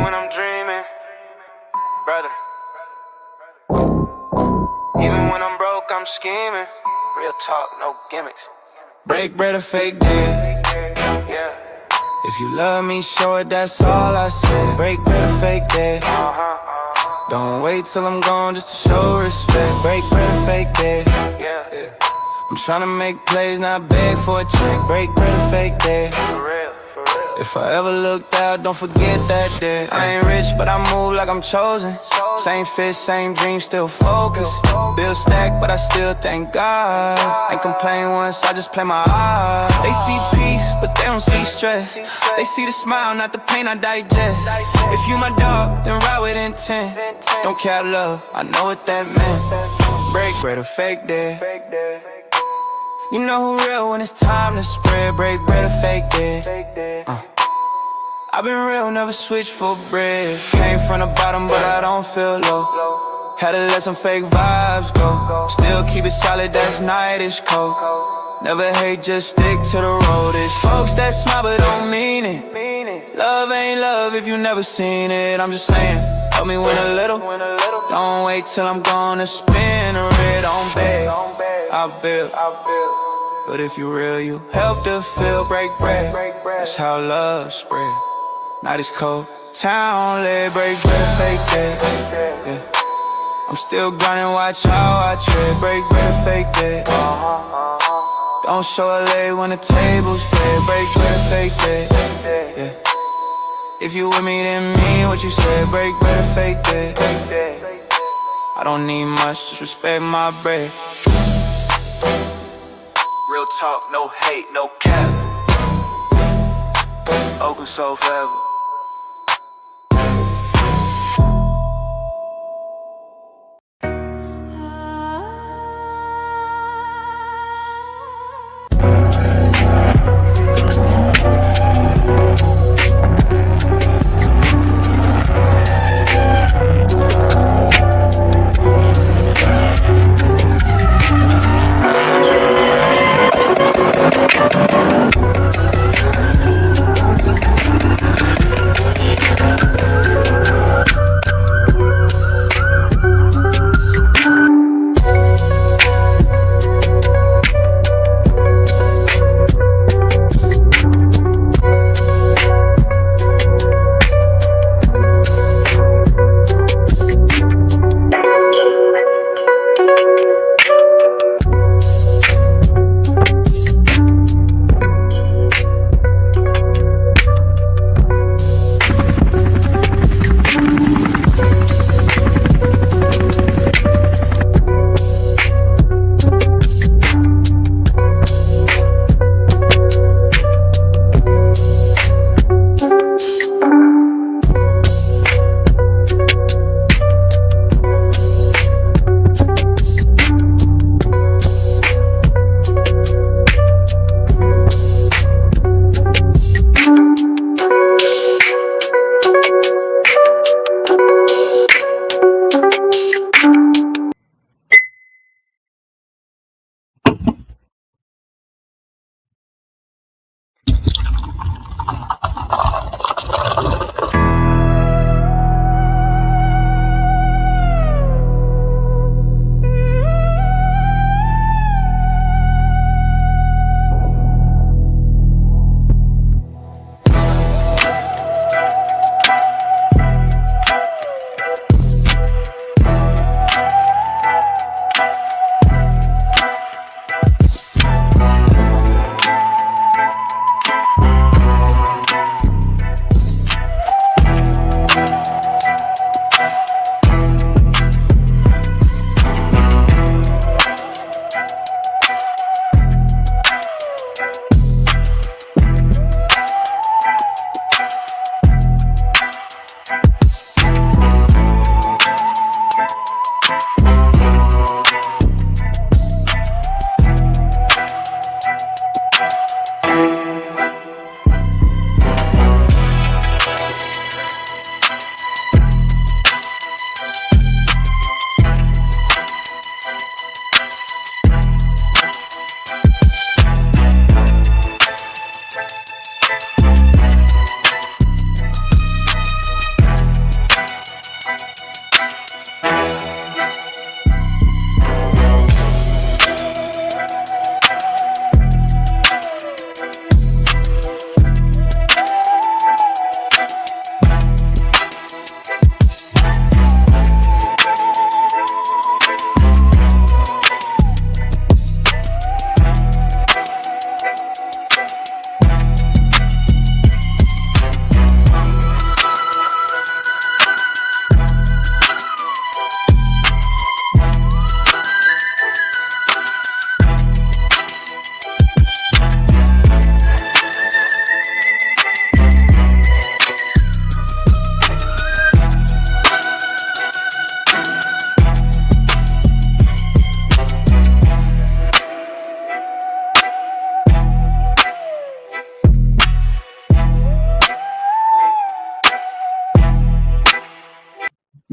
when I'm dreaming, brother. Even when I'm broke, I'm scheming. Real talk, no gimmicks. Break bread or fake dead. Yeah. If you love me, show it, that's all I say. Break bread or fake dead. Don't wait till I'm gone just to show respect. Break bread or fake dead. Yeah. I'm tryna make plays, not beg for a check. Break bread or fake dead. For real, for real. If I ever looked out, don't forget that day. I ain't rich, but I move like I'm chosen. Same fish, same dream, still focused. Bill stacked, but I still thank God. Ain't complain once, I just play my odds. They see peace, but they don't see stress. They see the smile, not the pain I digest. If you my dog, then ride with intent. Don't cap love, I know what that meant. Break bread or fake dead. You know who real when it's time to spread. Break bread or fake dead. I've been real, never switch for bread. Came from the bottom, but I don't feel low. Had to let some fake vibes go. Still keep it solid, that's nightish cold. Never hate, just stick to the road. It's folks that smile but don't mean it. Love ain't love if you never seen it. I'm just saying, help me win a little. Don't wait till I'm gonna spin a red on bed. I'll build. But if you real, you help to feel. Break bread, that's how love spread. Night is cold, town lit. Break bread, fake dead. Yeah. I'm still grinding, watch how I tread. Break bread, fake dead. Don't show a leg when the table's fed. Break bread, fake dead. Yeah. If you with me, then mean what you said. Break bread, fake dead. I don't need much, just respect my bread. Real talk, no hate, no cap. Open soul forever.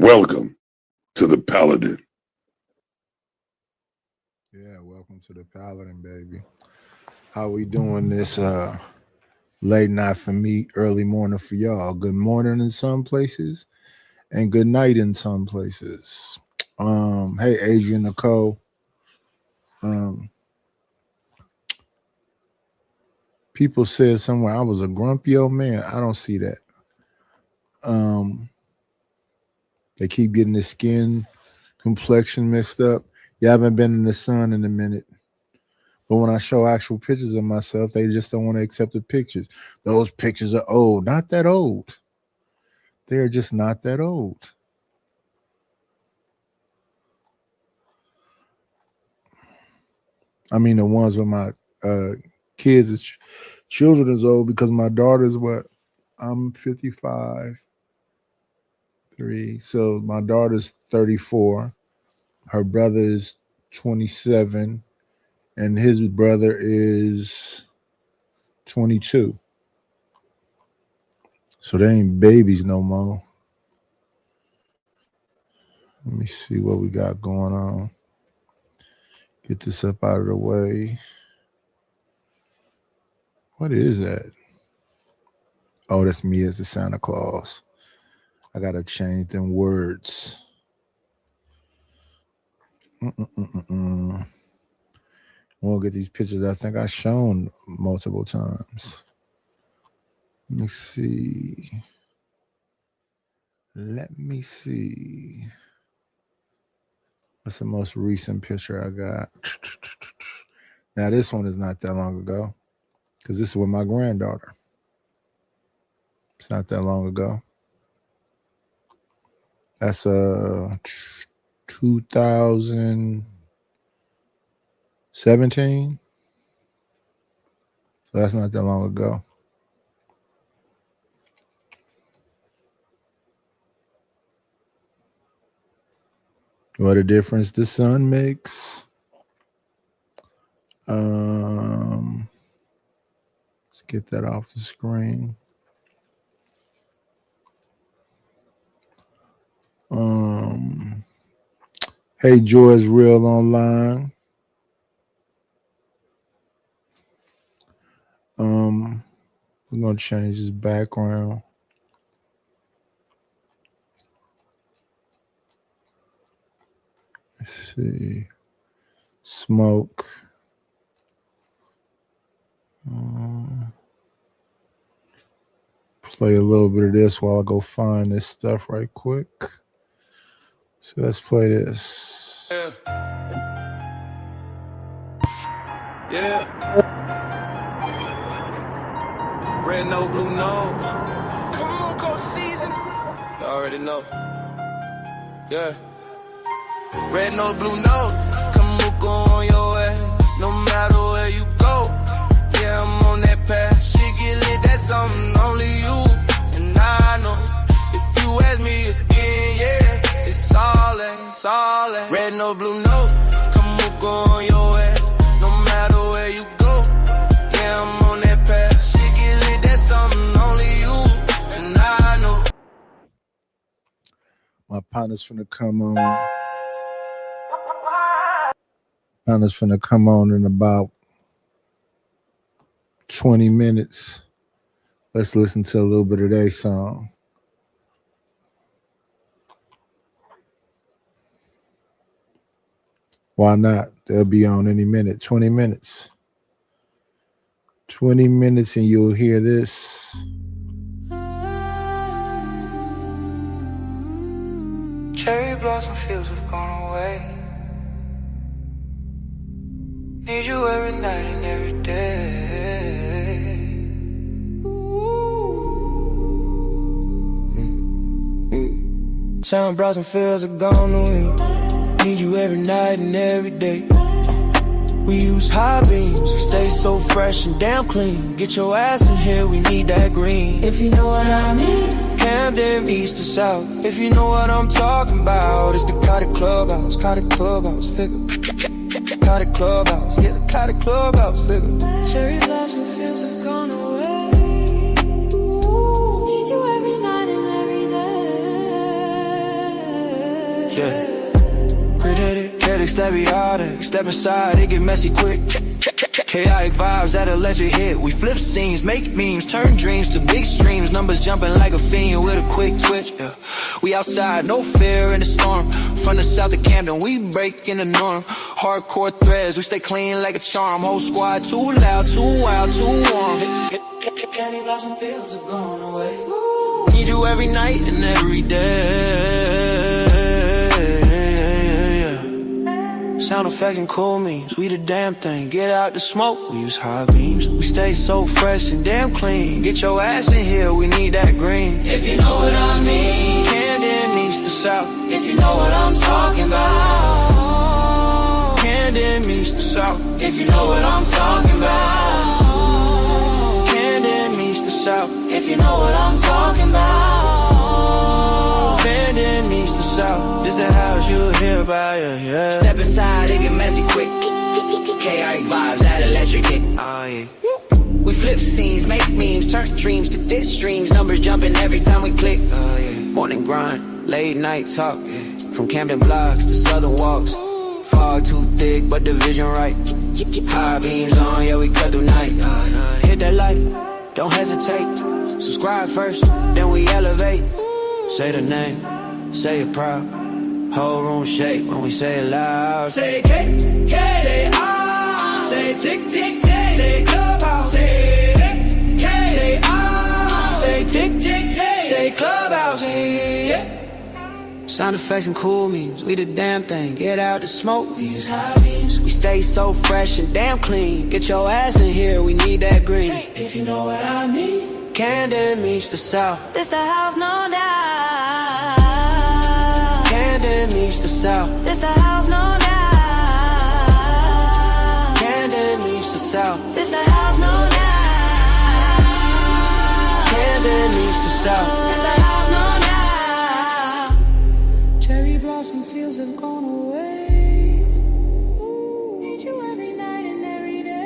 Welcome to the Paladin. Yeah, welcome to the Paladin, baby. How we doing this late night for me, early morning for y'all? Good morning in some places and good night in some places. Hey, Adrian Nicole. People said somewhere I was a grumpy old man. I don't see that. They keep getting the skin complexion mixed up. You haven't been in the sun in a minute. But when I show actual pictures of myself, they just don't want to accept the pictures. Those pictures are old. Not that old. They're just not that old. I mean, the ones with my kids, children is old because my daughter's what? I'm 55. So my daughter's 34. Her brother is 27. And his brother is 22. So they ain't babies no more. Let me see what we got going on. Get this up out of the way. What is that? Oh, that's me as a Santa Claus. I got to change them words. We'll get these pictures I think I've shown multiple times. Let me see. What's the most recent picture I got? Now, this one is not that long ago because this is with my granddaughter. It's not that long ago. That's 2017. So that's not that long ago. What a difference the sun makes. Let's get that off the screen. Hey, Joy's Real Online. We're gonna change his background. Let's see. Smoke. Play a little bit of this while I go find this stuff right quick. So let's play this. Yeah. Red no blue nose. Come on, Coach Season. You already know. Yeah. Red nose, blue nose. Come on, go on your ass. No matter where you go. Yeah, I'm on that path. Shit get lit, that's something only you and I know. If you ask me again, yeah, it's all that. Red nose, blue nose. Come on, go on your ass. No matter where you go. Yeah, I'm on that path. Shit get lit, that's something only you and I know. My partner's finna come on. Partner's finna come on in about 20 minutes. Let's listen to a little bit of their song. Why not? They'll be on any minute. 20 minutes. 20 minutes and you'll hear this. Cherry blossom fields have gone away. Need you every night and every day. Town browsing fields are gone away. Need you every night and every day. We use high beams, we stay so fresh and damn clean. Get your ass in here, we need that green. If you know what I mean. Camden, east to south. If you know what I'm talking about, it's the Cottage Clubhouse, Cottage Clubhouse figure. Cottage Clubhouse, yeah, the Cottage Clubhouse figure. Cherry blossom fields have gone away. Need you every night and every day. yeah. Predicted, critics that be harder. Step inside, it get messy quick. Chaotic vibes, that electric hit. We flip scenes, make memes, turn dreams to big streams. Numbers jumping like a fiend with a quick twitch, yeah. We outside, no fear in the storm. From the south of Camden, we break in the norm. Hardcore threads, we stay clean like a charm. Whole squad, too loud, too wild, too warm. Candy blossom fields have gone away. Need you every night and every day. Sound effects and cool means, we the damn thing. Get out the smoke, we use high beams. We stay so fresh and damn clean. Get your ass in here, we need that green. If you know what I mean. Camden meets the south. If you know what I'm talking about. Camden meets the south. If you know what I'm talking about. Camden meets the south. If you know what I'm talking about. Camden meets the south. This the house you hear about, yeah. Step inside, it get messy quick. Chaotic vibes, that electric hit. Oh, yeah. We flip scenes, make memes, turn dreams to diss streams. Numbers jumping every time we click. Oh, yeah. Morning grind, late night talk. From Camden blocks to southern walks. Fog too thick, but the vision right. High beams on, yeah, we cut through night. Hit that light, don't hesitate. Subscribe first, then we elevate. Say the name, say it proud. Whole room shake when we say it loud. Say K, K, say ah, say tick, tick, tick, say clubhouse, say K, say ah, say tick, tick, tick, say clubhouse, yeah. Sound effects and cool means, we the damn thing. Get out the smoke, we use high beams. We stay so fresh and damn clean. Get your ass in here, we need that green. If you know what I mean. Camden meets the south. This the house, no doubt. Camden meets the south. This the house, no doubt. Camden meets the south. This the house, no doubt. Camden meets the south. This the house, no doubt. Cherry blossom fields have gone away. Need you every night and every day.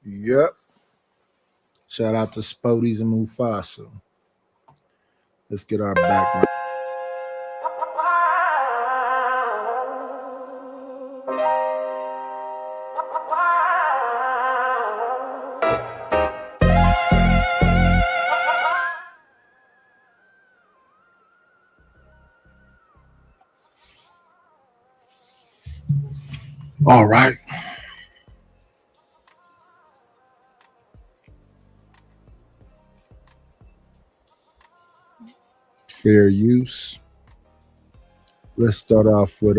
Yep. Shout out to Spodies and Mufasa. Let's get our background. All right. Fair use. Let's start off with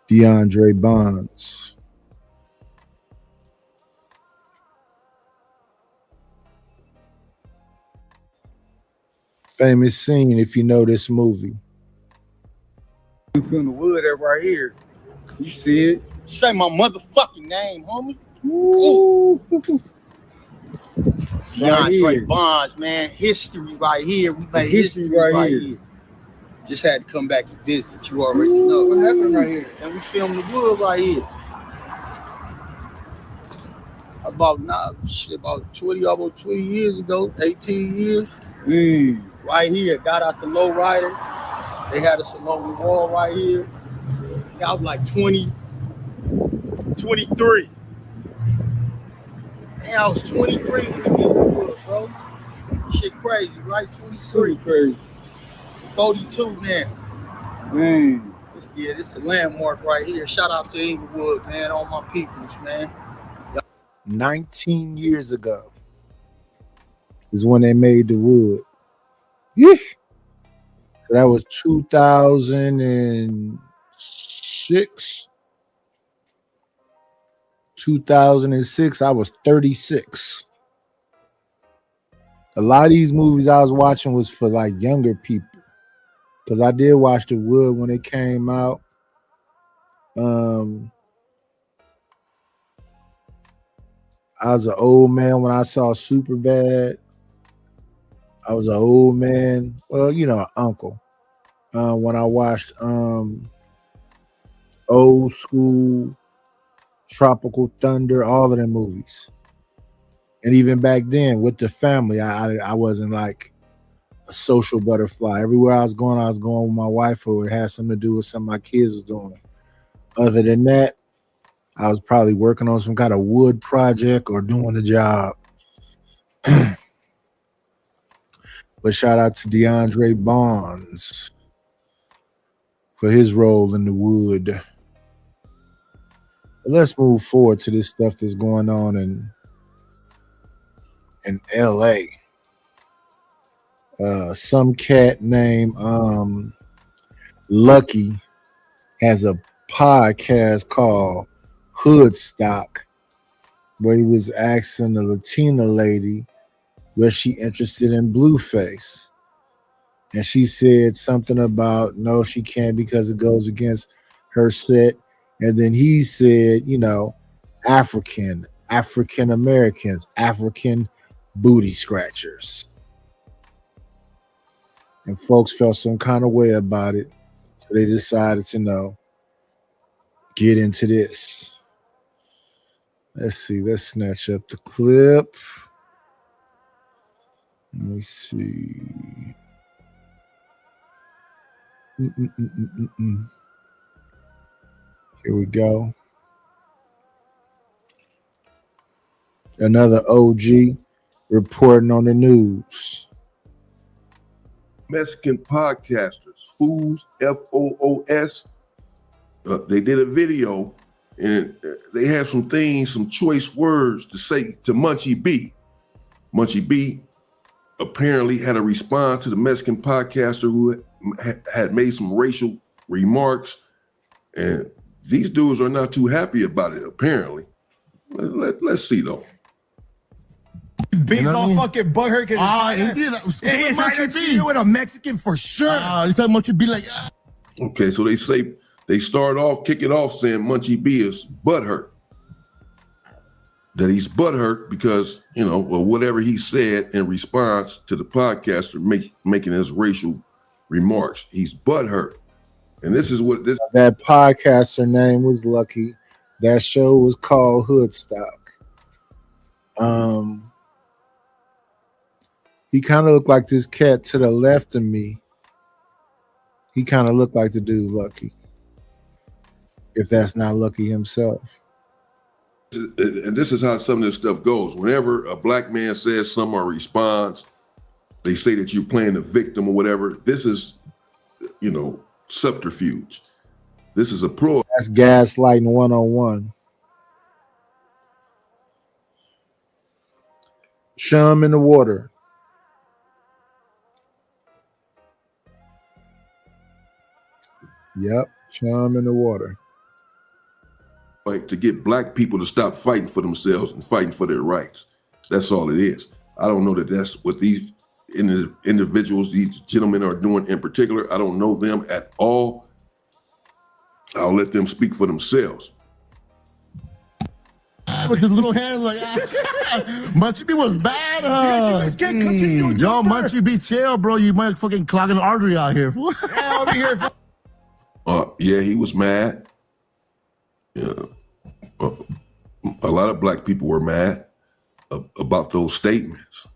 DeAndre Bonds. Famous scene, if you know this movie. You feel the wood up right here. You see it? Say my motherfucking name, homie. Ooh. DeAndre Bonds, man. History right here. We made history right here. Just had to come back and visit. You already know what happened right here. And we filmed the wood right here. About 20, almost 20 years ago, 18 years. Right here, got out the low rider. They had us along the wall right here. I was like 20, 23. Man, I was 23 when we did the wood, bro. Shit crazy, right? 23. Crazy. 42 now. Man. This is a landmark right here. Shout out to Inglewood, man. All my peoples, man. 19 years ago is when they made the wood. Yeesh. So that was 2006. 2006, I was 36. A lot of these movies I was watching was for like younger people. Because I did watch The Wood when it came out. I was an old man when I saw Superbad. I was an old man, well, you know, an uncle. When I watched Old School, Tropical Thunder, all of them movies. And even back then with the family, I wasn't like a social butterfly. Everywhere I was going with my wife, or it had something to do with something my kids was doing. Other than that, I was probably working on some kind of wood project or doing a job. But shout out to DeAndre Bonds for his role in the wood. But let's move forward to this stuff that's going on in LA. Some cat named Lucky has a podcast called Hoodstock, where he was asking the Latina lady, was she interested in Blueface? And she said something about no, she can't because it goes against her set. And then he said, you know, African Americans, African booty scratchers. And folks felt some kind of way about it. So they decided to get into this. Let's see. Let's snatch up the clip. Let me see. Here we go. Another OG reporting on the news. Mexican podcasters, Fools, F-O-O-S. They did a video and they have some things, some choice words to say to Munchie B. Munchie B apparently had a response to the Mexican podcaster who had made some racial remarks, and these dudes are not too happy about it, apparently. Let's see, though. Based on fucking butthurt. It's Argentina with a Mexican for sure. It's like Munchie B like. Okay, so they say they kick it off saying Munchie B is butthurt. That he's butthurt because, whatever he said in response to the podcaster making his racial remarks. He's butthurt. And this is what this. That podcaster name was Lucky. That show was called Hoodstock. He kind of looked like this cat to the left of me. He kind of looked like the dude Lucky. If that's not Lucky himself. And this is how some of this stuff goes. Whenever a black man says something or responds, they say that you're playing the victim or whatever. This is, subterfuge. This is a ploy. That's gaslighting 101. Shum in the water. Yep, chum in the water. Like to get black people to stop fighting for themselves and fighting for their rights. That's all it is. I don't know that that's what these individuals, these gentlemen are doing in particular. I don't know them at all. I'll let them speak for themselves. With his little hands like, Munchie B was bad, huh? Yo, Munchie B, chill, bro. You might fucking clog an artery out here. Over here. Yeah, he was mad. Yeah. A lot of black people were mad about those statements.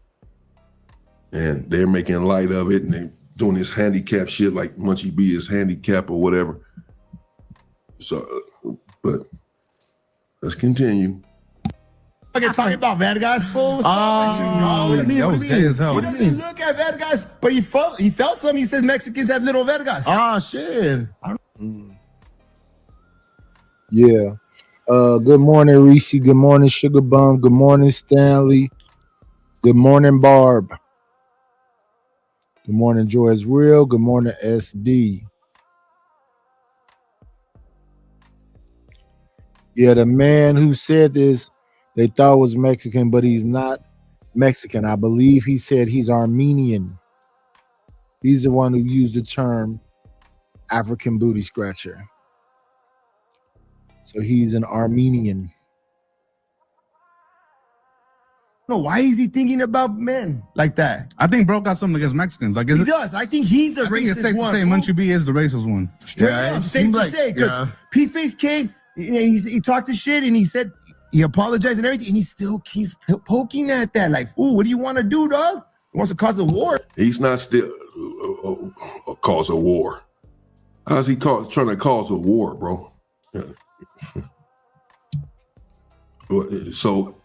And they're making light of it and they're doing this handicap shit like Munchie B is handicapped or whatever. So, but let's continue. Fucking talking about Vergas, fools. That was gay as hell. He doesn't look at Vergas, but he felt something. He says Mexicans have little Vergas. Shit. Yeah. Good morning, Reese. Good morning, Sugar Bum. Good morning, Stanley. Good morning, Barb. Good morning, Joy is Real. Good morning, SD. Yeah, the man who said this, they thought was Mexican, but he's not Mexican. I believe he said he's Armenian. He's the one who used the term African booty scratcher. So he's an Armenian. No, why is he thinking about men like that? I think bro got something against Mexicans. Like, He does. I think he's the I think racist it's safe one. to say Munchie B is the racist one. Straight up, safe to say, because P-Face came, he talked to shit and he said He apologized and everything, and he still keeps poking at that. Like, fool, what do you want to do, dog? He wants to cause a war. He's not still cause a war. How's he trying to cause a war, bro? So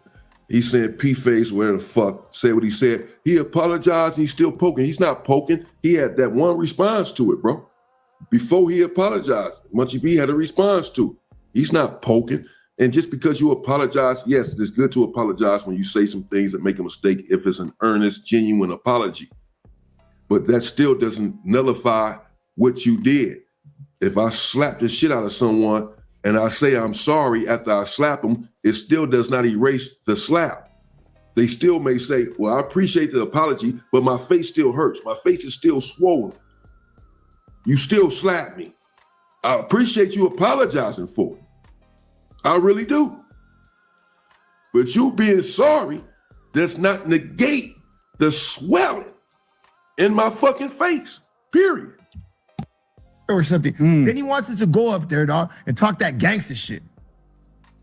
he said P-Face, where the fuck, said what he said. He apologized and he's still poking. He's not poking. He had that one response to it, bro. Before he apologized, Munchie B had a response to it. He's not poking. And just because you apologize, yes, it's good to apologize when you say some things that make a mistake if it's an earnest, genuine apology. But that still doesn't nullify what you did. If I slap the shit out of someone and I say I'm sorry after I slap them, it still does not erase the slap. They still may say, well, I appreciate the apology, but my face still hurts. My face is still swollen. You still slapped me. I appreciate you apologizing for it. I really do. But you being sorry does not negate the swelling in my fucking face, period. Or something. Then he wants us to go up there, dog, and talk that gangster shit.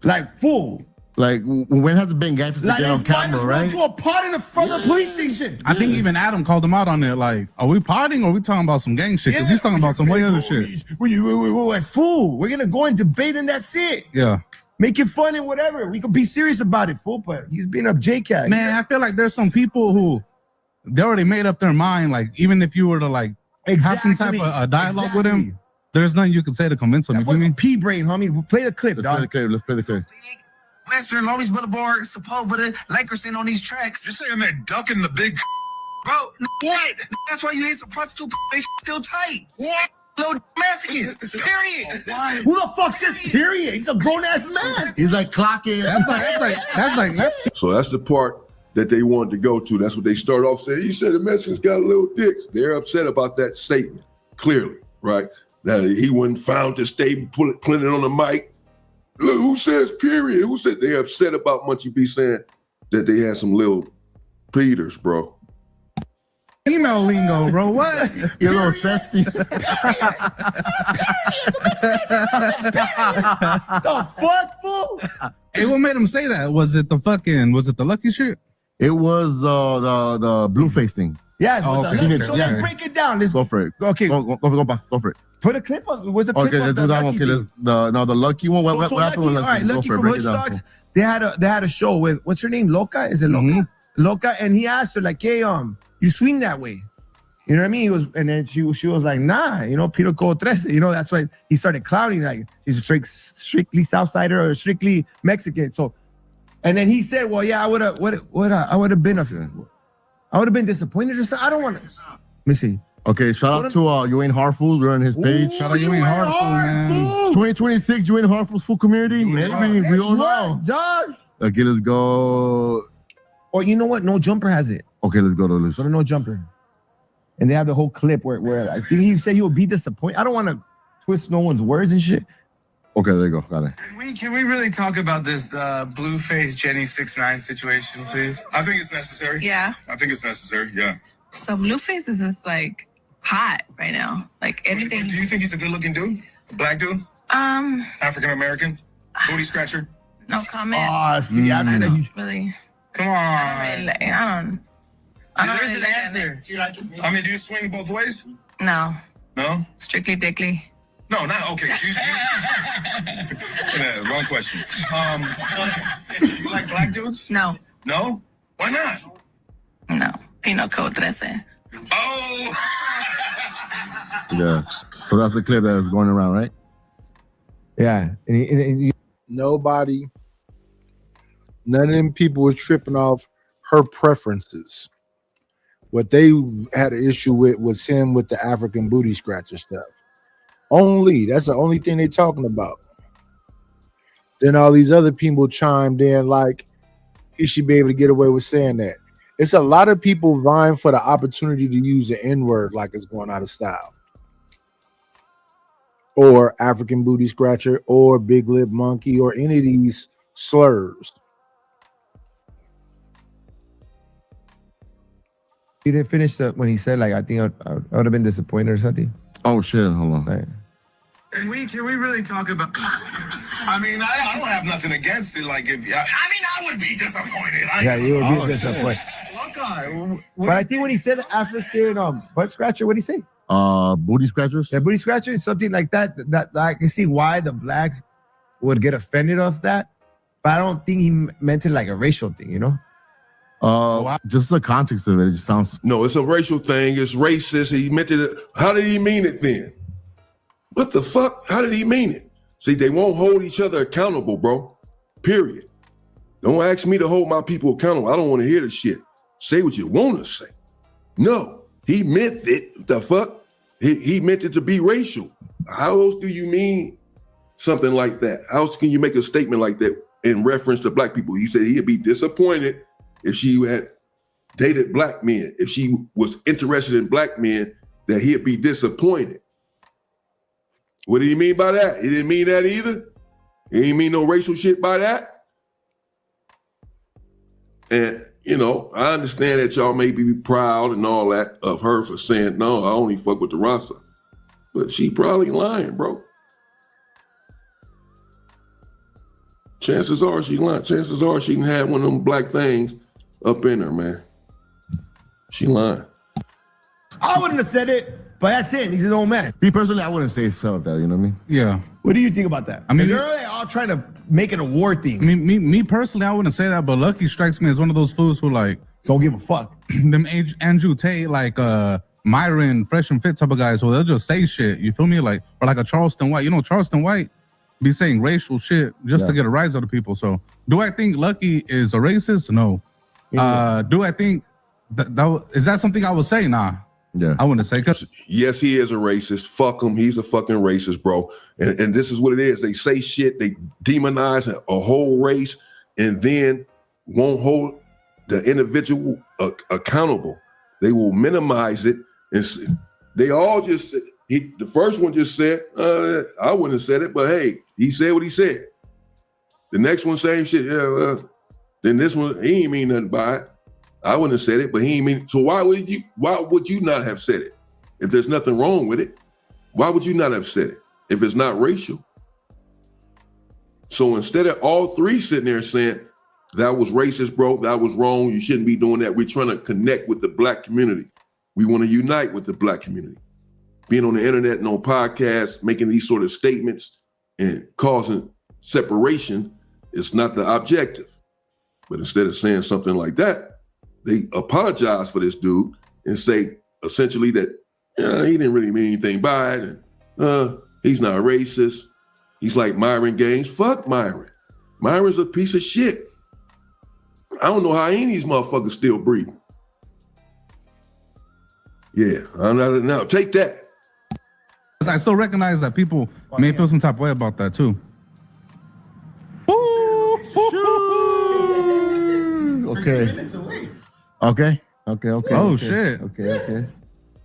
Like, fool. Like, when has it been gangster to Like, get on camera, right? to a pot in the front of the police station. I think even Adam called him out on it. Like, are we potting or are we talking about some gang shit? Because he's talking about some way other shit. We're fool. We're gonna go and debate and that's it. Yeah. Make it fun and whatever. We could be serious about it, fool. But he's being up JCat. Man, I feel like there's some people who they already made up their mind. Like, even if you were to like have some type of a dialogue with him, there's nothing you can say to convince him. You feel me? P-brain, homie. Play the clip, dog. Let's play the clip. Western, Lawrence Boulevard, Sepulveda, Lakerson on these tracks. You're saying they're ducking the big bro, what? That's why you hate some prostitute, they still tight. What? Low Mexicans, period. Why? Who the fuck says period? He's a grown-ass man. He's like clocking. So that's the part that they wanted to go to. That's what they started off saying. He said the Mexicans got little dicks. They're upset about that statement, clearly, right? That he wasn't found to stay putting it on the mic. Look, who says period? Who said they're upset about Munchie B saying that they had some little Peters, bro? Email lingo, bro. What? You're a little zesty. The fuck, fool? Hey, what made him say that? Was it the Lucky shit? It was the Blueface thing. Yeah. Oh, okay. So let's break it down. Let's go for it. Okay. Go for it. Put a clip on. What's the clip Okay, on let's do that one. Okay, the Lucky one. What happened with Lucky? All right, Lucky from Hood Stocks. They had a show with, what's her name? Loca? Is it Loca? Mm-hmm. Loca, and he asked her like, "Hey, you swing that way?" You know what I mean? He was, and then she was like, "Nah, Pino Cole 13." You know, that's why he started clowning like she's a strictly Southsider or strictly Mexican. So, and then he said, "Well, yeah, I would have been disappointed or something. I don't want to." Let me see. Okay, shout out to Ewayne Harful. We're on his page. Shout out Ewayne Harful, man. 2026, Ewayne Harful's full community. Maybe we don't know. Dog. Okay, let's go. Or you know what? No Jumper has it. Okay, let's go to this. Go to No Jumper. And they have the whole clip where I think he said he will be disappointed. I don't want to twist no one's words and shit. Okay, there you go. Got it. Can we really talk about this Blueface Jenny 6ix9ine situation, please? I think it's necessary. Yeah. I think it's necessary, yeah. So Blueface is just like hot right now. Like anything. Do you think he's a good-looking dude? Black dude? African-American? Booty scratcher? No comment. Oh, see, I don't really. Come on. I don't There's really an answer. I mean, do you swing both ways? No. No? Strictly dickly. No, not okay. Wrong question. Do you like black dudes? No. No? Why not? No. Pino Code 13. Oh! Yeah. So that's the clip that was going around, right? Yeah. None of them people was tripping off her preferences. What they had an issue with was him with the African booty scratcher stuff. That's the only thing they talking about. Then all these other people chimed in like he should be able to get away with saying that. It's a lot of people vying for the opportunity to use the N-word like it's going out of style. Or African booty scratcher or big lip monkey or any of these slurs. He didn't finish that when he said like I think I would have been disappointed or something. Oh shit! Hold on. Like, Can we really talk about? I mean, I don't have nothing against it. Like, I would be disappointed. Yeah, you would be disappointed. But I think when he said African butt scratcher, what did he say? Booty scratchers. Yeah, booty scratcher, something like that. That I can see why the blacks would get offended of that, but I don't think he meant it like a racial thing, you know? Just the context of it, it just sounds. No, it's a racial thing. It's racist. He meant it. How did he mean it then? What the fuck? How did he mean it? See, they won't hold each other accountable, bro. Period. Don't ask me to hold my people accountable. I don't want to hear the shit. Say what you want to say. No, he meant it. The fuck? He meant it to be racial. How else do you mean something like that? How else can you make a statement like that in reference to black people? He said he'd be disappointed if she had dated black men. If she was interested in black men, that he'd be disappointed. What did he mean by that? He didn't mean that either. He didn't mean no racial shit by that. And, you know, I understand that y'all may be proud and all that of her for saying, no, I only fuck with the Rasta. But she probably lying, bro. Chances are she lying. Chances are she didn't have one of them black things up in her, man. She lying. I wouldn't have said it, but that's it. He's his own man. Me personally, I wouldn't say something like that, you know what I mean? Yeah. What do you think about that? I mean, they're all trying to make it a war thing. I mean, me personally, I wouldn't say that, but Lucky strikes me as one of those fools who like don't give a fuck. Them Andrew Tate, like Myron, Fresh and Fit type of guys, so they'll just say shit. You feel me? Like, or like a Charleston White. You know, Charleston White be saying racial shit just to get a rise out of people. So, do I think Lucky is a racist? No. Yeah. Do I think is that something I would say? Nah. Yeah, I wouldn't say. Yes, he is a racist. Fuck him. He's a fucking racist, bro. And this is what it is. They say shit. They demonize a whole race and then won't hold the individual accountable. They will minimize it. And they all just, the first one just said, I wouldn't have said it, but hey, he said what he said. The next one, same shit. Yeah, well, then this one, he ain't mean nothing by it. I wouldn't have said it, but he ain't mean. So why would you not have said it? If there's nothing wrong with it, why would you not have said it? If it's not racial. So instead of all three sitting there saying, that was racist, bro, that was wrong, you shouldn't be doing that. We're trying to connect with the black community. We want to unite with the black community. Being on the internet and on podcasts, making these sort of statements and causing separation is not the objective. But instead of saying something like that, they apologize for this dude and say essentially that he didn't really mean anything by it. And, he's not racist. He's like Myron Gaines. Fuck Myron. Myron's a piece of shit. I don't know how any of these motherfuckers still breathing. Yeah, I'm not now. Take that. I still recognize that people may feel some type of way about that too. Okay. Oh shit. Okay.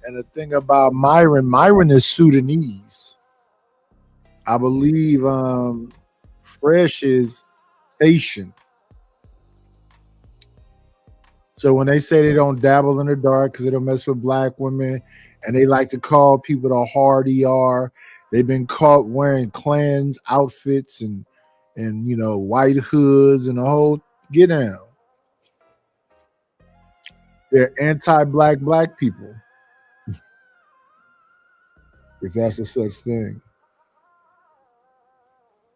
And the thing about Myron is Sudanese. I believe Fresh is Haitian. So when they say they don't dabble in the dark because they don't mess with black women, and they like to call people the hard ER, they've been caught wearing Klans outfits and you know, white hoods and the whole get down. They're anti-black people. If that's a such thing.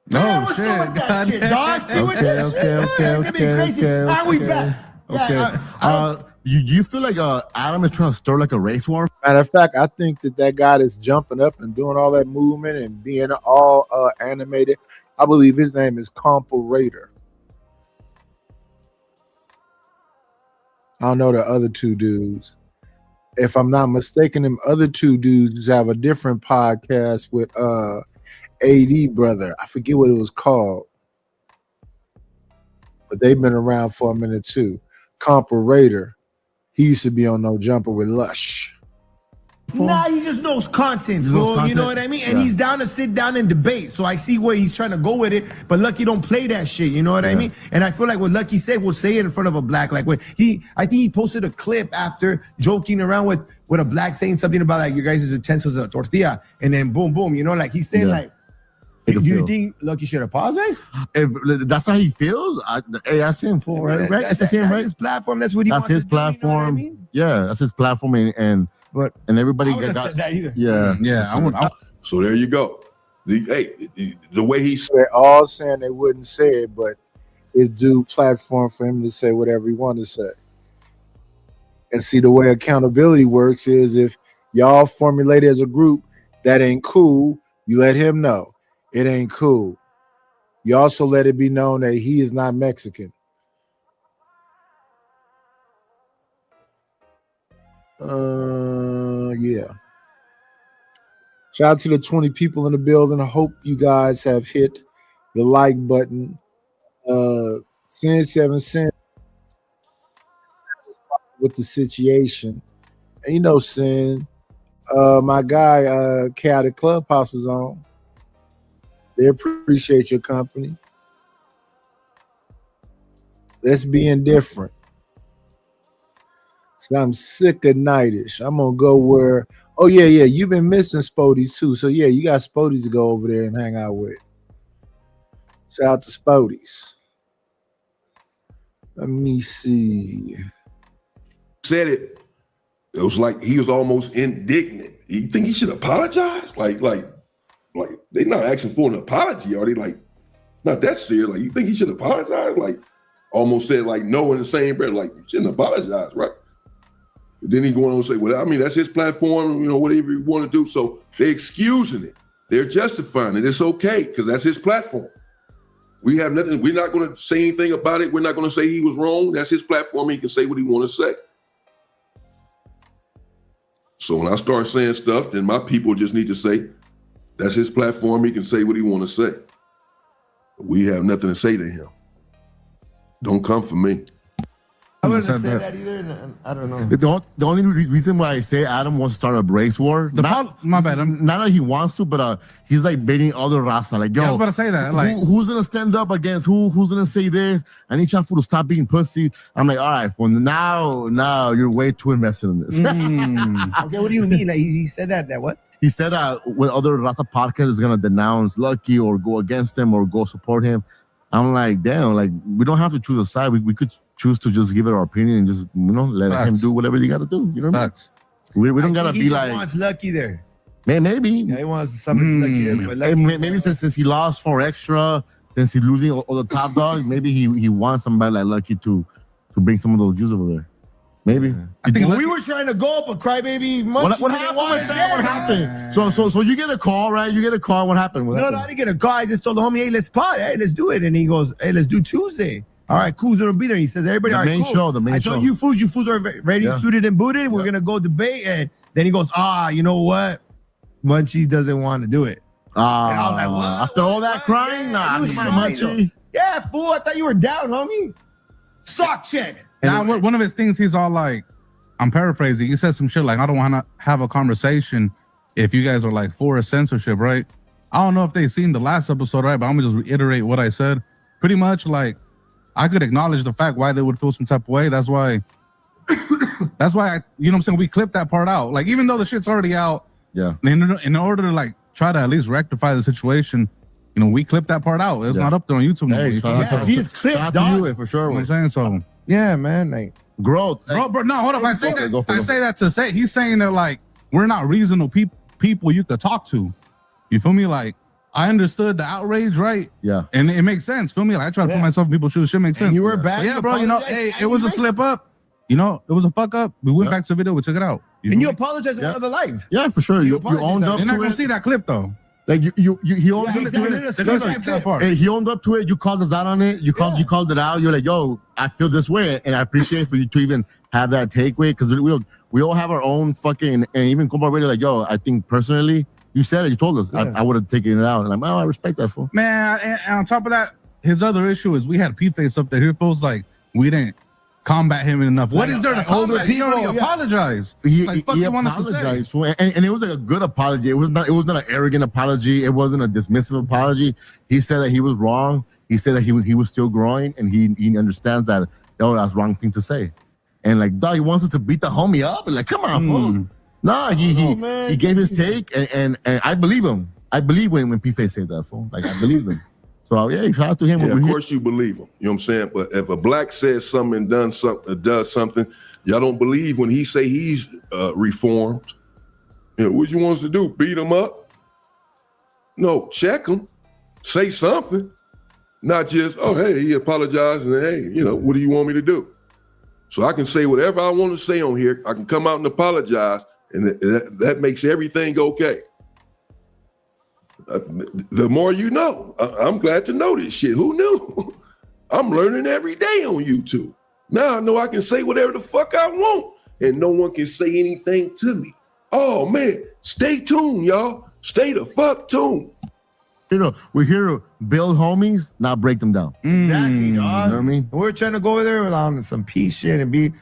No shit. That shit, dog. See what Okay. Are we back? Okay. You feel like Adam is trying to stir like a race war? Matter of fact, I think that guy that's jumping up and doing all that movement and being all animated, I believe his name is Comparator. I don't know the other two dudes. If I'm not mistaken, them other two dudes have a different podcast with AD brother. I forget what it was called. But they've been around for a minute too. Comparator. He used to be on No Jumper with Lush. Nah, he just knows content, fool. You know what I mean? And he's down to sit down and debate. So I see where he's trying to go with it. But Lucky don't play that shit. You know what I mean? And I feel like what Lucky said, we'll say it in front of a black. Like when I think he posted a clip after joking around with a black saying something about like, you guys' utensils a tortilla, and then boom, boom. You know, like he's saying like, Do you think Lucky should apologize? If that's how he feels, hey, that's him, fool, right? That's him, right? That's his platform. That's what he That's wants his to do, you know what I platform. mean? Yeah, that's his platform, and everybody I wouldn't have said that either. Yeah. So there you go. The way he's They're all saying they wouldn't say it, but it's due platform for him to say whatever he wanted to say. And see, the way accountability works is if y'all formulate as a group that ain't cool, you let him know it ain't cool. You also let it be known that he is not Mexican. Yeah. Shout out to the 20 people in the building. I hope you guys have hit the like button. Sin 7 cents with the situation. And you know, Sin, my guy, Chaotic Clubhouse is on. They appreciate your company. Let's be indifferent. So I'm sick of nightish. I'm gonna go where. Oh yeah, you've been missing Spodies too. So yeah, you got Spodies to go over there and hang out with. Shout out to Spodies. Let me see. Said it. It was like he was almost indignant. You think he should apologize? Like they not asking for an apology, are they? Like, not that serious. Like, you think he should apologize? Like, almost said like no in the same breath. Like, you shouldn't apologize, right? But then he going on and say, well, I mean, that's his platform, you know, whatever you want to do. So they're excusing it. They're justifying it. It's okay, because that's his platform. We have nothing, we're not going to say anything about it. We're not going to say he was wrong. That's his platform. He can say what he want to say. So when I start saying stuff, then my people just need to say, that's his platform. He can say what he want to say. We have nothing to say to him. Don't come for me. I wouldn't have said that either. And I don't know. The only reason why I say Adam wants to start a race war, my bad. Not that he wants to, but he's like baiting other Rasta. Like, yo, I was about to say that. Like, who's gonna stand up against who? Who's gonna say this? I need y'all to stop being pussy. I'm like, all right, well now you're way too invested in this. Okay, what do you mean? Like, he said that what? He said when other Rasta podcast is gonna denounce Lucky or go against him or go support him. I'm like, damn, like we don't have to choose a side. We could choose to just give it our opinion and just, let him do whatever he got to do. You know what I mean? We don't gotta be like. He wants Lucky there. Man, maybe. Yeah, he wants something Lucky there. But Lucky, maybe since he lost 4 extra, since he's losing all the top dogs, maybe he wants somebody like Lucky to bring some of those views over there. Maybe. I think we were trying to go up, but Crybaby. What happened with that? What happened? So you get a call, right? You get a call. What happened? No, I didn't get a call. I just told the homie, hey, let's pod. Hey, let's do it. And he goes, hey, let's do Tuesday. All right, cool. Gonna be there. He says, everybody, The all right, main cool. show, the main I told show. you fools are ready, suited and booted. We're gonna go debate. And then he goes, you know what? Munchie doesn't want to do it. And I was like, what? After all that crying? Nah, He was come on, shy, Munchie. though. Yeah, fool. I thought you were down, homie. Sock check. Now, one of his things, he's all like, I'm paraphrasing. He said some shit like, I don't want to have a conversation if you guys are like for a censorship, right? I don't know if they seen the last episode, right? But I'm gonna just reiterate what I said. Pretty much, like, I could acknowledge the fact why they would feel some type of way. That's why, you know what I'm saying? We clipped that part out. Like, even though the shit's already out, in order to like try to at least rectify the situation, we clipped that part out. It's not up there on YouTube. Hey, he's clipped, dog. For sure. You know what I'm saying? So yeah, man, like growth. Bro, no, hold up. I say that to say he's saying that like we're not reasonable people you could talk to. You feel me? Like, I understood the outrage, right? Yeah. And it makes sense. Feel me? Like, I try to put myself in people's shoes. Shit makes sense. And you were back. So, yeah, bro. Hey, it was a slip up. It was a fuck up. We went back to the video. We took it out. And you apologized in one of the lives. Yeah, for sure. You owned up to it. You're not gonna see that clip though. Like he owned up to it. He owned up to it. You called us out on it. You called it out. You're like, yo, I feel this way, and I appreciate for you to even have that takeaway, because we all have our own fucking, and even Compa Radio, like, yo, I think personally, you said it. You told us. Yeah. I would have taken it out, and I'm like, oh, I respect that, fool. Man, and on top of that, his other issue is we had P-Face up there. He feels like we didn't combat him enough. What is there to combat? He already apologized. He apologized. And it was like a good apology. It was not an arrogant apology. It wasn't a dismissive apology. He said that he was wrong. He said that he was still growing, and he understands that, yo, that's the wrong thing to say. And like, dog, he wants us to beat the homie up. And like, come on, fool. Nah, he gave his take, and I believe him. I believe when P-Face said that, fool. Like, I believe him. So, yeah, shout out to him. Yeah, of course you believe him. You know what I'm saying? But if a black says something and does something, y'all don't believe when he say he's reformed. You know, what you want us to do? Beat him up? No, check him. Say something. Not just, oh, hey, he apologized and hey, you know, what do you want me to do? So I can say whatever I want to say on here. I can come out and apologize, and that makes everything okay. The more you know. I'm glad to know this shit. Who knew? I'm learning every day on YouTube. Now I know I can say whatever the fuck I want, and no one can say anything to me. Oh man, stay tuned, y'all. Stay the fuck tuned. You know, we're here to build homies, not break them down. Exactly, dog. You know what I mean? We're trying to go over there on some peace shit and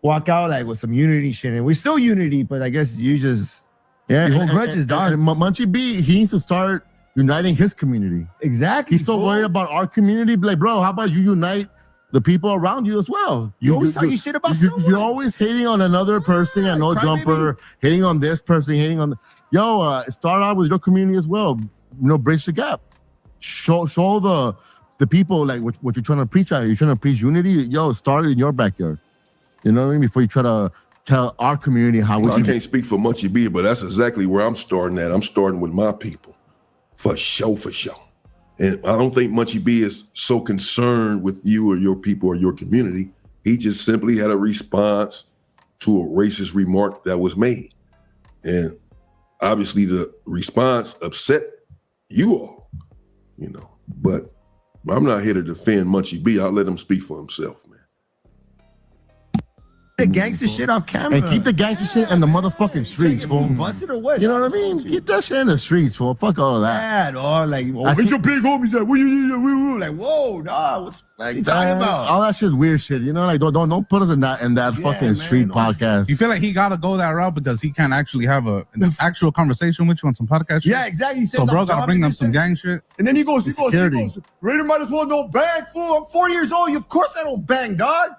walk out like with some unity shit, and we're still unity, but I guess you just you hold grudges, dog. And Munchie B, he needs to start uniting his community. Exactly. He's so worried about our community. Be like, bro, how about you unite the people around you as well? You always talking shit about someone. You're always hating on another person and no jumper, hating on this person, hating on start out with your community as well. You know, bridge the gap. Show the people like what you're trying to preach at. You're trying to preach unity. Yo, start it in your backyard. You know what I mean? Before you try to tell our community how we. I can't speak for Munchie B, but that's exactly where I'm starting at. I'm starting with my people, for sure. And I don't think Munchie B is so concerned with you or your people or your community. He just simply had a response to a racist remark that was made, and obviously the response upset you all, you know. But I'm not here to defend Munchie B. I'll let him speak for himself, man. The gangster shit off camera. And keep the gangster shit in the motherfucking streets, fool. Busted or what? You know what I mean? Keep that shit in the streets, fool. Fuck all of that. Yeah, dog. Like, where's your big homies at? What you like? Whoa, dog. What's you talking about? All that shit's weird shit. You know, like don't put us in that fucking street podcast. You feel like he gotta go that route because he can't actually have an actual conversation with you on some podcast shit? Yeah, exactly. He says, so bro gotta bring them some gang shit. And then he goes, Raider might as well don't bang, fool. I'm 4 years old. Of course I don't bang, dog.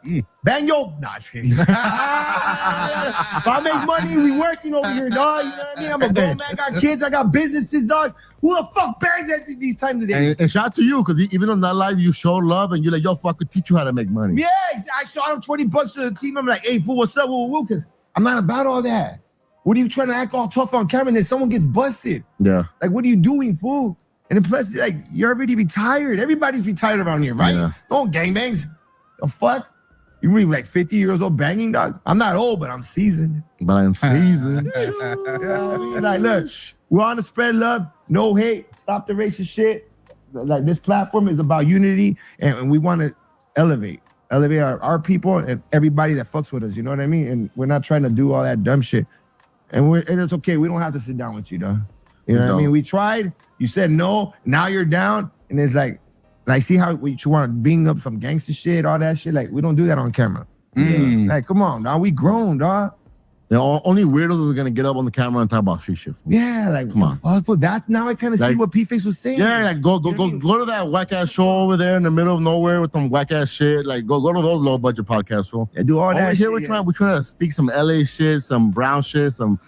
Bang yo. Nah, just kidding. If I make money, we working over here, dog. You know what I mean? I'm a grown man, I got kids, I got businesses, dog. Who the fuck bangs at these times of day? And shout out to you, because even on that live, you show love and you're like, yo, fuck, I could teach you how to make money. Yeah, I shot him $20 to the team. I'm like, hey, fool, what's up? Because I'm not about all that. What are you trying to act all tough on camera and then someone gets busted? Yeah. Like, what are you doing, fool? And then plus, like, you're already retired. Everybody's retired around here, right? Yeah. Don't gangbangs. The fuck? You really like 50 years old banging, dog? I'm not old, but I'm seasoned. But I'm seasoned. You know what I mean? Like, look, we're on to spread love, no hate, stop the racist shit. Like, this platform is about unity, and we want to elevate our people and everybody that fucks with us. You know what I mean? And we're not trying to do all that dumb shit. And it's okay. We don't have to sit down with you, dog. You know what I mean? We tried. You said no. Now you're down, and it's like see how you want to bring up some gangster shit, all that shit. Like, we don't do that on camera. Like, come on, dog. We grown, dog. The only weirdos are gonna get up on the camera and talk about street shit. Yeah, like, come on. Fuck, that's now I kind of see what P-Face was saying. Yeah, like go to that whack ass show over there in the middle of nowhere with some whack ass shit. Like go to those low budget podcasts, fool. Yeah, do all that shit. We're trying to speak some LA shit, some brown shit, some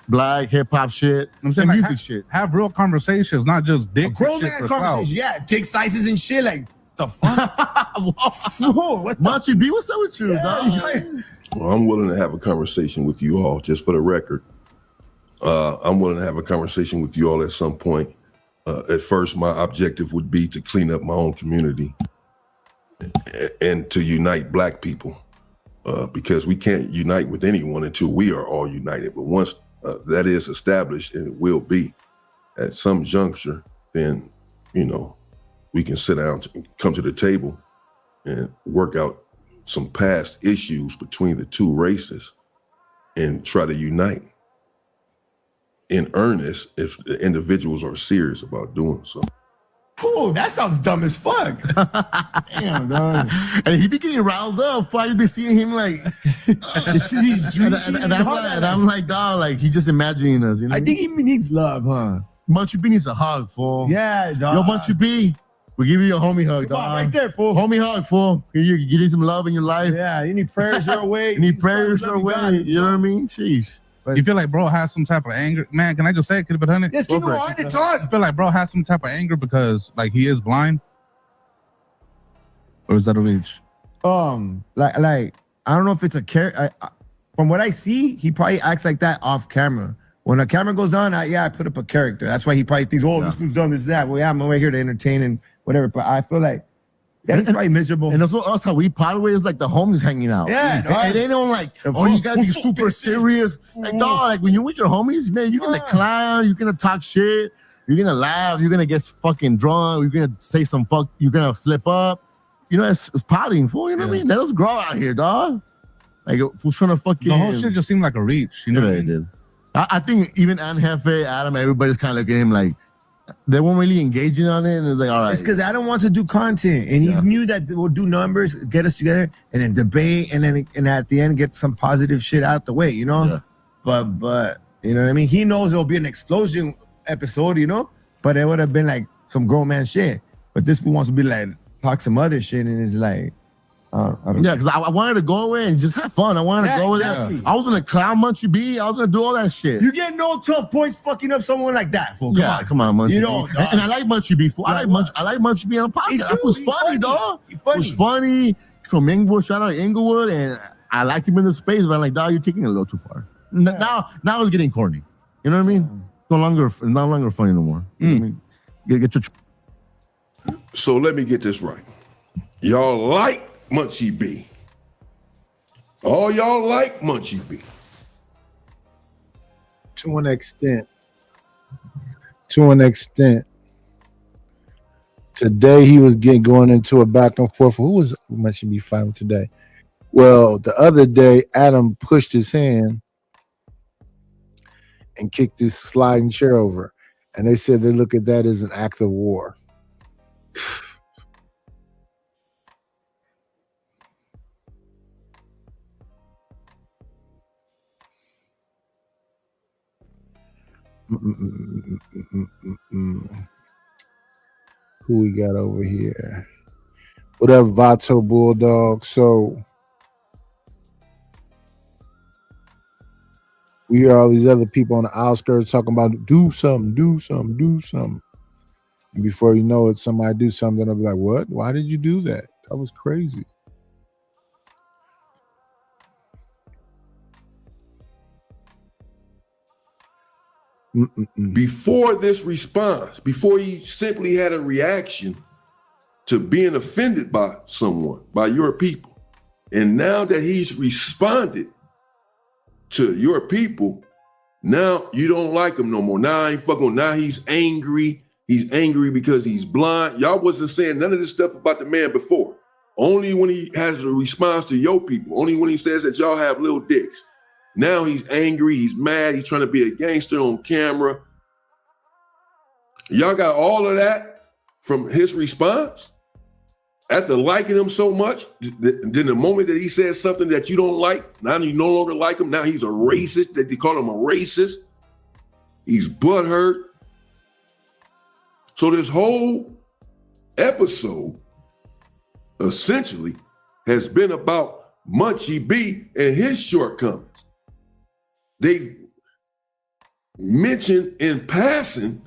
black hip hop shit. I'm saying, like, music shit. Have real conversations, not just dick grown shit man for conversations. clout. Yeah, dick sizes and shit. Like, the fuck? Whoa, what the Munchie B, what's up with you, dog? Well, I'm willing to have a conversation with you all, just for the record. I'm willing to have a conversation with you all at some point. At first, my objective would be to clean up my own community and to unite Black people, because we can't unite with anyone until we are all united. But once that is established, and it will be at some juncture, then, you know, we can sit down and come to the table and work out some past issues between the two races and try to unite in earnest if the individuals are serious about doing so. Ooh, that sounds dumb as fuck. Damn, dog. And he be getting riled up. Why you be seeing him like, it's because he's drinking. And I'm like, dog, like, he just imagining us, you know? I think he needs love, huh? Munchie B needs a hug, fool. Yeah, dog. Yo, Munchie B, we give you a homie hug, dog. Right there, fool. Homie hug, fool. You need some love in your life. Yeah, you need prayers your way. You need prayers your way. You know what I mean? Sheesh. But you feel like bro has some type of anger? Man, can I just say it? Could have been honey. just give him on the talk. You feel like bro has some type of anger because like he is blind, or is that a reach? Like I don't know if it's a character. From what I see, he probably acts like that off camera. When a camera goes on, I put up a character. That's why he probably thinks, oh, this dude's done this, that. Well, yeah, I'm right here to entertain and whatever. But I feel like he's probably miserable. And also us, how we part ways like the homies hanging out. Yeah, and they don't like, oh, you gotta be super serious. Like, dog, like when you're with your homies, man, you're gonna clown, you're gonna talk shit, you're gonna laugh, you're gonna get fucking drunk, you're gonna say some fuck, you're gonna slip up. You know, it's partying, fool. You know what I mean? Let us grow out here, dog. Like, who's trying to fucking. The whole shit just seemed like a reach. You know what I mean? Did. I think even Anne Hefe, Adam, everybody's kind of looking at him like they weren't really engaging on it. And it's like, all right. It's because Adam wants to do content. And he knew that we'll do numbers, get us together, and then debate, and at the end, get some positive shit out the way, you know? Yeah. But you know what I mean? He knows it'll be an explosion episode, you know? But it would have been like some grown man shit. But this one wants to be like, talk some other shit, and it's like, because I wanted to go away and just have fun. I wanted to go exactly. there. I was gonna clown Munchie B. I was gonna do all that shit. You get no 12 points fucking up someone like that, fool. Come on, Munchie You B. know, and I like Munchie B. Fool. I like Munchie B on the podcast. That was funny, dog. It was funny. He's from Inglewood. Shout out Inglewood, and I like him in the space. But I'm like, dog, you're taking it a little too far. Now it's getting corny. You know what I mean? It's no longer funny no more. You know what I mean? Get your. So let me get this right. Y'all like Munchie B. All y'all like Munchie B. To an extent. Today he was going into a back and forth. Who was Munchie B fighting today? Well, the other day Adam pushed his hand and kicked his sliding chair over. And they said they look at that as an act of war. Who we got over here? What up, Vato Bulldog? So we hear all these other people on the outskirts talking about do something. And before you know it, somebody do something, I'll be like, what? Why did you do that? That was crazy. Before this response, before he simply had a reaction to being offended by someone, by your people, and now that he's responded to your people, now you don't like him no more. Now I ain't fucking. Now he's angry. He's angry because he's blind. Y'all wasn't saying none of this stuff about the man before. Only when he has a response to your people. Only when he says that y'all have little dicks. Now he's angry, he's mad, he's trying to be a gangster on camera. Y'all got all of that from his response? After liking him so much, then the moment that he says something that you don't like, now you no longer like him, now he's a racist, that they call him a racist. He's butthurt. So this whole episode essentially has been about Munchie B and his shortcomings. They mentioned in passing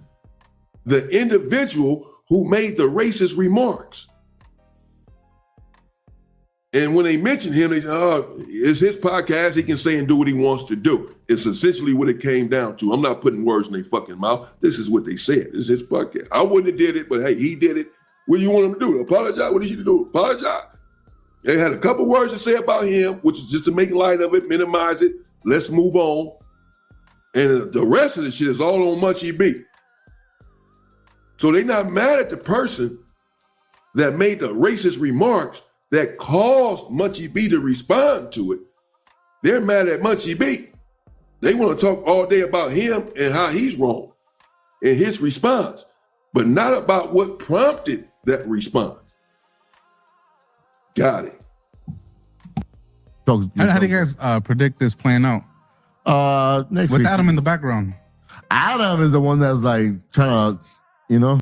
the individual who made the racist remarks. And when they mentioned him, they said, it's his podcast. He can say and do what he wants to do. It's essentially what it came down to. I'm not putting words in their fucking mouth. This is what they said. This is his podcast. I wouldn't have did it, but hey, he did it. What do you want him to do? Apologize? What did you do? Apologize? They had a couple words to say about him, which is just to make light of it, minimize it. Let's move on. And the rest of the shit is all on Munchie B. So they're not mad at the person that made the racist remarks that caused Munchie B to respond to it. They're mad at Munchie B. They want to talk all day about him and how he's wrong in his response, but not about what prompted that response. Got it. How do you guys predict this playing out? Next with week. Adam in the background. Adam is the one that's like trying to, you know.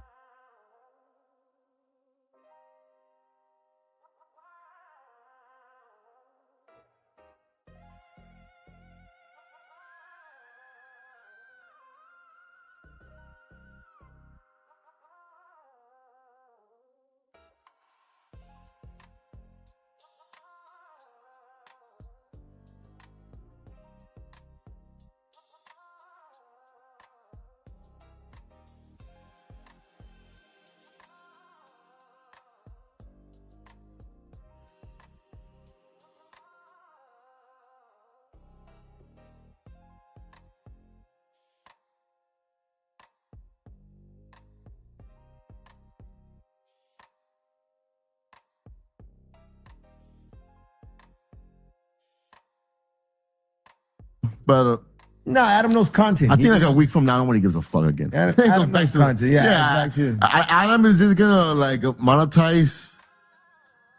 But No, Adam knows content. I think like a week from now, nobody gives a fuck again. Adam knows content. Yeah, Adam is just gonna like monetize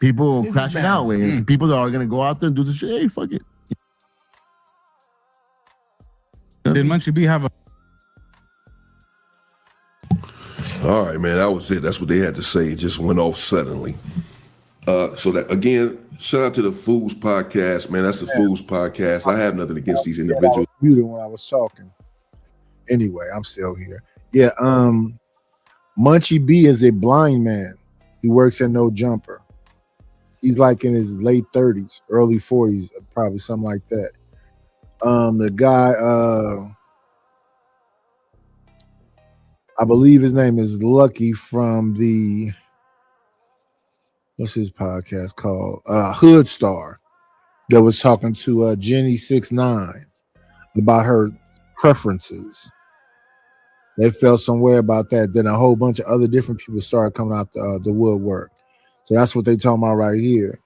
people This is crashing bad. out with people that are gonna go out there and do the shit. Hey, fuck it. Did Munchie B have a? All right, man, that was it. That's what they had to say. It just went off suddenly. So that again, shout out to the Fools Podcast, man. That's the Fools Podcast. I have nothing against these individuals. I was muted when I was talking. Anyway, I'm still here. Yeah, Munchie B is a blind man. He works at No Jumper. He's like in his late 30s, early 40s, probably something like that. The guy, I believe his name is Lucky from the, what's his podcast called? Hood Star, that was talking to Jenny 6ix9ine about her preferences. They felt somewhere about that. Then a whole bunch of other different people started coming out the woodwork. So that's what they talking about right here.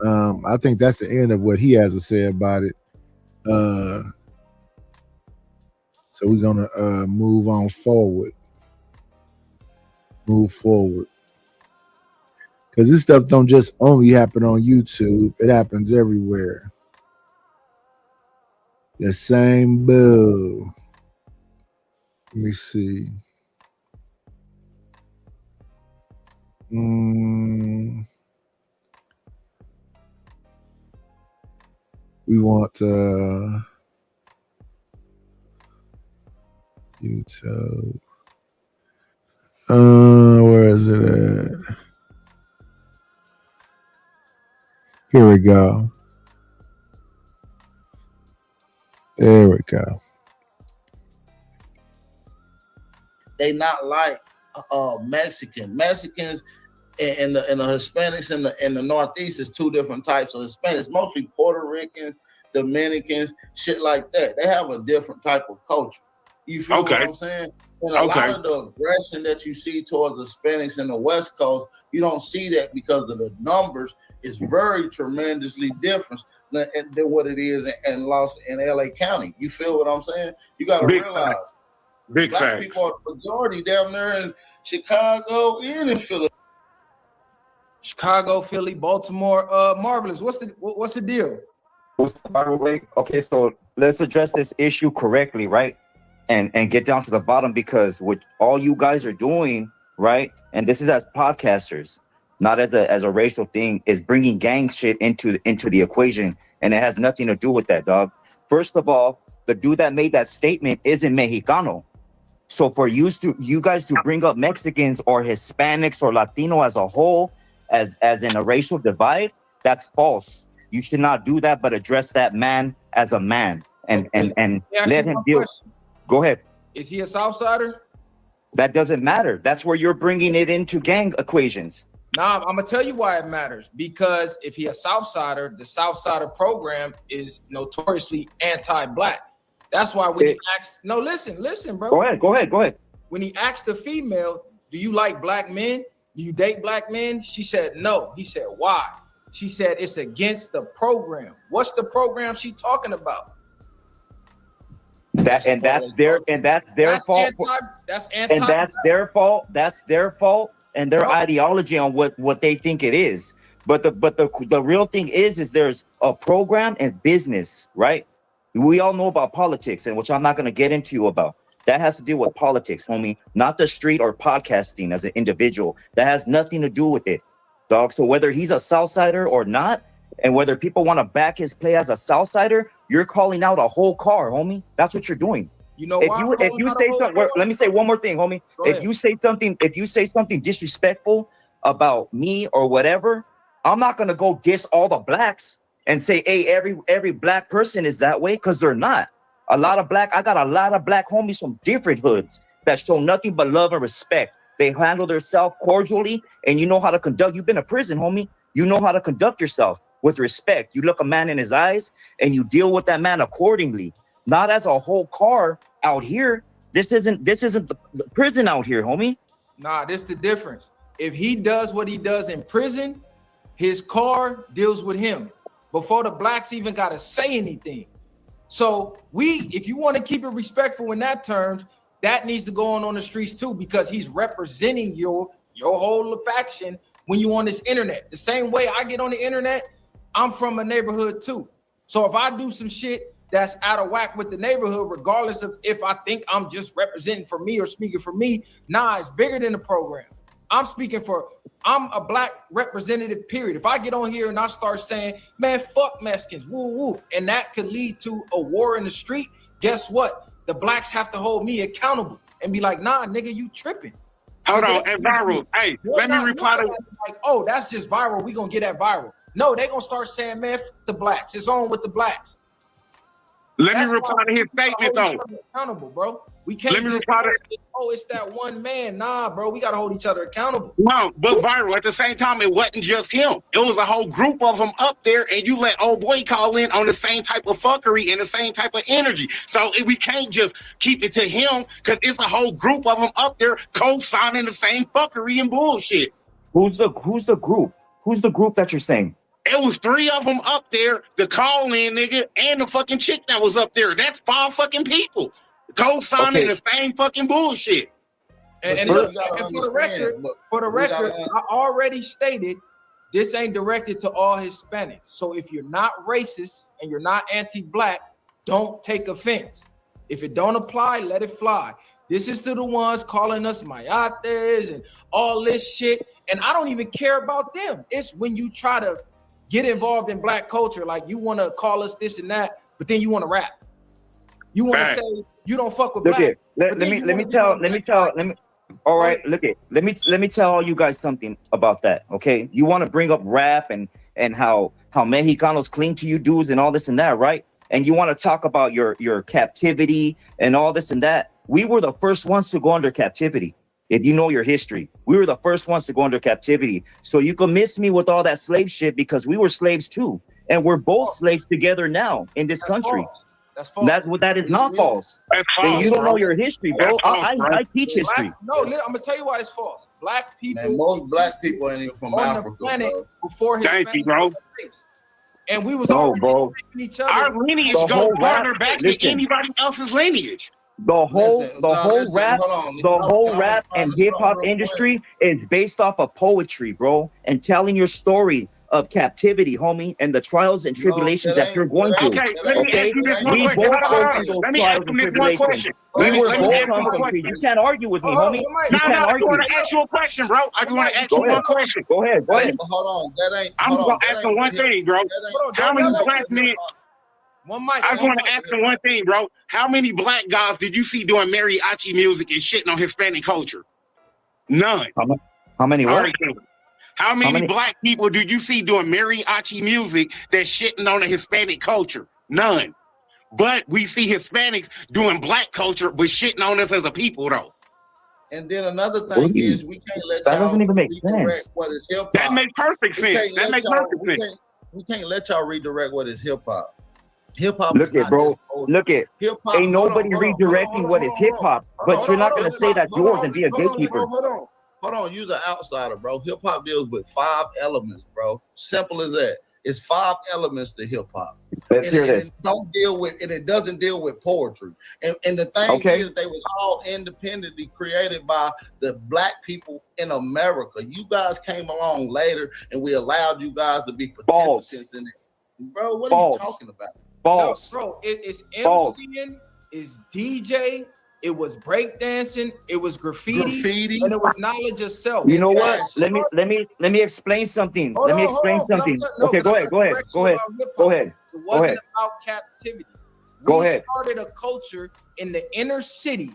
I think that's the end of what he has to say about it. So we're gonna move on forward. Move forward. Because this stuff don't just only happen on YouTube. It happens everywhere. The same boo. Let me see. We want YouTube. Where is it at? Here we go. There we go. They not like Mexicans and the Hispanics in the Northeast is two different types of Hispanics, mostly Puerto Ricans, Dominicans, shit like that. They have a different type of culture. You feel what I'm saying? And a lot of the aggression that you see towards Hispanics in the West Coast, you don't see that because of the numbers. It's very tremendously different than what it is in LA County. You feel what I'm saying? You got to realize Big black facts. people are the majority down there in Chicago and in Philly. Chicago, Philly, Baltimore. Marvelous. What's the deal? By the way, okay, so let's address this issue correctly, right? And get down to the bottom, because what all you guys are doing, right? And this is as podcasters, not as a racial thing, is bringing gang shit into the equation, and it has nothing to do with that, dog. First of all, the dude that made that statement isn't Mexicano. So for you guys to bring up Mexicans or Hispanics or Latino as a whole, as in a racial divide, that's false. You should not do that, but address that man as a man and let him deal. Go ahead. Is he a Southsider? That doesn't matter. That's where you're bringing it into gang equations. Nah, I'm gonna tell you why it matters. Because if he a Southsider, the Southsider program is notoriously anti-black. That's why when he asked, no, listen, bro. Go ahead. When he asked the female, do you like black men? Do you date black men? She said no. He said, why? She said it's against the program. What's the program she talking about? That's their fault. That's anti. And that's their fault. That's their fault and their ideology on what they think it is. But the real thing is there's a program and business, right? We all know about politics, and which I'm not going to get into about. That has to do with politics, homie, not the street or podcasting as an individual. That has nothing to do with it, dog. So whether he's a Southsider or not, and whether people want to back his play as a Southsider, you're calling out a whole car, homie. That's what you're doing. You know, if you say something, let me say one more thing, homie. If you say something disrespectful about me or whatever, I'm not gonna go diss all the blacks and say, hey, every black person is that way, because they're not. I got a lot of black homies from different hoods that show nothing but love and respect. They handle themselves cordially, and you know how to conduct. You've been to prison, homie. You know how to conduct yourself with respect. You look a man in his eyes and you deal with that man accordingly. Not as a whole car out here. This isn't the prison out here, homie. Nah, this the difference. If he does what he does in prison, his car deals with him before the blacks even gotta say anything. So if you want to keep it respectful in that terms, that needs to go on the streets too, because he's representing your whole faction when you on this internet. The same way I get on the internet, I'm from a neighborhood too. So if I do some shit that's out of whack with the neighborhood, regardless of if I think I'm just representing for me or speaking for me, it's bigger than the program. I'm a black representative, period. If I get on here and I start saying, man, fuck Mexicans, woo woo, and that could lead to a war in the street, guess what? The blacks have to hold me accountable and be like, nah, nigga, you tripping. Hold on, and viral. Hey, let me reply to like, oh, that's just viral. We gonna get that viral. No, they gonna start saying, man, fuck the blacks. It's on with the blacks. Let me reply to his statement though. Accountable, bro. We can't. Let me reply to. Oh, it's that one man. Nah, bro. We gotta hold each other accountable. No, but viral. At the same time, it wasn't just him. It was a whole group of them up there, and you let old boy call in on the same type of fuckery and the same type of energy. So we can't just keep it to him because it's a whole group of them up there co-signing the same fuckery and bullshit. Who's the group? Who's the group that you're saying? It was 3 of them up there, the call-in nigga and the fucking chick that was up there. That's 5 fucking people co-signing the same fucking bullshit. And for the record, I already stated this ain't directed to all Hispanics. So if you're not racist and you're not anti-black, don't take offense. If it don't apply, let it fly. This is to the ones calling us mayates and all this shit. And I don't even care about them. It's when you try to get involved in black culture, like you want to call us this and that, but then you want to rap. You want to say you don't fuck with black. Let me tell. All right, look it. Let me tell all you guys something about that. Okay, you want to bring up rap and how Mexicanos cling to you dudes and all this and that, right? And you want to talk about your captivity and all this and that. We were the first ones to go under captivity. If you know your history, we were the first ones to go under captivity. So you can miss me with all that slave shit because we were slaves too. And we're both slaves together now in this country. That's false. That is not false. You don't know your history, bro. I teach history. No, I'm gonna tell you why it's false. Black people, man, most black people ain't even from on Africa, the planet bro. before Hispanics was a race. And we was all each other. Our lineage goes farther back than anybody else's lineage. The whole rap and hip hop industry is based off of poetry, bro, and telling your story of captivity, homie, and the trials and tribulations that you're going through. Okay, let me ask you this one question. Let me ask you this one question. You can't argue with me, homie. You can't argue. I want to ask you a question, bro. I just want to ask you one question. Go ahead. Hold on. I'm gonna ask you one thing, bro. How many black men? I just want to ask you one thing, bro. How many black guys did you see doing mariachi music and shitting on Hispanic culture? None. How many what? How many black people did you see doing mariachi music that's shitting on the Hispanic culture? None. But we see Hispanics doing black culture but shitting on us as a people, though. And then another thing is we can't let that doesn't even make sense. What is hip hop. That makes perfect sense. That makes perfect sense. We can't let y'all redirect what is hip hop. Hip hop. Look it, bro. Look it. Hip-hop. Ain't nobody redirecting what is hip hop, but you're not gonna say that's yours and be a gatekeeper. Hold on, you're an outsider, bro. Hip hop deals with 5 elements, bro. Simple as that. It's 5 elements to hip hop. Let's hear this. It doesn't deal with poetry. And the thing is, they was all independently created by the black people in America. You guys came along later, and we allowed you guys to be participants in it. Bro, what are you talking about? False. No, bro, it's MCing, it's DJ, it was breakdancing, it was graffiti, and it was knowledge of self. You know what? Let me explain something. Okay, go ahead. It wasn't about captivity. We started a culture in the inner city,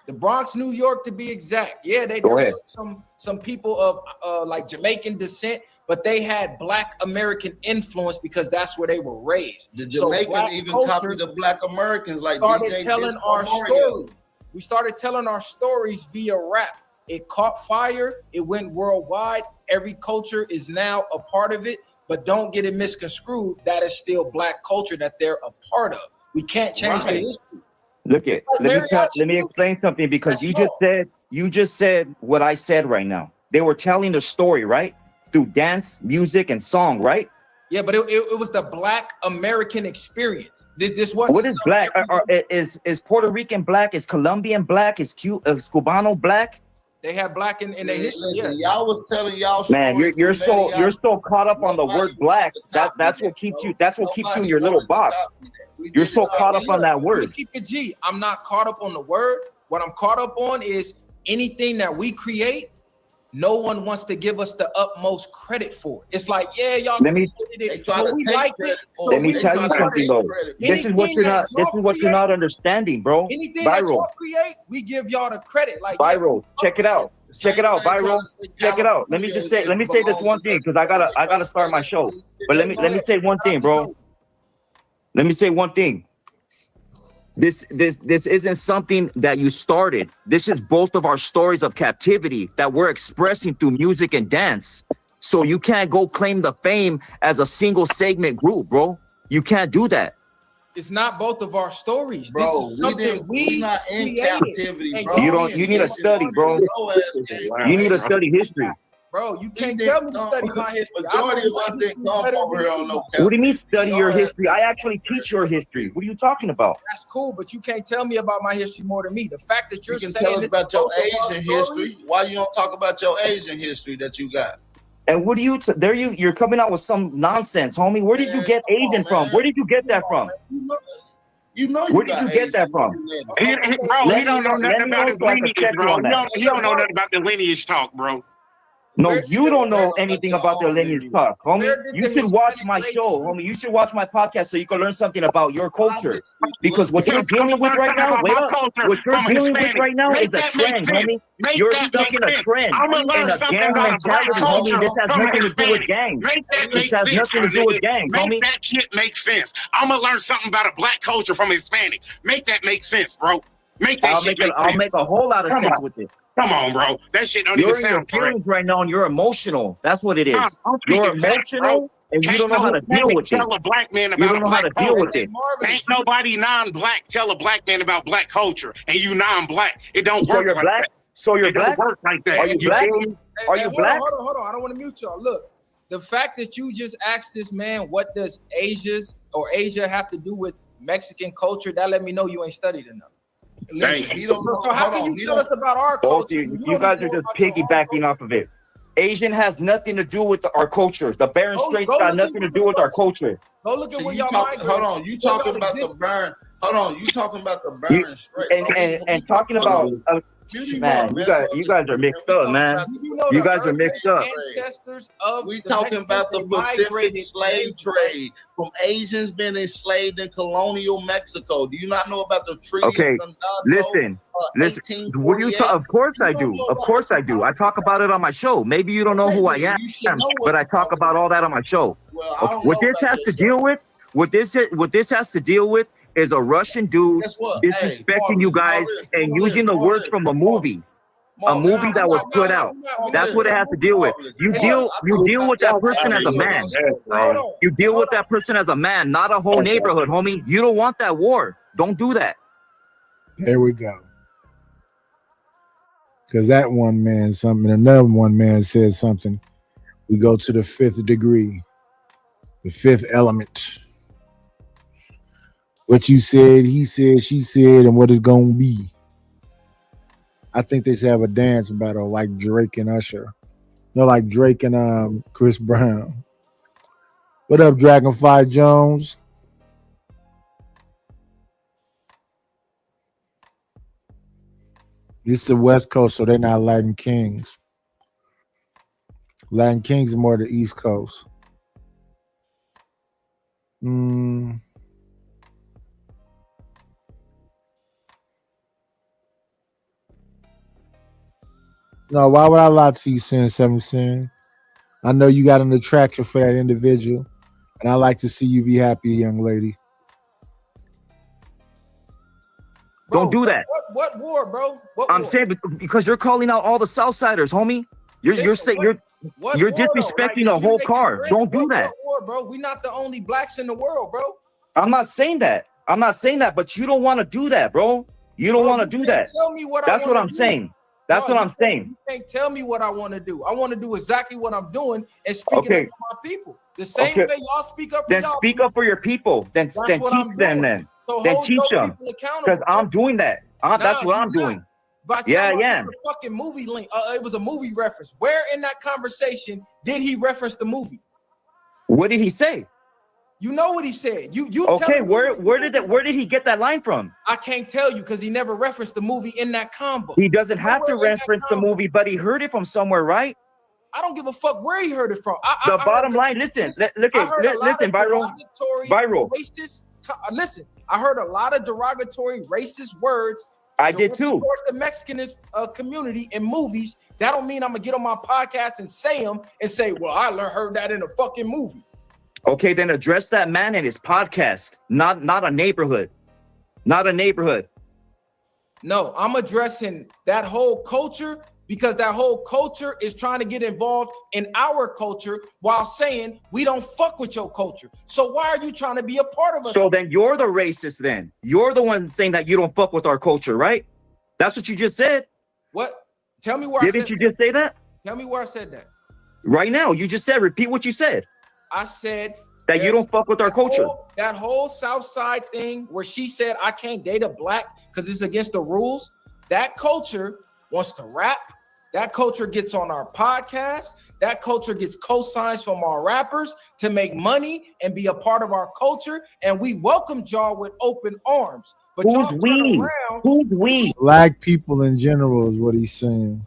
the Bronx, New York, to be exact. Yeah, there was some people of like Jamaican descent, but they had Black American influence because that's where they were raised. The Jamaicans even copied the Black Americans, like started telling our stories. We started telling our stories via rap. It caught fire. It went worldwide. Every culture is now a part of it, but don't get it misconstrued. That is still Black culture that they're a part of. We can't change the history. Look it. Let me explain something because you just said what I said right now. They were telling the story, right? Through dance, music, and song, right? Yeah, but it was the Black American experience. This wasn't. What is black? Is Puerto Rican black? Is Colombian black? Is Cubano black? They have black in their history. Listen, y'all was telling y'all. Man, you're so caught up on the word black. That's what keeps you. That's what keeps you in your little box. You're so caught up on that word. Keep it G. I'm not caught up on the word. What I'm caught up on is anything that we create. No one wants to give us the utmost credit for. It's like, yeah, y'all. Let me tell you something though. This is what you're not understanding, bro. Anything that y'all create, we give y'all the credit. Like Viral, check it out, Viral, check it out. Let me say this one thing because I gotta start my show. But let me say one thing, bro. Let me say one thing. This isn't something that you started. This is both of our stories of captivity that we're expressing through music and dance. So you can't go claim the fame as a single segment group, bro. You can't do that. It's not both of our stories. Bro, this is something we not in created. captivity, bro. You need to study, bro. You need to study history. Bro, you can't tell me to study my history. What do you mean study your history? I actually teach your history. What are you talking about? That's cool, but you can't tell me about my history more than me. The fact that you're saying tell us about your Asian history. Why you don't talk about your Asian history that you got? And what do you? You're coming out with some nonsense, homie. Where did you get Asian from? Where did you get that from? You know, where did you get that from? He don't know nothing about his lineage, bro. He don't know nothing about the lineage talk, bro. No, you don't know anything about the lineage talk, homie. You should watch my show, homie. You should watch my podcast so you can learn something about your culture. Because what you're dealing with right now, what you're dealing with right now is a trend, homie. You're stuck in a trend, in a gang mentality, homie. This has nothing to do with gangs. This has nothing to do with gangs, homie. Make that shit make sense. I'm gonna learn something about a black culture from Hispanic. Make that make sense, bro. Make that shit make sense. I'll make a whole lot of sense with it. Come on, bro. That shit don't even sound correct. You're in your feelings right now, and you're emotional. That's what it is. You're emotional, and you don't know how to deal with it. Tell a black man about you don't know how to deal with it. Ain't nobody non-black tell a black man about black culture, and you non-black. It don't so work. You're like black. That. So you're it black. Don't work like that. Are you black? Are you black? Hold on. I don't want to mute y'all. Look, the fact that you just asked this man, what does Asia have to do with Mexican culture? That let me know you ain't studied enough. Listen, he don't know. So how can you tell us about our culture? You guys are just piggybacking off of it. Asian has nothing to do with our culture. The Barren Straits got nothing to do with our culture. Go look at where y'all migrate. Hold on, you talking about the Barren? Hold on, you talking about the Barren Straits? And talking about man, you guys are mixed up, man. You guys are mixed up. We talking about the Pacific slave trade from Asians being enslaved in colonial Mexico. Do you not know about the treaty? Okay, listen. What do you talk? Of course I do. Of course I do. I talk about it on my show. Maybe you don't know who I am, but I talk about all that on my show. What this has to deal with, what this has to deal with, is a Russian dude disrespecting you guys and using the words from a movie that was put out. That's what it has to deal with. You deal with that person as a man. You deal with that person as a man, not a whole neighborhood, homie. You don't want that war. Don't do that. There we go. Because that one man something, another one man said something. We go to the fifth degree, the fifth element. What you said, he said, she said, and what it's gonna be. I think they should have a dance battle like Drake and Usher. No, like Drake and Chris Brown. What up, Dragonfly Jones? This is the West Coast, so they're not Latin Kings. Latin Kings are more the East Coast. No, why would I lie to you, Sin 7 I know you got an attraction for that individual, and I like to see you be happy, young lady. Don't do that. What war, bro? I'm saying because you're calling out all the Southsiders, homie. You're disrespecting the whole car. Don't do that. What war, bro? We're not the only blacks in the world, bro. I'm not saying that. But you don't want to do that, bro. You don't want to do that. Tell me what That's what I'm saying. That's No, what you I'm saying. You can't tell me what I want to do. I want to do exactly what I'm doing and speaking up for my people. The same way y'all speak up for Then y'all speak people. up for your people. Then That's teach what I'm them. doing. Then So then hold teach your them. people accountable. Because I'm doing that. That's what you're I'm doing. not. By Yeah, telling yeah. us a fucking movie link. It was a movie reference. Where in that conversation did he reference the movie? What did he say? You know what he said. You Okay, tell me where did he get that line from? I can't tell you because he never referenced the movie in that combo. He doesn't have to Nowhere in that reference the combo. movie, but he heard it from somewhere, right? I don't give a fuck where he heard it from. The bottom line, listen, listen, Viral. Listen, I heard a lot of derogatory racist words. I did too. Towards the Mexican community in movies. That don't mean I'm gonna get on my podcast and say them and say, well, I heard that in a fucking movie. Okay, then address that man in his podcast, not a neighborhood. Not a neighborhood. No, I'm addressing that whole culture because that whole culture is trying to get involved in our culture while saying we don't fuck with your culture. So why are you trying to be a part of us? So then you're the racist then. You're the one saying that you don't fuck with our culture, right? That's what you just said. What? Tell me where Didn't you just say that? Tell me where I said that. Right now, you just said, repeat what you said. I said that you don't fuck with our culture. That whole South Side thing where she said I can't date a black because it's against the rules. That culture wants to rap. That culture gets on our podcast. That culture gets cosigns from our rappers to make money and be a part of our culture. And we welcome y'all with open arms. But Who's y'all turn we? around. Who's we? Black people in general is what he's saying.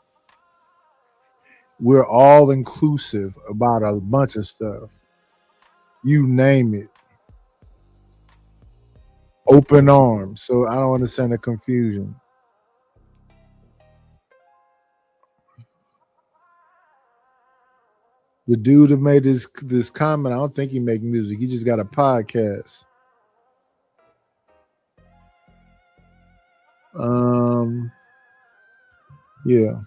We're all inclusive about a bunch of stuff. You name it. Open arms. So I don't understand the confusion. The dude that made this comment, I don't think he make music. He just got a podcast. Yeah.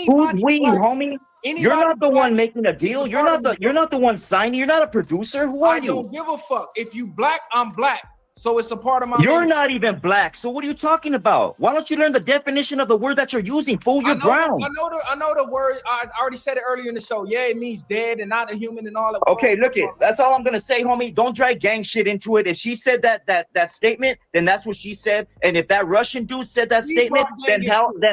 Who's we, homie? You're not the one making a deal. You're not the one signing. You're not a producer. Who are you? I don't give a fuck. If you black, I'm black. So it's a part of my You're not even black. So what are you talking about? Why don't you learn the definition of the word that you're using? Fool, you're brown. I know the word. I already said it earlier in the show. Yeah, it means dead and not a human and all that. Okay, look it. That's all I'm gonna say, homie. Don't drag gang shit into it. If she said that statement, then that's what she said. And if that Russian dude said that statement, then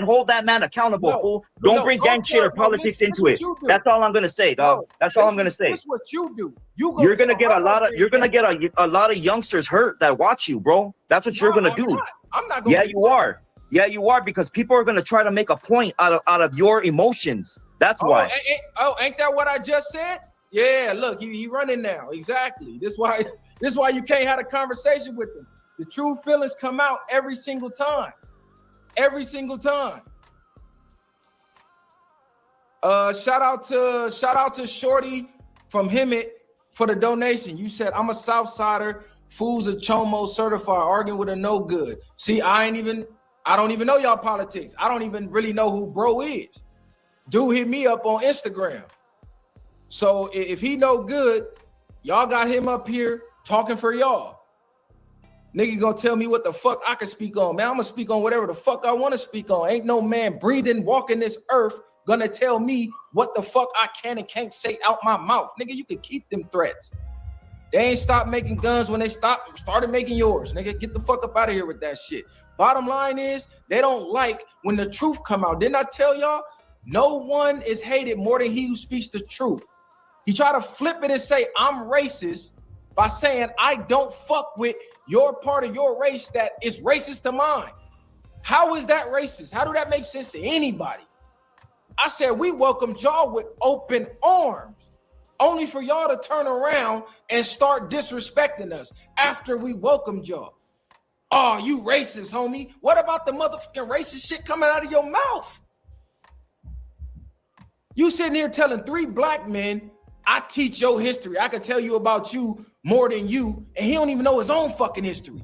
hold that man accountable, fool. Don't bring gang shit or politics into it. That's all I'm gonna say, dog. That's all I'm gonna say. That's what you do. You're gonna get a lot of youngsters hurt that watch you, bro. That's what you're gonna do. I'm not gonna. Yeah, you are. Yeah, you are, because people are gonna try to make a point out of your emotions. That's why. Ain't that what I just said? Yeah, look, he running now. Exactly. This why you can't have a conversation with him. The true feelings come out every single time. Every single time. Shout out to Shorty from Hemet for the donation. You said I'm a Southsider, fools a Chomo certified, arguing with a no good. See, I don't even know y'all politics. I don't even really know who bro is. Dude hit me up on Instagram. So if he no good, y'all got him up here talking for y'all. Nigga gonna tell me what the fuck I can speak on. Man, I'm gonna speak on whatever the fuck I want to speak on. Ain't no man breathing, walking this earth gonna tell me what the fuck I can and can't say out my mouth. Nigga, you can keep them threats. They ain't stopped making guns when they started making yours. Nigga, get the fuck up out of here with that shit. Bottom line is, they don't like when the truth come out. Didn't I tell y'all? No one is hated more than he who speaks the truth. He tried to flip it and say, I'm racist by saying I don't fuck with your part of your race that is racist to mine. How is that racist? How do that make sense to anybody? I said, we welcomed y'all with open arms, only for y'all to turn around and start disrespecting us after we welcomed y'all. Oh, you racist, homie. What about the motherfucking racist shit coming out of your mouth? You sitting here telling 3 black men, I teach your history. I can tell you about you more than you, and he don't even know his own fucking history.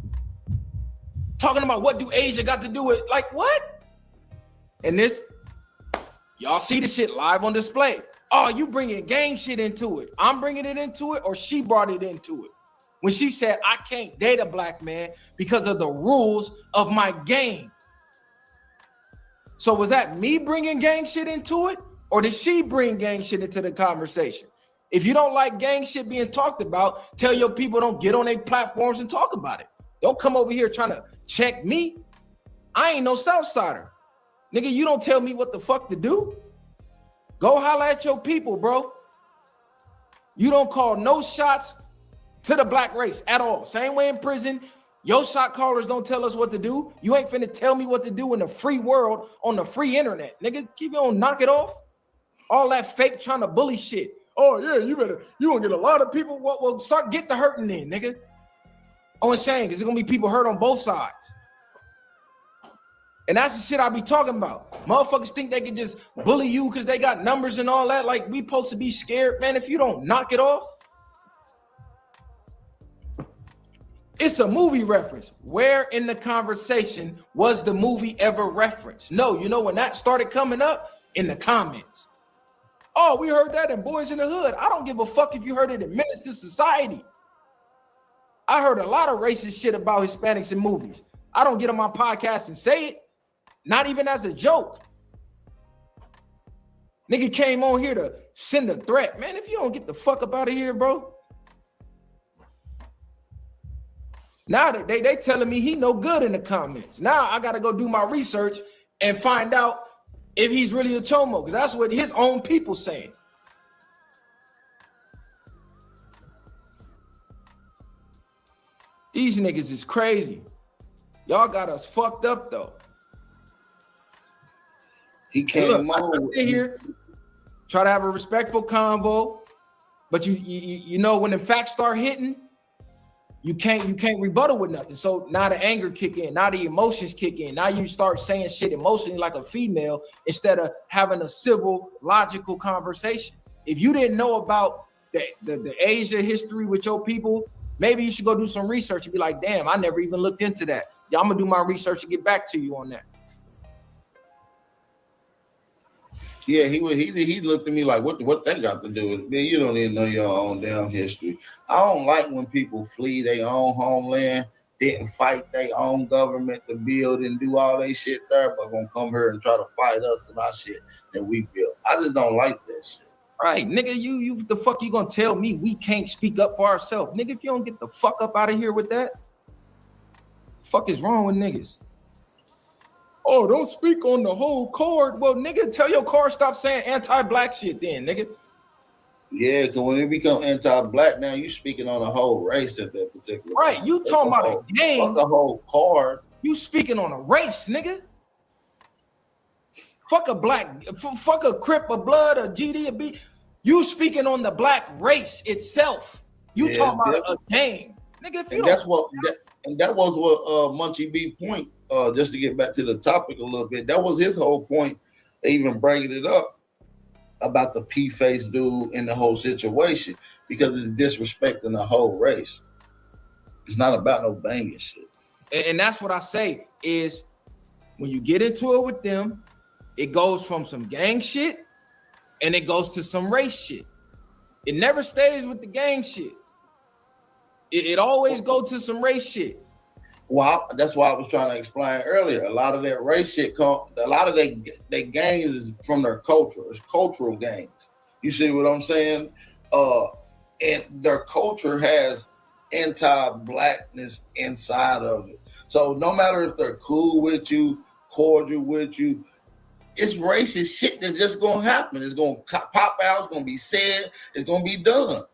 Talking about what do Asia got to do with, like what? And this, y'all see the shit live on display. Oh, you bringing gang shit into it. I'm bringing it into it, or she brought it into it. when she said, I can't date a black man because of the rules of my game. So was that me bringing gang shit into it? Or did she bring gang shit into the conversation? If you don't like gang shit being talked about, tell your people don't get on their platforms and talk about it. Don't come over here trying to check me. I ain't no Southsider. Nigga, you don't tell me what the fuck to do. Go holla at your people, bro. You don't call no shots to the black race at all. Same way in prison, your shot callers don't tell us what to do. You ain't finna tell me what to do in the free world on the free internet. Nigga, keep on knock it off. All that fake trying to bully shit. Oh yeah, you gonna get a lot of people. Well, start get the hurting then, nigga. I'm saying, because there's gonna be people hurt on both sides. And that's the shit I be talking about. Motherfuckers think they can just bully you because they got numbers and all that. Like, we supposed to be scared. Man, if you don't knock it off. It's a movie reference. Where in the conversation was the movie ever referenced? No, you know when that started coming up? In the comments. Oh, we heard that in Boys in the Hood. I don't give a fuck if you heard it in Menace to Society. I heard a lot of racist shit about Hispanics in movies. I don't get on my podcast and say it. Not even as a joke. Nigga came on here to send a threat. Man, if you don't get the fuck up out of here, bro. Now they telling me he no good in the comments. Now I got to go do my research and find out if he's really a chomo, because that's what his own people saying. These niggas is crazy. Y'all got us fucked up though. He came on here, try to have a respectful convo, but you know when the facts start hitting, you can't rebuttal with nothing. So now the anger kick in, now the emotions kick in. Now you start saying shit emotionally like a female instead of having a civil, logical conversation. If you didn't know about the Asia history with your people, maybe you should go do some research and be like, damn, I never even looked into that. Yeah, I'm gonna do my research and get back to you on that. Yeah, he looked at me like, what they got to do with it? Man, you don't even know your own damn history. I don't like when people flee their own homeland, didn't fight their own government to build and do all they shit there, but gonna come here and try to fight us and our shit that we built. I just don't like that shit. Right, nigga, you the fuck you gonna tell me we can't speak up for ourselves? Nigga, if you don't get the fuck up out of here with that, fuck is wrong with niggas? Oh, don't speak on the whole card. Well, nigga, tell your card stop saying anti-black shit then, nigga. Yeah, because when it become anti-black now, you speaking on a whole race at that particular right, time. you talking about a game. The whole card. You speaking on a race, nigga. Fuck a black, fuck a Crip, a Blood, a GD, a B. You speaking on the black race itself. You talking about a game. Nigga, if you that was what Munchie B point, just to get back to the topic a little bit, that was his whole point, even bringing it up about the P-face dude in the whole situation, because it's disrespecting the whole race. It's not about no banging shit. And that's what I say is when you get into it with them, it goes from some gang shit and it goes to some race shit. It never stays with the gang shit. It always goes to some race shit. Well, that's why I was trying to explain earlier. A lot of that race shit, a lot of their gangs is from their culture. It's cultural gangs. You see what I'm saying? And their culture has anti-blackness inside of it. So no matter if they're cool with you, cordial with you, it's racist shit that's just gonna happen. It's gonna pop out. It's gonna be said. It's gonna be done.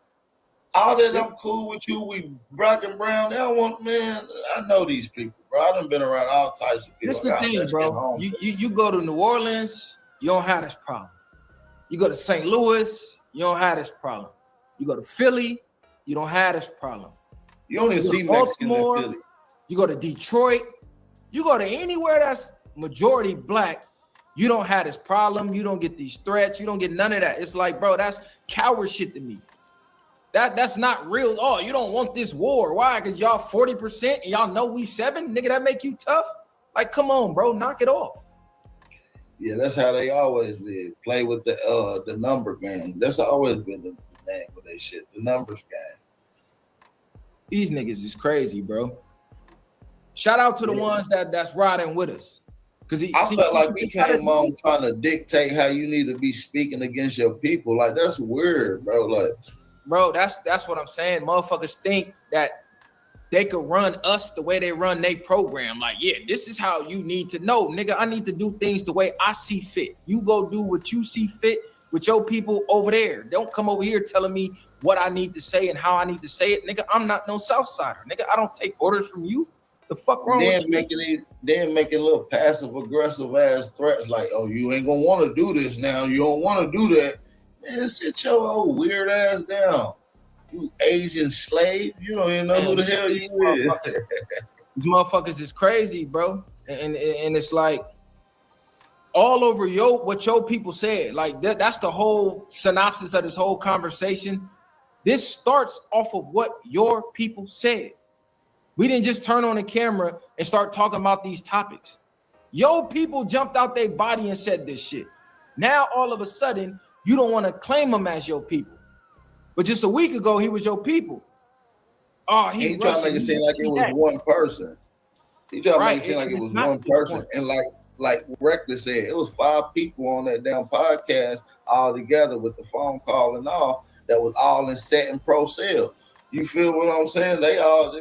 All that I'm cool with you, we black and brown. They don't want, man. I know these people, bro. I done been around all types of people. This the thing, bro. You go to New Orleans, you don't have this problem. You go to St. Louis, you don't have this problem. You go to Philly, you don't have this problem. You only see Mexicans in Philly. You go to Detroit, you go to anywhere that's majority black, you don't have this problem. You don't get these threats. You don't get none of that. It's like, bro, that's coward shit to me. That's not real. Oh, you don't want this war. Why? Because y'all 40% and y'all know we 7? Nigga, that make you tough? Like, come on, bro. Knock it off. Yeah, that's how they always did. Play with the number game. That's always been the name of that shit. The numbers game. These niggas is crazy, bro. Shout out to the ones that's riding with us. Cause I felt like we came on trying to dictate how you need to be speaking against your people. Like that's weird, bro. Like, bro, that's what I'm saying. Motherfuckers think that they could run us the way they run their program. Like, yeah, this is how you need to know, nigga. I need to do things the way I see fit. You go do what you see fit with your people over there. Don't come over here telling me what I need to say and how I need to say it, nigga. I'm not no Southsider, nigga. I don't take orders from you. The fuck wrong with you? Then making little passive aggressive ass threats like, oh, you ain't gonna want to do this now. You don't want to do that. Man, sit your old weird ass down. You Asian slave. You don't even know who the hell you is. These motherfuckers is crazy, bro. And it's like all over what your people said. Like that's the whole synopsis of this whole conversation. This starts off of what your people said. We didn't just turn on the camera and start talking about these topics. Yo, people jumped out their body and said this shit. Now, all of a sudden, you don't want to claim them as your people. But just a week ago, he was your people. Oh, he trying to make it seem like it was one person. He trying to make it seem like it was one person. And like Reckless said, it was 5 people on that damn podcast all together with the phone call and all that was all in set and pro sale. You feel what I'm saying? They all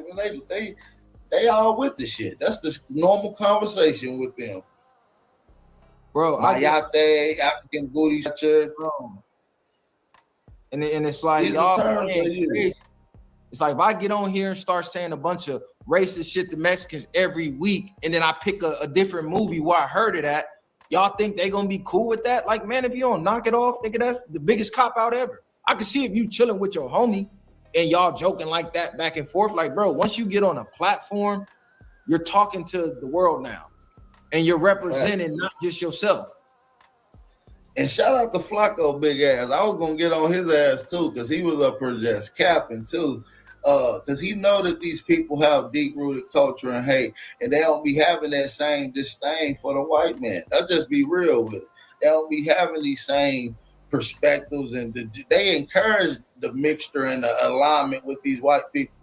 with the shit. That's the normal conversation with them. Bro, Mayate, African booty church. And it's like y'all it's like if I get on here and start saying a bunch of racist shit to Mexicans every week, and then I pick a different movie where I heard it at, y'all think they gonna be cool with that? Like, man, if you don't knock it off, nigga, that's the biggest cop out ever. I can see if you chilling with your homie and y'all joking like that back and forth. Like, bro, once you get on a platform, you're talking to the world now. And you're representing not just yourself. And shout out to Flacco, big ass. I was gonna get on his ass too, because he was up here just capping too. Because he know that these people have deep-rooted culture and hate, and they don't be having that same disdain for the white man. Let's just be real with it. They don't be having these same perspectives, and they encourage the mixture and the alignment with these white people.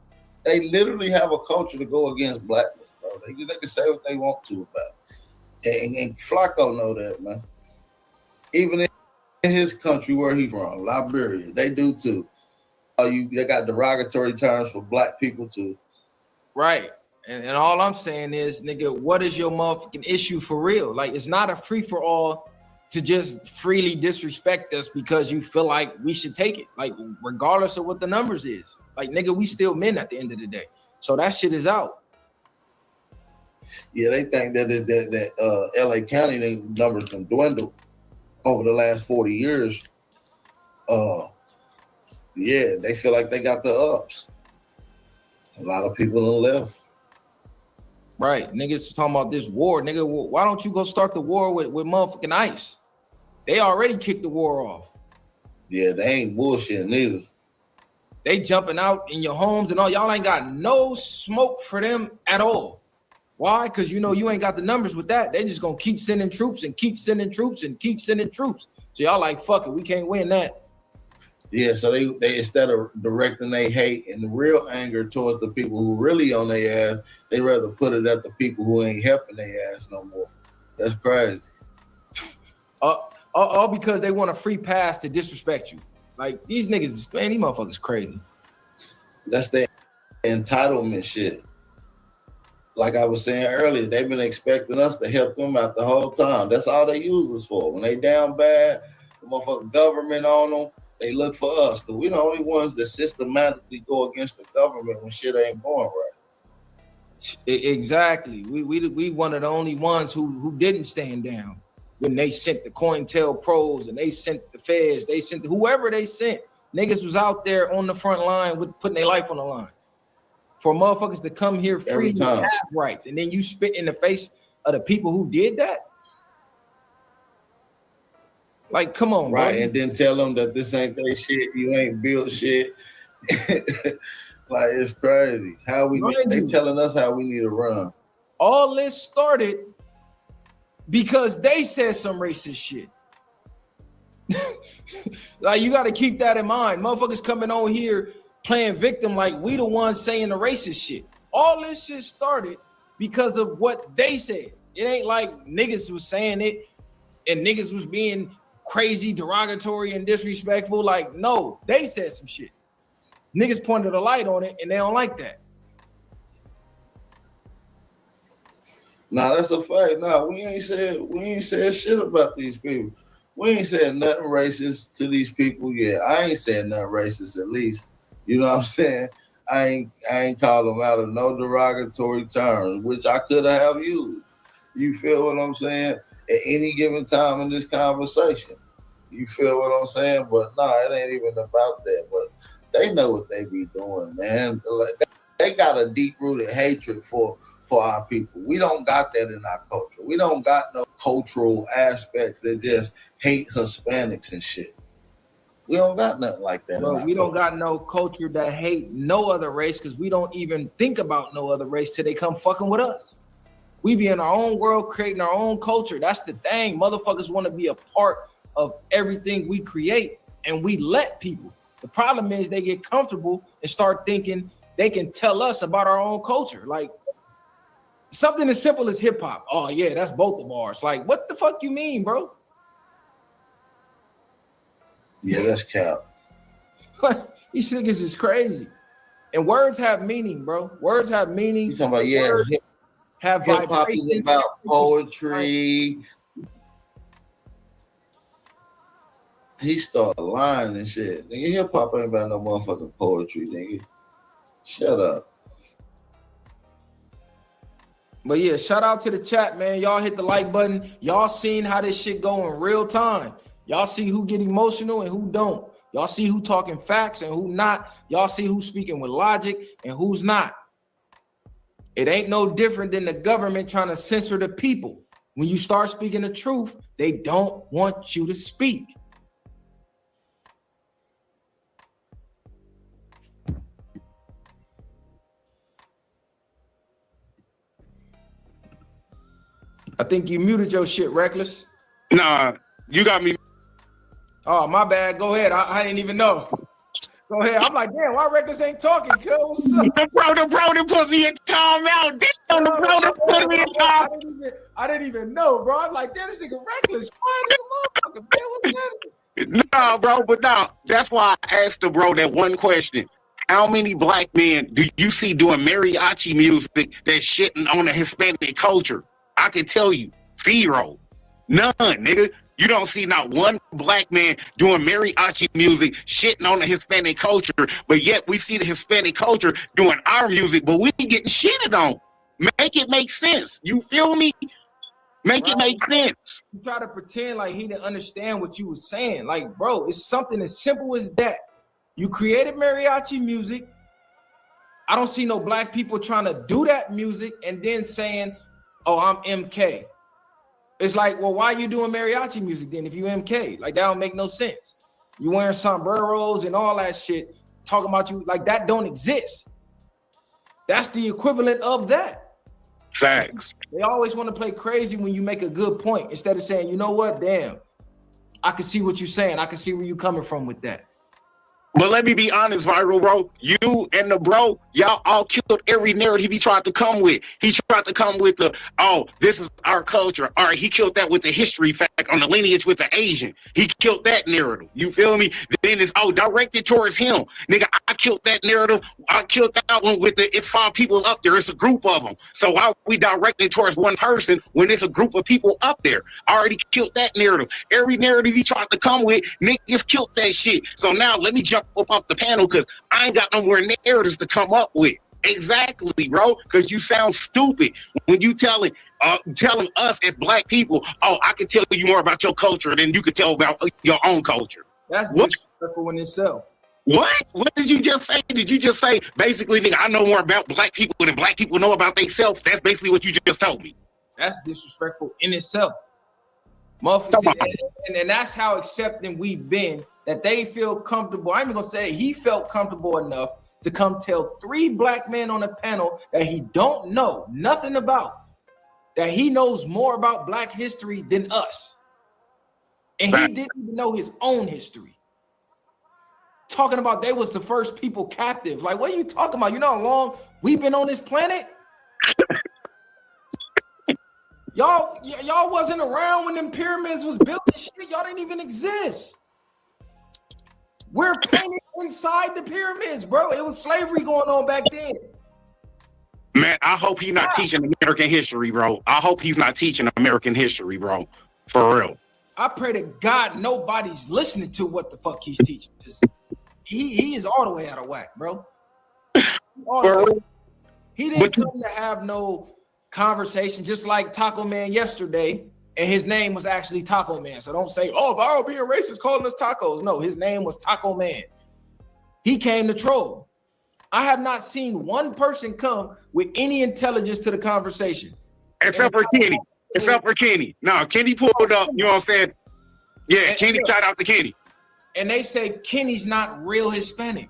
They literally have a culture to go against blackness, bro. They can say what they want to about it. And Flacco know that, man. Even in his country where he's from, Liberia, they do too. They got derogatory terms for black people too. Right. And all I'm saying is, nigga, what is your motherfucking issue for real? Like, it's not a free-for-all to just freely disrespect us because you feel like we should take it. Like, regardless of what the numbers is. Like, nigga, we still men at the end of the day. So that shit is out. Yeah, they think that LA County numbers can dwindle over the last 40 years. Yeah, they feel like they got the ups. A lot of people on the left. Right. Niggas talking about this war. Nigga, why don't you go start the war with motherfucking ICE? They already kicked the war off. Yeah, they ain't bullshit neither. They jumping out in your homes and all. Y'all ain't got no smoke for them at all. Why? Because you know you ain't got the numbers with that. They just gonna keep sending troops and keep sending troops and keep sending troops. So y'all like, fuck it, we can't win that. Yeah, so they instead of directing their hate and the real anger towards the people who really on their ass, they rather put it at the people who ain't helping their ass no more. That's crazy. All because they want a free pass to disrespect you. Like, these niggas, man, these motherfuckers crazy. That's their entitlement shit. Like I was saying earlier, they've been expecting us to help them out the whole time. That's all they use us for. When they down bad, the motherfucking government on them, they look for us because we're the only ones that systematically go against the government when shit ain't going right. Exactly. We one of the only ones who didn't stand down when they sent the COINTELPROs and they sent the feds, they sent whoever they sent. Niggas was out there on the front line with putting their life on the line for motherfuckers to come here free and have rights, and then you spit in the face of the people who did that. Like, come on, right? bro. And then tell them that this ain't their shit. You ain't built shit. Like, it's crazy. They telling us how we need to run. All this started because they said some racist shit. Like, you got to keep that in mind. Motherfuckers coming on here playing victim like we the ones saying the racist shit. All this shit started because of what they said. It ain't like niggas was saying it and niggas was being crazy, derogatory, and disrespectful. Like, no, they said some shit. Niggas pointed a light on it and they don't like that. Nah, that's a fact. Nah, we ain't said shit about these people. We ain't said nothing racist to these people. Yeah, I ain't said nothing racist at least. You know what I'm saying? I ain't called them out of no derogatory terms, which I could have used. You feel what I'm saying? At any given time in this conversation. You feel what I'm saying? But nah, it ain't even about that. But they know what they be doing, man. Like, they got a deep-rooted hatred for our people. We don't got that in our culture. We don't got no cultural aspects that just hate Hispanics and shit. We don't got nothing like that. Bro, we don't got no culture that hate no other race because we don't even think about no other race till they come fucking with us. We be in our own world creating our own culture. That's the thing. Motherfuckers want to be a part of everything we create and we let people. The problem is they get comfortable and start thinking they can tell us about our own culture. Like something as simple as hip hop. Oh yeah, that's both of ours. Like what the fuck you mean, bro? Yeah, that's cap. These niggas is crazy. And words have meaning, bro. Words have meaning. You talking about have hip hop is vibrations. about poetry. He started lying and shit. Nigga, hip hop ain't about no motherfucking poetry, nigga. Shut up. But yeah, shout out to the chat, man. Y'all hit the like button. Y'all seen how this shit go in real time. Y'all see who get emotional and who don't. Y'all see who talking facts and who not. Y'all see who's speaking with logic and who's not. It ain't no different than the government trying to censor the people. When you start speaking the truth, they don't want you to speak. I think you muted your shit, Reckless. Nah, you got me. Oh, my bad. Go ahead. I didn't even know. Go ahead. I'm like, damn, why Reckless ain't talking, cuz? What's up? The bro put me in timeout. Damn, the bro put me in timeout. I didn't even know, bro. I'm like, damn, this nigga Reckless. Quiet as a motherfucker, man. What's that? Nah, bro, but nah, that's why I asked the bro that one question. How many black men do you see doing mariachi music that's shitting on the Hispanic culture? I can tell you, 0. None, nigga. You don't see not one black man doing mariachi music, shitting on the Hispanic culture, but yet we see the Hispanic culture doing our music, but we getting shitted on. Make it make sense. You feel me? Make it make sense. You try to pretend like he didn't understand what you were saying. Like, bro, it's something as simple as that. You created mariachi music. I don't see no black people trying to do that music and then saying, oh, I'm MK. It's like, well, why are you doing mariachi music then if you MK? Like, that don't make no sense. You wearing sombreros and all that shit, talking about you, like that don't exist. That's the equivalent of that. Facts. They always want to play crazy when you make a good point instead of saying, you know what, damn, I can see what you're saying. I can see where you're coming from with that. But let me be honest, Viral, bro. You and the bro, y'all all killed every narrative he tried to come with. He tried to come with the, oh, this is our culture. All right, he killed that with the history fact on the lineage with the Asian. He killed that narrative. You feel me? Then it's, oh, directed towards him. Nigga, I killed that narrative. I killed that one with the, it's 5 people up there. It's a group of them. So why we directed towards one person when it's a group of people up there? I already killed that narrative. Every narrative he tried to come with, niggas killed that shit. So now let me jump up off the panel because I ain't got no more narratives to come up with. Exactly, bro, because you sound stupid when you telling us as black people, oh, I can tell you more about your culture than you could tell about your own culture. That's disrespectful in itself. What? What did you just say? Did you just say, basically, nigga, I know more about black people than black people know about themselves? That's basically what you just told me. That's disrespectful in itself. Motherfuckers, and that's how accepting we've been, that they feel comfortable. I'm even gonna say he felt comfortable enough to come tell 3 black men on a panel that he don't know nothing about, that he knows more about black history than us. And he didn't even know his own history. talking about they was the first people captive. Like, what are you talking about? You know how long we've been on this planet? Y'all wasn't around when them pyramids was built and shit. Y'all didn't even exist. We're painted inside the pyramids, bro. It was slavery going on back then. Man, I hope he's not teaching American history, bro. I hope he's not teaching American history, bro. For real. I pray to God nobody's listening to what the fuck he's teaching. He is all the way out of whack, bro. He didn't come to have no conversation, just like Taco Man yesterday, and his name was actually Taco Man. So don't say, oh, Viral being racist calling us tacos. No, his name was Taco Man. He came to troll. I have not seen one person come with any intelligence to the conversation. Except for Kenny. No, Kenny pulled up, you know what I'm saying? Yeah, Kenny, shout out to Kenny. And they say Kenny's not real Hispanic.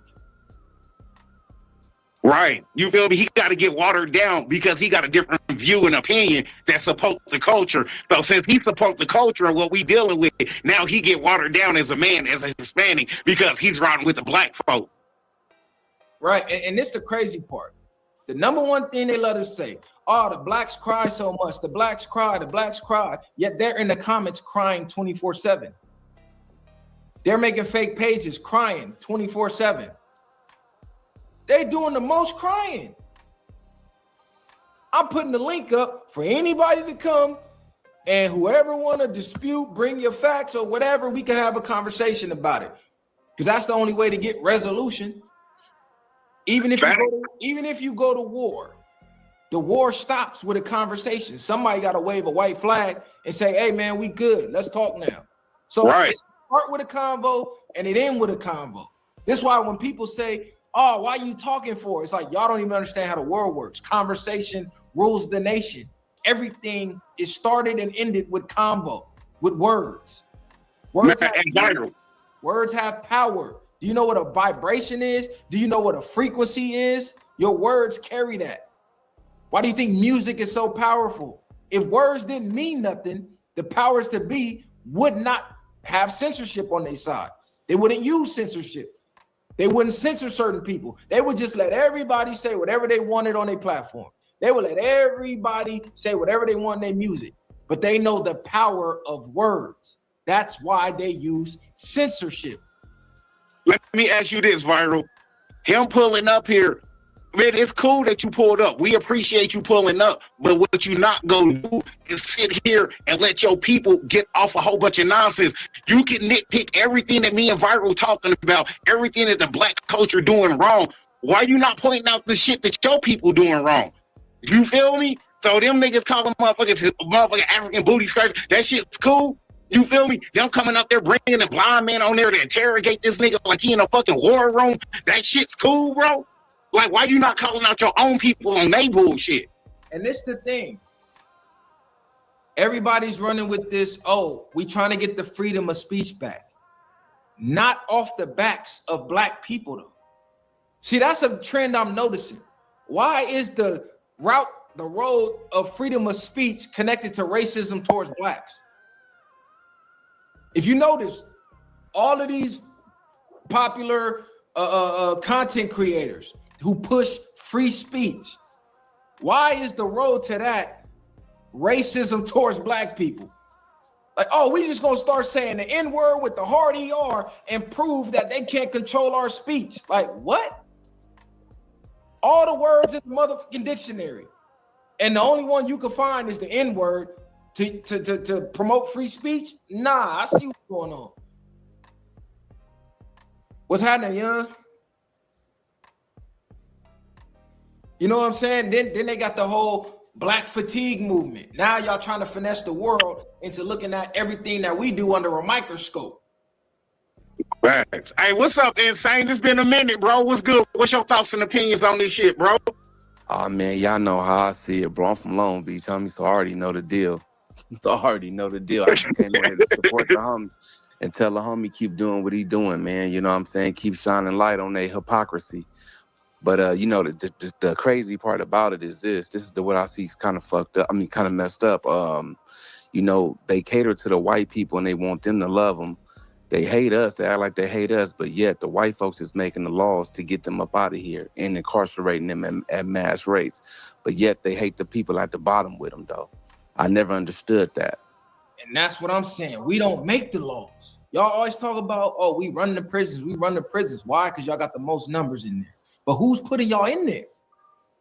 Right. You feel me? He got to get watered down because he got a different view and opinion that supports the culture. So since he supports the culture and what we dealing with, now he get watered down as a man, as a Hispanic, because he's riding with the black folk. Right. And this the crazy part. The number one thing they let us say, oh, the blacks cry so much. The blacks cry. Yet they're in the comments crying 24/7. They're making fake pages crying 24/7. They doing the most crying. I'm putting the link up for anybody to come, and whoever want to dispute, bring your facts or whatever, we can have a conversation about it. Because that's the only way to get resolution. Even if you go to war, the war stops with a conversation. Somebody got to wave a white flag and say, hey, man, we good. Let's talk now. So it start with a convo and it end with a convo. This is why when people say, oh, why are you talking for? It's like, y'all don't even understand how the world works. Conversation rules the nation. Everything is started and ended with convo, with words. Words have power. Do you know what a vibration is? Do you know what a frequency is? Your words carry that. Why do you think music is so powerful? If words didn't mean nothing, the powers to be would not have censorship on their side. They wouldn't use censorship. They wouldn't censor certain people. They would just let everybody say whatever they wanted on their platform. They would let everybody say whatever they want in their music. But they know the power of words. That's why they use censorship. Let me ask you this, Viral. Him pulling up here, man, it's cool that you pulled up. We appreciate you pulling up. But what you not going to do is sit here and let your people get off a whole bunch of nonsense. You can nitpick everything that me and Viral talking about, everything that the black culture doing wrong. Why you not pointing out the shit that your people doing wrong? You feel me? So them niggas calling motherfucking African booty scratch, that shit's cool. You feel me? Them coming up there bringing a blind man on there to interrogate this nigga like he in a fucking war room. That shit's cool, bro. Like, why you not calling out your own people on they bullshit? And this the thing. Everybody's running with this, oh, we trying to get the freedom of speech back. Not off the backs of black people, though. See, that's a trend I'm noticing. Why is the road of freedom of speech connected to racism towards blacks? If you notice, all of these popular content creators who push free speech, why is the road to that racism towards black people? Like, oh, we just gonna start saying the N-word with the hard ER and prove that they can't control our speech. Like, what? All the words in the motherfucking dictionary, and the only one you can find is the N-word. To promote free speech? Nah, I see what's going on. What's happening, young? You know what I'm saying? Then they got the whole black fatigue movement. Now y'all trying to finesse the world into looking at everything that we do under a microscope. Facts. Hey, what's up, Insane? It's been a minute, bro. What's good? What's your thoughts and opinions on this shit, bro? Oh, man, y'all know how I see it, bro. I'm from Long Beach, homie, so I already know the deal. I just came over here to support the homie and tell the homie keep doing what he doing, man. You know what I'm saying? Keep shining light on their hypocrisy. But, you know, the crazy part about it is this is what I see kind of fucked up. I mean, kind of messed up. You know, they cater to the white people and they want them to love them. They hate us. They act like they hate us, but yet the white folks is making the laws to get them up out of here and incarcerating them at mass rates. But yet they hate the people at the bottom with them, though. I never understood that. And that's what I'm saying. We don't make the laws. Y'all always talk about, oh, we run the prisons. We run the prisons. Why? Because y'all got the most numbers in there. But who's putting y'all in there?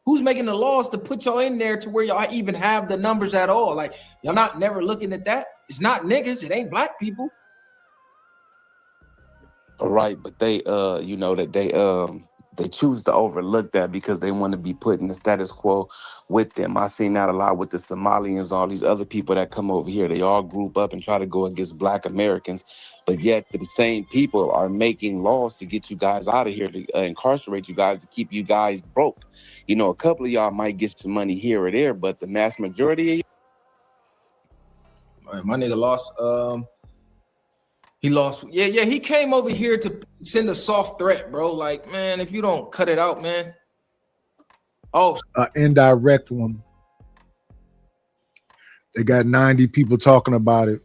Who's making the laws to put y'all in there to where y'all even have the numbers at all? Like, y'all not never looking at that. It's not niggas. It ain't black people. Right, but they you know that they choose to overlook that because they want to be put in the status quo with them. I seen that a lot with the Somalians, all these other people that come over here. They all group up and try to go against black Americans, but yet the same people are making laws to get you guys out of here, to incarcerate you guys, to keep you guys broke. You know, a couple of y'all might get some money here or there, but the mass majority of all right, my nigga lost. He lost. Yeah. He came over here to send a soft threat, bro. Like, man, if you don't cut it out, man. Oh, indirect one. They got 90 people talking about it.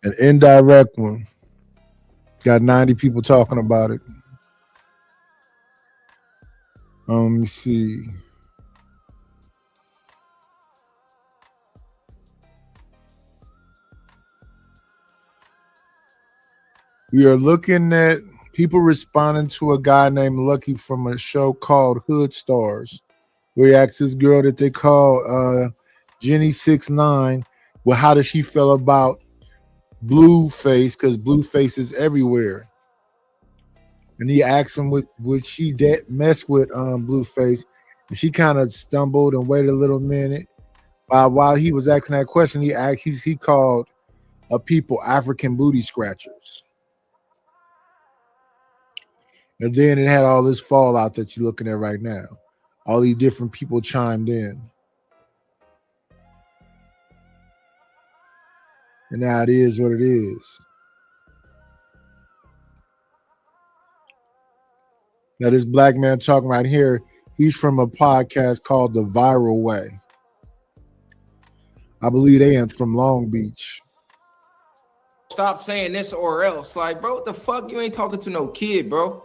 An indirect one. Got 90 people talking about it. Let me see. We are looking at people responding to a guy named Lucky from a show called Hood Stars, where he asked this girl that they call Jenny 6ix9ine, well, how does she feel about Blueface? Because Blueface is everywhere. And he asked him would she mess with Blueface, and she kind of stumbled and waited a little minute. While he was asking that question, he called people African booty scratchers. And then it had all this fallout that you're looking at right now. All these different people chimed in. And now it is what it is. Now this black man talking right here, he's from a podcast called The Viral Way. I believe they ain't from Long Beach. stop saying this or else. Like, bro, what the fuck? You ain't talking to no kid, bro.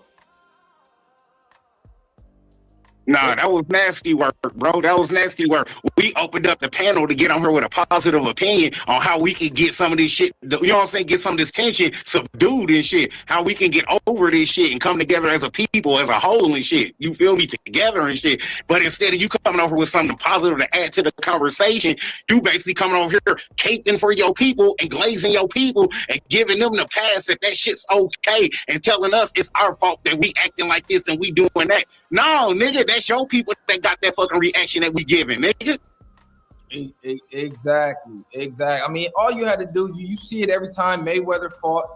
Nah, that was nasty work, bro. That was nasty work. We opened up the panel to get on here with a positive opinion on how we can get some of this shit, you know what I'm saying, get some of this tension subdued and shit, how we can get over this shit and come together as a people, as a whole and shit. You feel me? Together and shit. But instead of you coming over with something positive to add to the conversation, you basically coming over here caping for your people and glazing your people and giving them the pass that shit's okay and telling us it's our fault that we acting like this and we doing that. No, nigga, that's your people that got that fucking reaction that we giving, nigga. Exactly. I mean, all you had to do, you see it every time Mayweather fought.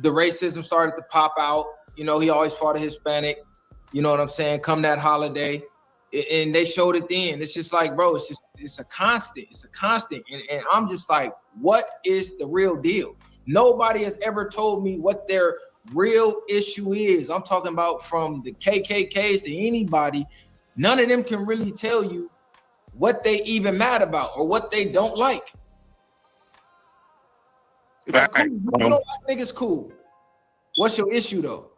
The racism started to pop out. You know, he always fought a Hispanic. You know what I'm saying? Come that holiday, and they showed it then. It's just like, bro, it's a constant. It's a constant, and I'm just like, what is the real deal? Nobody has ever told me what their real issue is. I'm talking about from the KKKs to anybody. None of them can really tell you what they even mad about or what they don't like. Like, cool. You don't like niggas, cool. What's your issue though?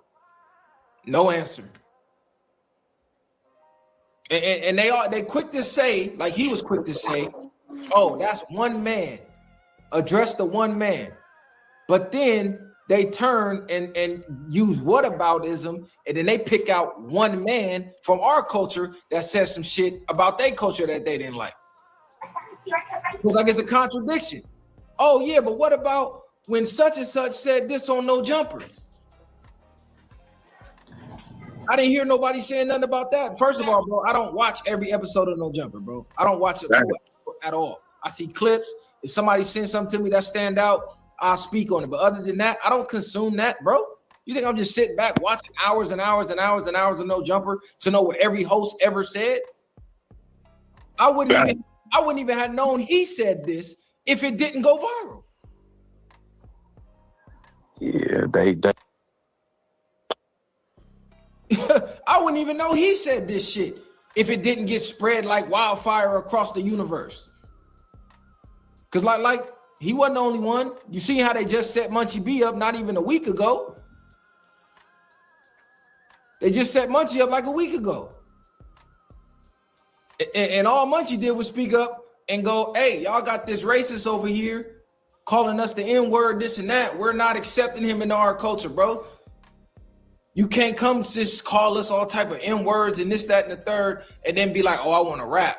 No answer. And they quick to say, like he was quick to say, oh, that's one man. Address the one man. But then they turn and use whataboutism, and then they pick out one man from our culture that says some shit about their culture that they didn't like. It's like it's a contradiction. Oh yeah, but what about when such and such said this on No Jumper? I didn't hear nobody saying nothing about that. First of all, bro, I don't watch every episode of No Jumper, bro. I don't watch it at all. I see clips. If somebody sends something to me that stand out, I'll speak on it. But other than that, I don't consume that, bro. You think I'm just sitting back watching hours and hours and hours and hours of No Jumper to know what every host ever said? I wouldn't even have known he said this if it didn't go viral. Yeah, they I wouldn't even know he said this shit if it didn't get spread like wildfire across the universe. Cause like He wasn't the only one. You see how they just set Munchie B up not even a week ago. They just set Munchie up like a week ago. And all Munchie did was speak up and go, hey, y'all got this racist over here calling us the N-word, this and that. We're not accepting him into our culture, bro. You can't come just call us all type of N-words and this, that, and the third, and then be like, oh, I want to rap.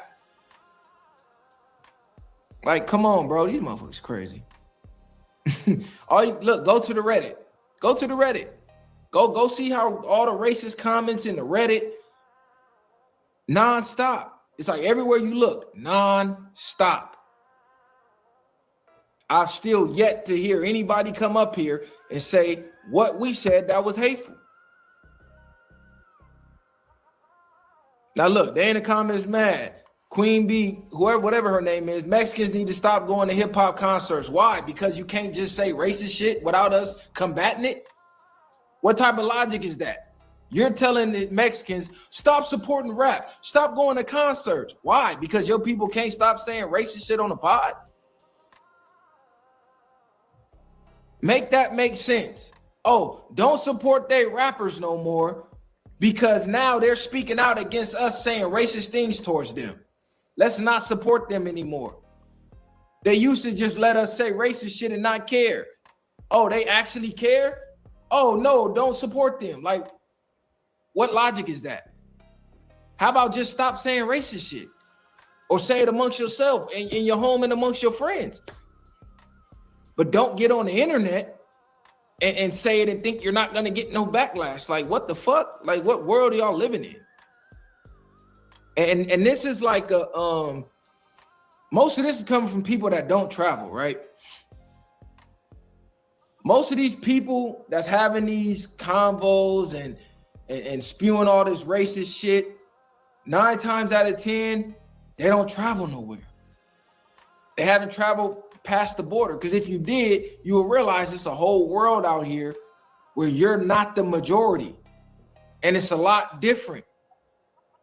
Like, come on, bro. These motherfuckers crazy. Look, go to the Reddit. Go to the Reddit. Go see how all the racist comments in the Reddit non-stop. It's like everywhere you look, non-stop. I've still yet to hear anybody come up here and say what we said that was hateful. Now look, they in the comments mad. Queen Bee, whoever, whatever her name is, Mexicans need to stop going to hip hop concerts. Why? Because you can't just say racist shit without us combating it? What type of logic is that? You're telling the Mexicans, stop supporting rap, stop going to concerts. Why? Because your people can't stop saying racist shit on the pod? Make that make sense. Oh, don't support their rappers no more because now they're speaking out against us saying racist things towards them. Let's not support them anymore. They used to just let us say racist shit and not care. Oh, they actually care? Oh, no, don't support them. Like, what logic is that? How about just stop saying racist shit? Or say it amongst yourself in your home and amongst your friends. But don't get on the internet and say it and think you're not going to get no backlash. Like, what the fuck? Like, what world are y'all living in? And this is like a most of this is coming from people that don't travel, right? Most of these people that's having these convos and spewing all this racist shit, 9 times out of 10, they don't travel nowhere. They haven't traveled past the border, because if you did, you will realize it's a whole world out here where you're not the majority, and it's a lot different.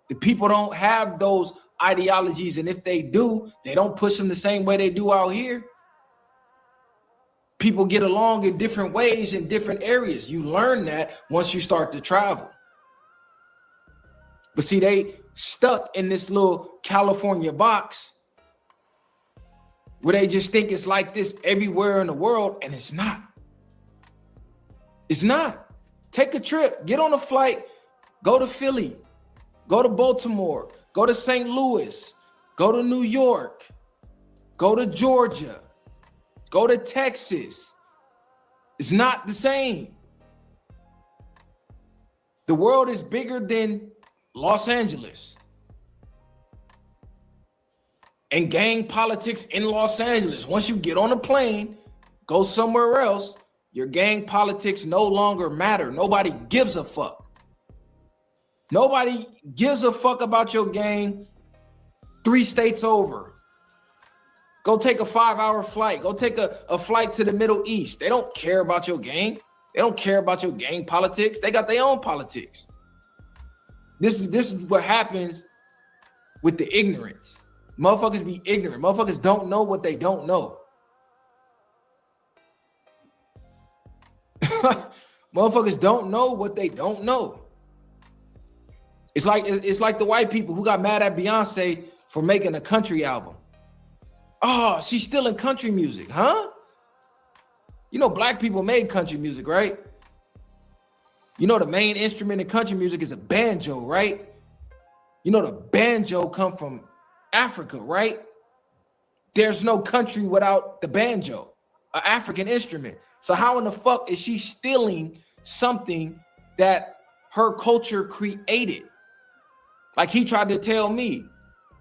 The people don't have those ideologies, and if they do, they don't push them the same way they do out here. People get along in different ways in different areas. You learn that once you start to travel. But see, they stuck in this little California box where they just think it's like this everywhere in the world, and it's not. It's not. Take a trip, get on a flight, go to Philly, go to Baltimore, go to St. Louis, go to New York, go to Georgia, go to Texas. It's not the same. The world is bigger than Los Angeles. And gang politics in Los Angeles. Once you get on a plane, go somewhere else, your gang politics no longer matter. Nobody gives a fuck. Nobody gives a fuck about your gang 3 states over. Go take a 5-hour flight. Go take a flight to the Middle East. They don't care about your gang. They don't care about your gang politics. They got their own politics. This is what happens with the ignorance. Motherfuckers be ignorant. Motherfuckers don't know what they don't know. Motherfuckers don't know what they don't know. It's like the white people who got mad at Beyonce for making a country album. Oh, she's still in country music, huh? You know, black people made country music, right? You know, the main instrument in country music is a banjo, right? You know, the banjo come from Africa, right? There's no country without the banjo, an African instrument. So how in the fuck is she stealing something that her culture created? Like he tried to tell me,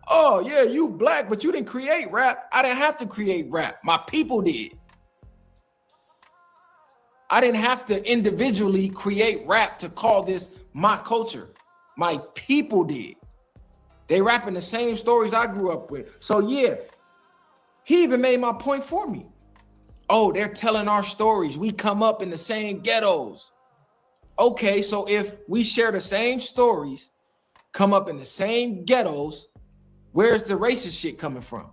oh yeah, you black, but you didn't create rap. I didn't have to create rap. My people did. I didn't have to individually create rap to call this my culture. My people did. They rapping the same stories I grew up with. So yeah, he even made my point for me. Oh, they're telling our stories. We come up in the same ghettos. Okay, so if we share the same stories, come up in the same ghettos, where's the racist shit coming from?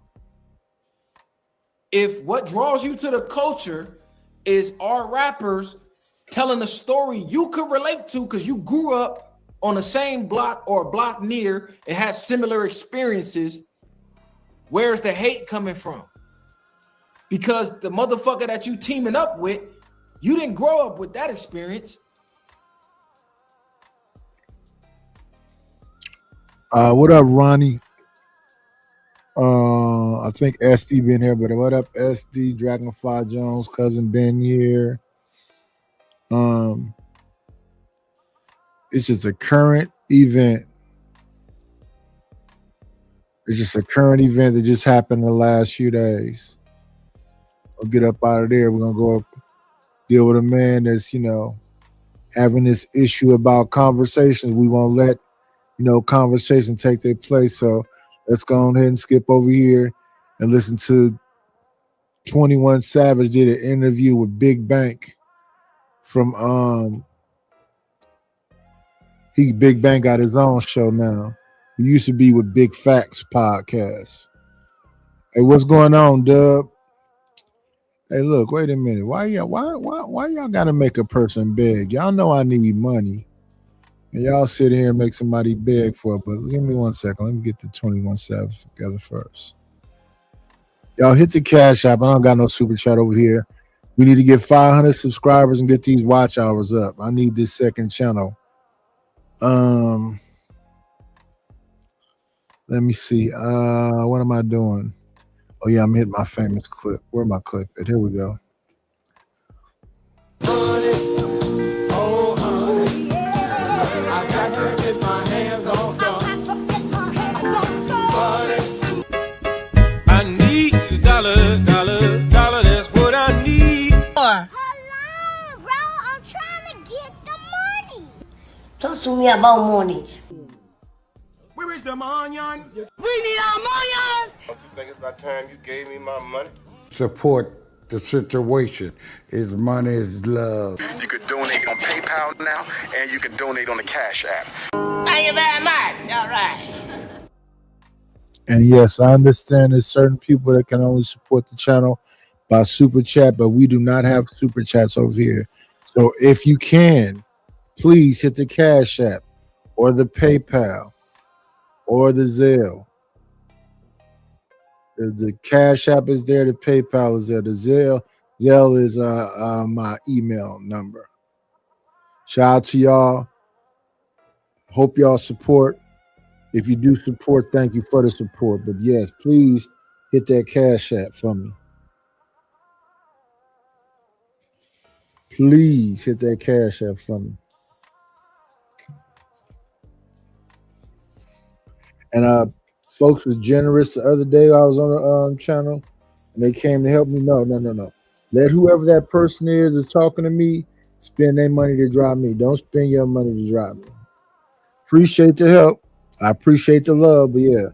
if what draws you to the culture is our rappers telling a story you could relate to because you grew up on the same block or a block near and had similar experiences, where's the hate coming from? Because the motherfucker that you teaming up with, you didn't grow up with that experience. What up, Ronnie? I think SD been here, but what up, SD, Dragonfly Jones, cousin Ben here. It's just a current event. It's just a current event that just happened in the last few days. We'll get up out of there. We're gonna go up, deal with a man that's, having this issue about conversations. We won't let, conversation take their place. So let's go ahead and skip over here and listen to 21 Savage did an interview with Big Bank from Big Bank got his own show now. He used to be with Big Facts podcast. Hey, what's going on, Dub? Hey, look, wait a minute. Why y'all gotta make a person beg? Y'all know I need money. And y'all sit here and make somebody beg for it. But give me 1 second. Let me get the 21 Savage together first. Y'all hit the Cash App. I don't got no super chat over here. We need to get 500 subscribers and get these watch hours up. I need this second channel. Let me see. What am I doing? Oh yeah, I'm hitting my famous clip. Where my clip at? Here we go. I need a dollar, that's what I need. Hello, bro, I'm trying to get the money. Talk to me about money. Where is the money? We need our money. Don't you think it's about time you gave me my money? Support the situation. Is money is love. You could donate on PayPal now, and you can donate on the Cash App. Thank you very much. All right. And yes, I understand there's certain people that can only support the channel by super chat, but we do not have super chats over here. So if you can, please hit the Cash App or the PayPal or the Zelle. The Cash App is there, the PayPal is there, the Zelle is my email number. Shout out to y'all. Hope y'all support. If you do support, thank you for the support. But yes, please hit that Cash App for me. Please hit that Cash App for me. And folks was generous the other day. I was on the channel, and they came to help me. No. Let whoever that person is that's talking to me spend their money to drive me. Don't spend your money to drive me. Appreciate the help. I appreciate the love, but yeah,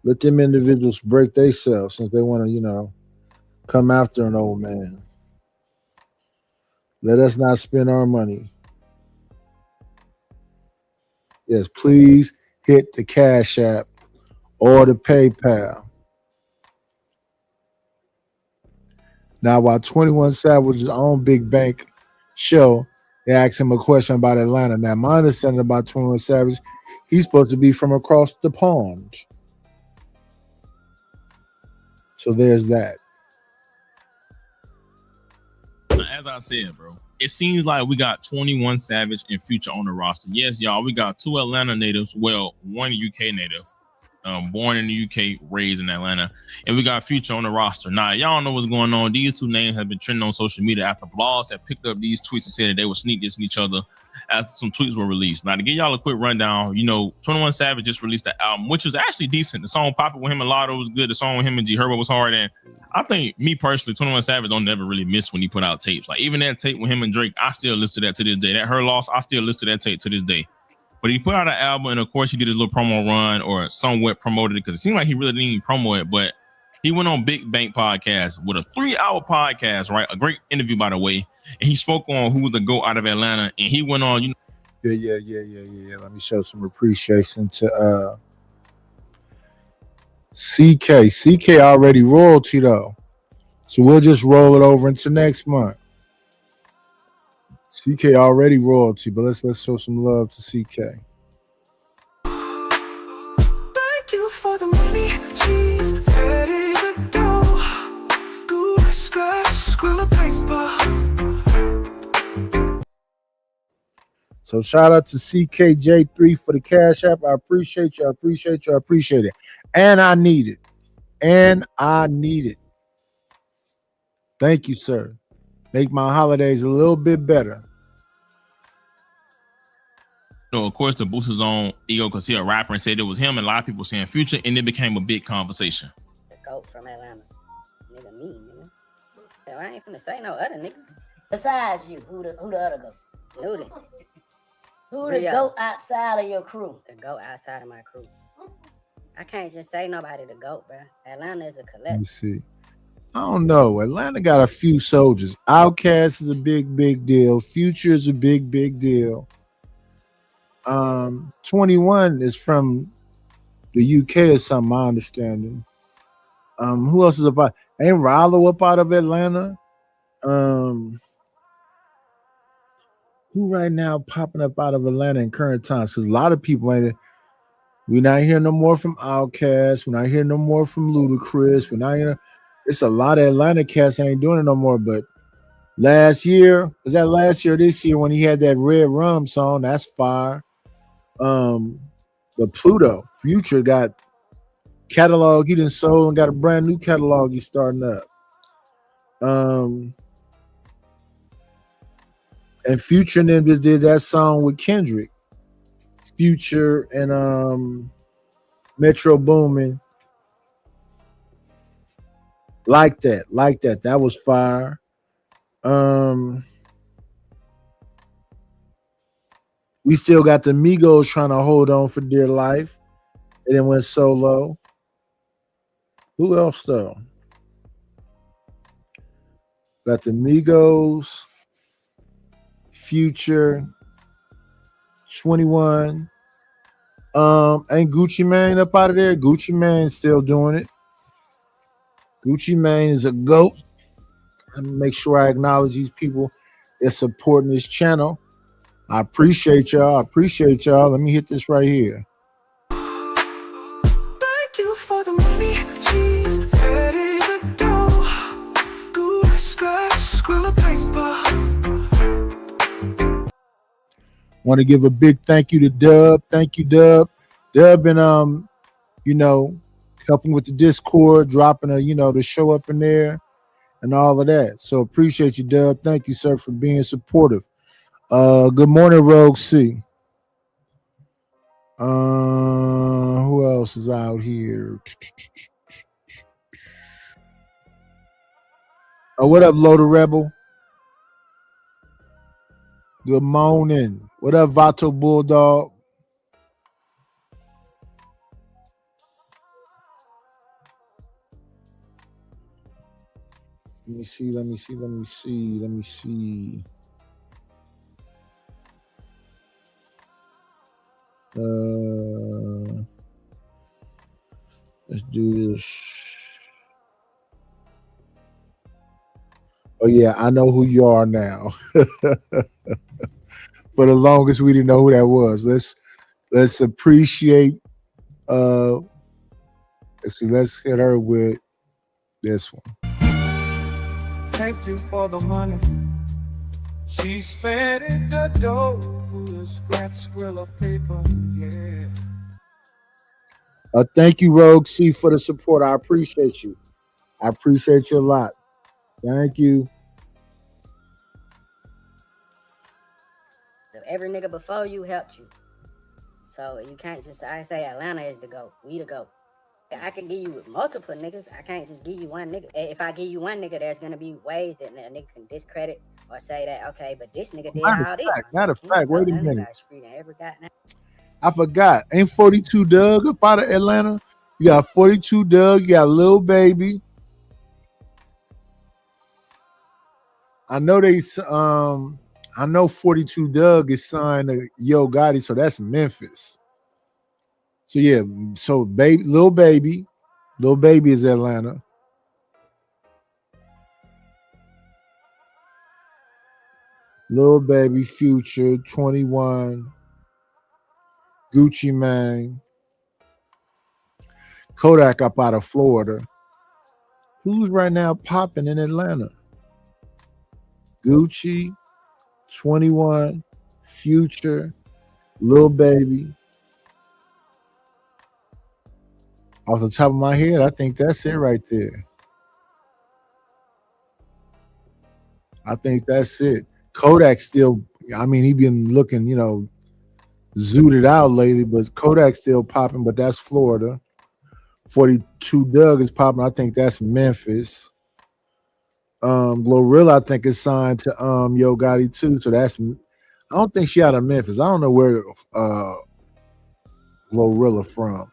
let them individuals break themselves since they want to, come after an old man. Let us not spend our money. Yes, please hit the Cash App or the PayPal. Now, while 21 Savage's own Big Bank show, they asked him a question about Atlanta. Now, my understanding about 21 Savage, he's supposed to be from across the pond. So there's that. As I said, bro, it seems like we got 21 Savage and Future on the roster. Yes, y'all, we got 2 Atlanta natives. Well, 1 UK native, born in the UK, raised in Atlanta, and we got Future on the roster. Now, y'all know what's going on. These 2 names have been trending on social media after blogs have picked up these tweets and said that they would sneak dissing each other after some tweets were released. Now, to give y'all a quick rundown, 21 Savage just released the album, which was actually decent. The song Pop It with him and Lotto was good. The song with him and G Herbo was hard. And I think, me personally, 21 Savage don't never really miss when he put out tapes. Like, even that tape with him and Drake, I still listen to that to this day. That Her Loss, I still listen to that tape to this day. But he put out an album, and of course, he did his little promo run, or somewhat promoted it, because it seemed like he really didn't even promo it. But he went on Big Bank Podcast with a 3-hour podcast, right? A great interview, by the way. And he spoke on who the GOAT out of Atlanta, and he went on, Yeah. Let me show some appreciation to CK. CK already royalty though. So we'll just roll it over into next month. CK already royalty, but let's show some love to CK. Thank you for the money, cheese, ready to dough. Good scratch, squill of paper. So shout out to CKJ3 for the Cash App. I appreciate you. I appreciate you. I appreciate it. And I need it. And I need it. Thank you, sir. Make my holidays a little bit better. So of course, to boost his own ego because he a rapper and said it was him, and a lot of people saying Future, and it became a big conversation. The GOAT from Atlanta. Nigga, me, nigga. Hell, I ain't finna say no other nigga. Besides you, who the other GOAT? Nudie. Who the GOAT outside of your crew? The GOAT outside of my crew. I can't just say nobody the GOAT, bro. Atlanta is a collective. Let me see. I don't know. Atlanta got a few soldiers. Outkast is a big deal. Future is a big deal. 21 is from the UK or something, my understanding. Who else is about? Ain't Rollo up out of Atlanta? Who right now popping up out of Atlanta in current times? Because a lot of people ain't. We're not hearing no more from Outkast. We're not hearing no more from Ludacris. We're not hearing. It's a lot of Atlanta cats that ain't doing it no more. But last year, was that last year or this year when he had that Red Rum song? That's fire. The Pluto Future got catalog he done sold and got a brand new catalog he's starting up. And Future and them just did that song with Kendrick. Future and Metro Boomin. Like that. That was fire. We still got the Migos trying to hold on for dear life. They didn't went solo. Who else though? Got the Migos, Future, 21. Ain't Gucci Mane up out of there? Gucci Mane still doing it. Gucci Mane is a GOAT. Let me make sure I acknowledge these people that's supporting this channel. I appreciate y'all. Let me hit this right here. Thank you for the money, cheese, ready to dough. Good scratch, squill of paper. Want to give a big thank you to Dub. Thank you, Dub. Dub been helping with the Discord, dropping the show up in there and all of that. So appreciate you, Dub. Thank you, sir, for being supportive. Good morning, Rogue C. Who else is out here? What up, Loader Rebel? Good morning. What up, Vato Bulldog? Let me see. Let's do this. Oh yeah, I know who you are now. For the longest, we didn't know who that was. Let's appreciate. Let's see. Let's hit her with this one. Thank you for the money. She spent in the dough. The scratch, squill of paper. Yeah. Thank you, Rogue C, for the support. I appreciate you. I appreciate you a lot. Thank you. Every nigga before you helped you. So you can't just, I say Atlanta is the GOAT. We the GOAT. I can give you multiple niggas. I can't just give you one nigga. If I give you one nigga, there's going to be ways that a nigga can discredit or say that, okay, but this nigga did all this. Matter of fact, wait a minute. Every goddamn. I forgot. Ain't 42 Doug up out of Atlanta? You got 42 Doug. You got Lil Baby. I know 42 Doug is signed to Yo Gotti, so that's Memphis. So yeah, so Lil Baby is Atlanta. Lil Baby, Future, 21, Gucci Mane, Kodak up out of Florida. Who's right now popping in Atlanta? Gucci, 21, Future, Lil Baby. Off the top of my head, I think that's it right there. I think that's it. Kodak still, I mean, he been looking, zooted out lately, but Kodak's still popping, but that's Florida. 42 Doug is popping. I think that's Memphis. Glorilla, I think, is signed to Yo Gotti too. So that's, I don't think she out of Memphis. I don't know where Glorilla from.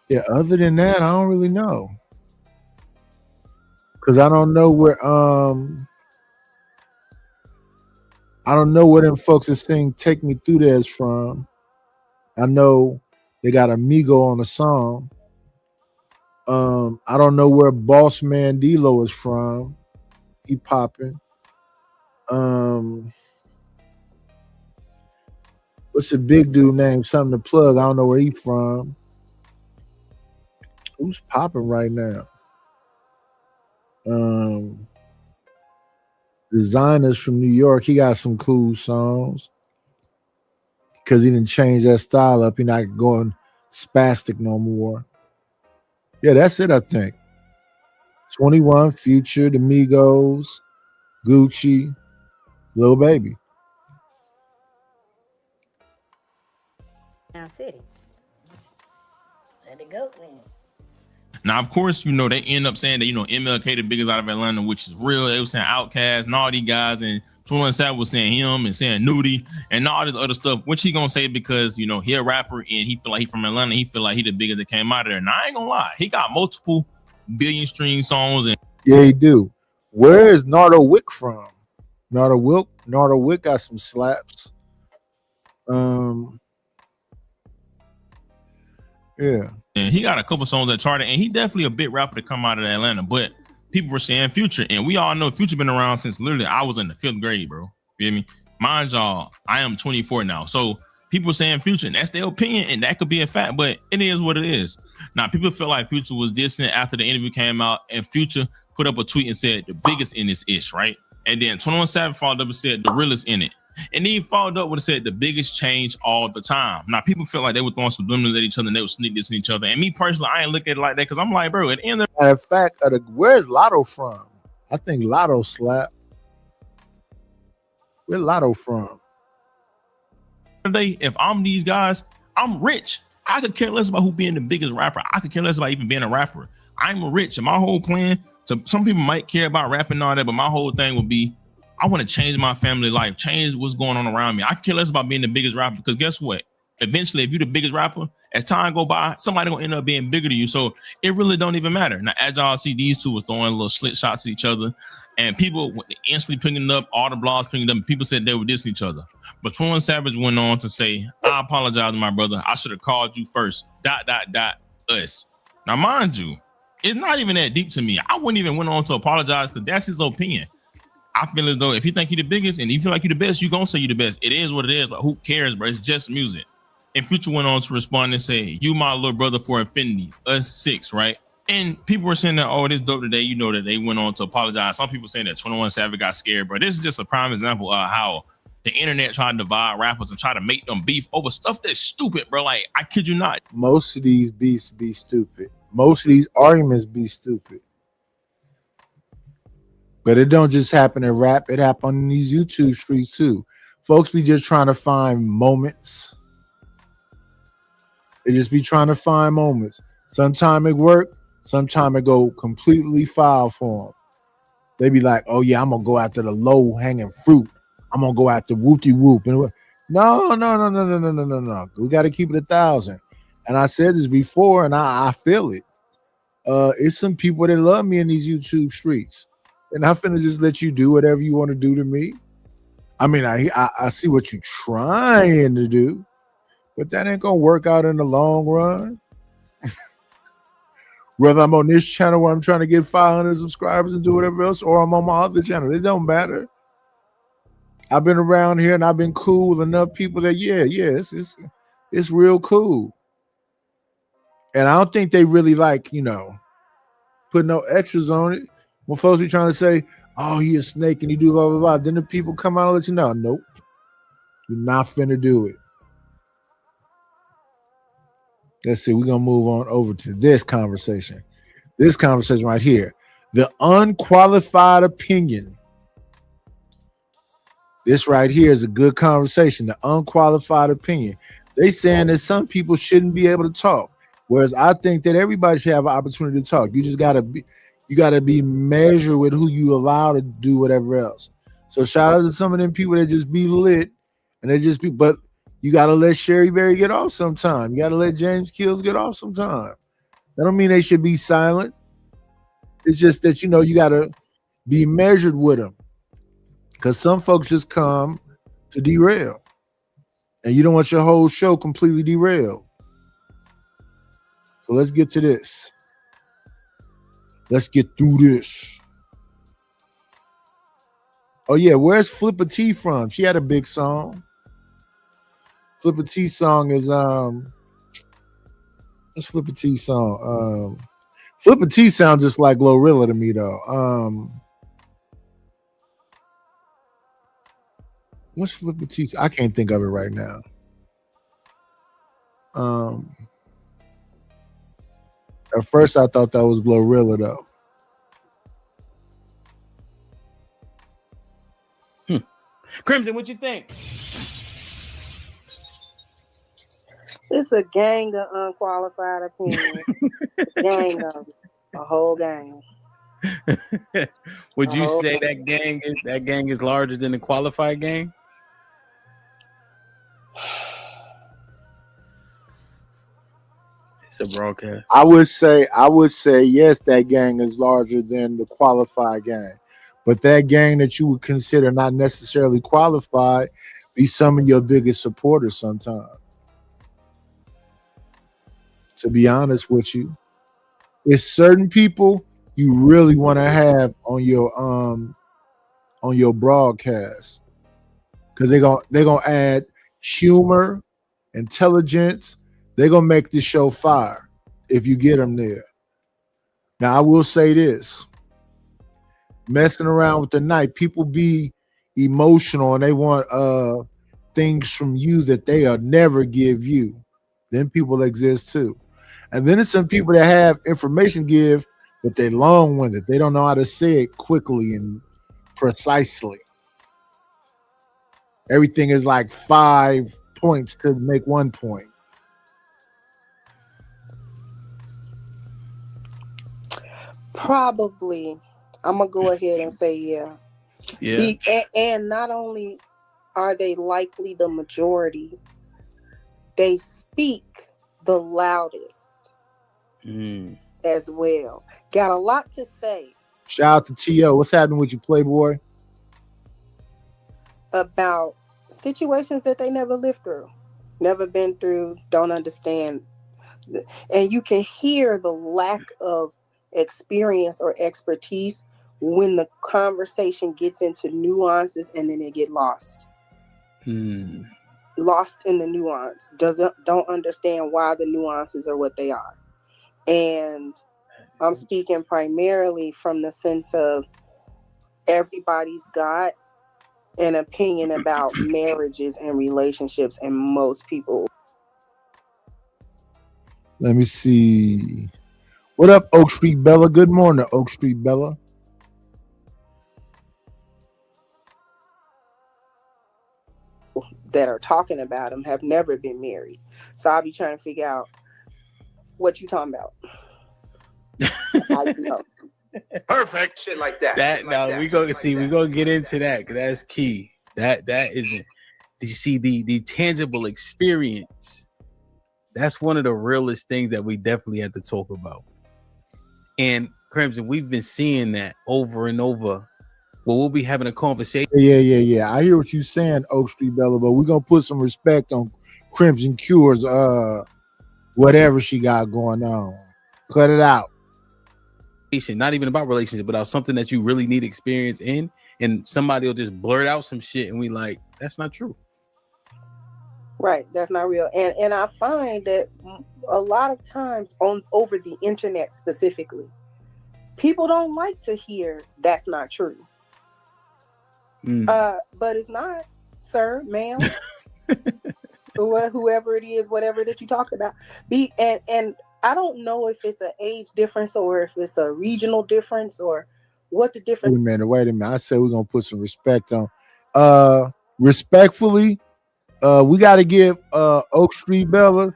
Yeah, other than that, I don't really know. Cause I don't know where them folks that sing Take Me Through There is from. I know they got Amigo on the song. I don't know where Boss Man D-Lo is from. He popping. What's the big dude name? Something to plug. I don't know where he from. Who's popping right now? Designers from New York. He got some cool songs because he didn't change that style up. He's not going spastic no more. Yeah, that's it, I think. 21, Future, the Migos, Gucci, Lil Baby. Now City. Let it go then. Now, of course, they end up saying that, MLK the biggest out of Atlanta, which is real. They were saying Outkast and all these guys, and 21 Savage was saying him and saying Nudie and all this other stuff, which he gonna say because, he a rapper and he feel like he from Atlanta. He feel like he the biggest that came out of there. And I ain't gonna lie, he got multiple billion stream songs. And yeah, he do. Where is Nardo Wick from? Nardo Wick got some slaps. Yeah. And he got a couple songs that charted, and he definitely a big rapper to come out of Atlanta. But people were saying Future, and we all know Future been around since literally I was in the 5th grade, bro. Feel me? Mind y'all, I am 24 now. So people saying Future, and that's their opinion, and that could be a fact, but it is what it is. Now, people feel like Future was dissing after the interview came out, and Future put up a tweet and said the biggest in this ish, right? And then 21 Savage followed up and said the realest in it. And then he followed up with said the biggest change all the time. Now, people feel like they were throwing subliminals at each other and they were sneak dissing each other. And me personally, I ain't look at it like that because I'm like, bro, at the end of matter of fact, where's Lotto from? I think Lotto slap. Where Lotto from? Today, if I'm these guys, I'm rich. I could care less about who being the biggest rapper. I could care less about even being a rapper. I'm rich, and my whole plan. So some people might care about rapping and all that, but my whole thing would be, I want to change my family life, change what's going on around me. I care less about being the biggest rapper because guess what? Eventually, if you're the biggest rapper, as time go by, somebody gonna end up being bigger than you. So it really don't even matter. Now, as y'all see, these two was throwing little slit shots at each other, and people instantly picking it up, all the blogs picking it up, and people said they were dissing each other. But 21 Savage went on to say, I apologize, my brother. I should have called you first. ... us. Now, mind you, it's not even that deep to me. I wouldn't even went on to apologize because that's his opinion. I feel as though if you think you're the biggest and you feel like you're the best, you're gonna say you're the best. It is what it is. Like, who cares, bro? It's just music. And Future went on to respond and say, you my little brother for infinity, us 6, right? And people were saying that, oh, this dope today. That they went on to apologize. Some people saying that 21 Savage got scared, but this is just a prime example of how the internet tried to divide rappers and try to make them beef over stuff that's stupid, bro. Like, I kid you not. Most of these beefs be stupid. Most of these arguments be stupid. But it don't just happen in rap. It happen in these YouTube streets too. Folks be just trying to find moments. They just be trying to find moments. Sometime it work. Sometime it go completely foul for them. They be like, oh yeah, I'm going to go after the low hanging fruit. I'm going to go after whoopty whoop. And no. We got to keep it 1,000. And I said this before and I feel it. It's some people that love me in these YouTube streets. And I'm finna just let you do whatever you want to do to me. I mean, I see what you're trying to do, but that ain't gonna work out in the long run. Whether I'm on this channel where I'm trying to get 500 subscribers and do whatever else, or I'm on my other channel, it don't matter. I've been around here and I've been cool with enough people that it's real cool. And I don't think they really like, put no extras on it. When folks be trying to say, oh, he a snake and he do blah, blah, blah. Then the people come out and let you know, nope, you're not finna do it. Let's see, we're going to move on over to this conversation. This conversation right here. The unqualified opinion. This right here is a good conversation. The unqualified opinion. They saying that some people shouldn't be able to talk. Whereas I think that everybody should have an opportunity to talk. You just gotta be measured with who you allow to do whatever else. So shout out to some of them people that just be lit and they just be, but you gotta let Sherry Berry get off sometime. You gotta let James Kills get off sometime. That don't mean they should be silent. It's just that you gotta be measured with them. Because some folks just come to derail. And you don't want your whole show completely derailed. So let's get to this. Let's get through this. Oh yeah, where's Flipper T from? She had a big song. Flipper T song is what's Flipper T song? Flipper T sounds just like Glorilla to me though. What's Flipper T? I can't think of it right now. At first I thought that was Glorilla though. Crimson, what you think? It's a gang of unqualified opinions. Gang of a whole gang. Would you say that gang is larger than the qualified gang? It's a broadcast. I would say yes, that gang is larger than the qualified gang. But that gang that you would consider not necessarily qualified be some of your biggest supporters sometimes. To be honest with you, it's certain people you really want to have on your broadcast because they're gonna add humor, intelligence. They're gonna make this show fire if you get them there. Now I will say this: messing around with the night, people be emotional and they want things from you that they'll never give you. Then people exist too. And then there's some people that have information give, but they're long-winded. They don't know how to say it quickly and precisely. Everything is like 5 points to make 1 point. Probably. I'm going to go ahead and say yeah. Yeah. And not only are they likely the majority, they speak the loudest as well. Got a lot to say. Shout out to T.O. What's happening with you, Playboy? About situations that they never lived through, never been through, don't understand. And you can hear the lack of experience or expertise when the conversation gets into nuances and then they get lost. Lost in the nuance, don't understand why the nuances are what they are. And I'm speaking primarily from the sense of everybody's got an opinion about marriages and relationships, and most people. Let me see. What up, Oak Street Bella? Good morning, Oak Street Bella. That are talking about them have never been married. So I'll be trying to figure out what you talking about. Perfect shit like that. We're gonna get into that because that's key. That isn't. You see the tangible experience. That's one of the realest things that we definitely have to talk about. And Crimson, we've been seeing that over and over. Well, we'll be having a conversation. Yeah. I hear what you're saying, Oak Street Bella, but we're gonna put some respect on Crimson Cure's whatever she got going on. Cut it out. not even about relationship, but about something that you really need experience in, and somebody will just blurt out some shit, and we like, that's not true. Right, that's not real. And I find that a lot of times over the internet specifically, people don't like to hear that's not true. But it's not, sir, ma'am, whoever it is, whatever that you talked about. And I don't know if it's an age difference or if it's a regional difference or what the difference. Wait a minute. I said we're gonna put some respect on. Respectfully, we got to give Oak Street Bella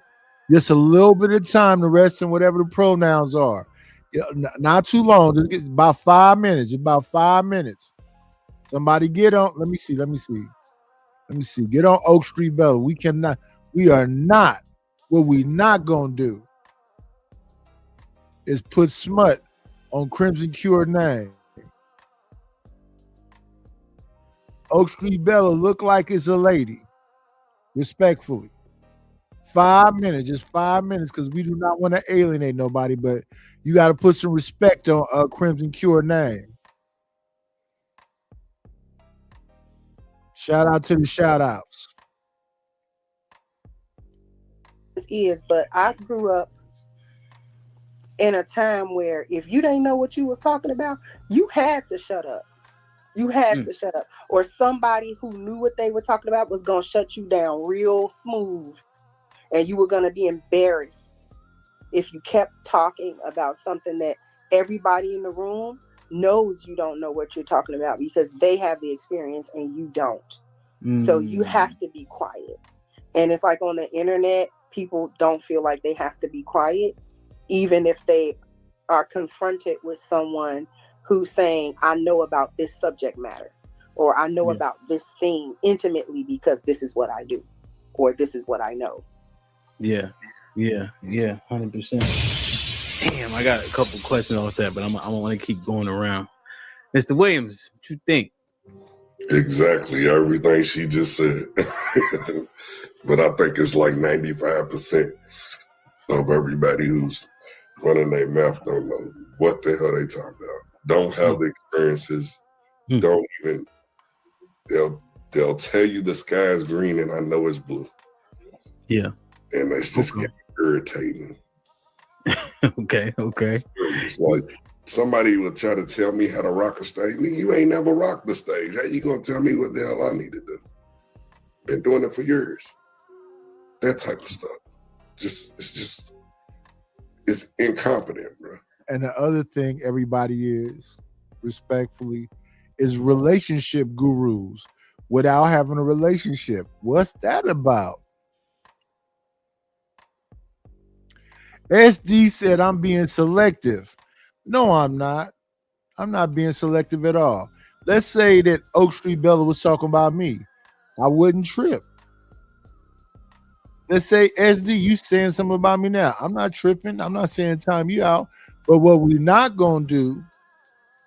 just a little bit of time to rest in whatever the pronouns are. Not too long. Just get about 5 minutes. About 5 minutes. Somebody get on. Let me see. Get on Oak Street Bella. We are not. What we not gonna do is put smut on Crimson Cure name. Oak Street Bella look like it's a lady. Respectfully. 5 minutes, just 5 minutes, because we do not want to alienate nobody, but you got to put some respect on Crimson Cure name. Shout out to the shout outs. But I grew up in a time where if you didn't know what you was talking about, you had to shut up. You had to shut up, or somebody who knew what they were talking about was going to shut you down real smooth, and you were going to be embarrassed if you kept talking about something that everybody in the room knows you don't know what you're talking about because they have the experience and you don't. So you have to be quiet. And it's like on the internet, people don't feel like they have to be quiet, even if they are confronted with someone who's saying, I know about this subject matter, or I know about this thing intimately because this is what I do, or this is what I know. Yeah, 100%. Damn, I got a couple questions off that, but I want to keep going around. Mr. Williams, what you think? Exactly everything she just said. But I think it's like 95% of everybody who's running their mouth don't know what the hell they talking about. Don't have the experiences. Don't even. They'll tell you the sky is green and I know it's blue. Yeah. And it's just getting irritating. Okay. It's like somebody will try to tell me how to rock a stage. You ain't never rocked the stage. How you gonna tell me what the hell I need to do? Been doing it for years. That type of stuff. It's incompetent, bro. And the other thing everybody is, respectfully, is relationship gurus without having a relationship. What's that about? SD said, I'm being selective. No, I'm not. I'm not being selective at all. Let's say that Oak Street Bella was talking about me. I wouldn't trip. Let's say, SD, you saying something about me now. I'm not tripping. I'm not saying time you out. But what we're not going to do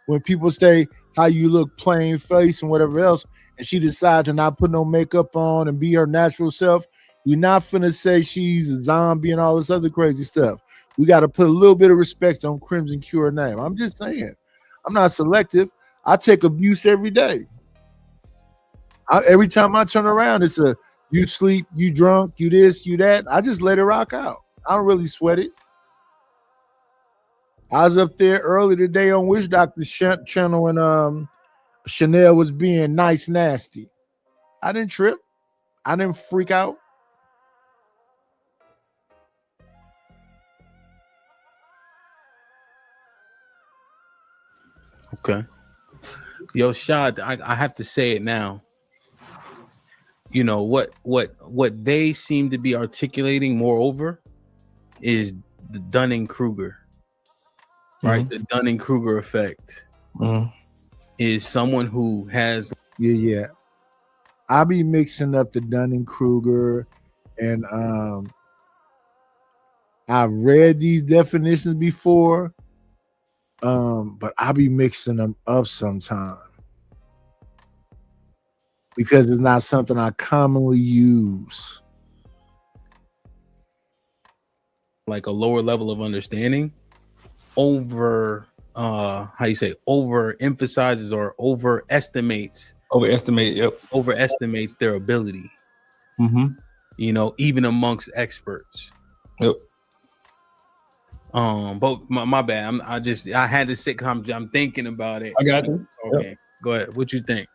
when people say how you look plain face and whatever else, and she decides to not put no makeup on and be her natural self, we're not finna say she's a zombie and all this other crazy stuff. We got to put a little bit of respect on Crimson Cure name. I'm just saying. I'm not selective. I take abuse every day. Every time I turn around, it's a you sleep, you drunk, you this, you that. I just let it rock out. I don't really sweat it. I was up there early today on Witch Doctor's channel and Chanel was being nice nasty. I didn't trip. I didn't freak out. Okay. Yo, Shad, I have to say it now. You know what they seem to be articulating moreover is the Dunning-Kruger. Right? The Dunning-Kruger effect is someone who has Yeah. I be mixing up the Dunning-Kruger and I've read these definitions before. But I be mixing them up sometime because it's not something I commonly use. like a lower level of understanding over how you say, overemphasizes or overestimates their ability. You know, even amongst experts. Yep. But my bad. I had to sit. I'm thinking about it. I got you. Okay, Yep. Go ahead. What you think?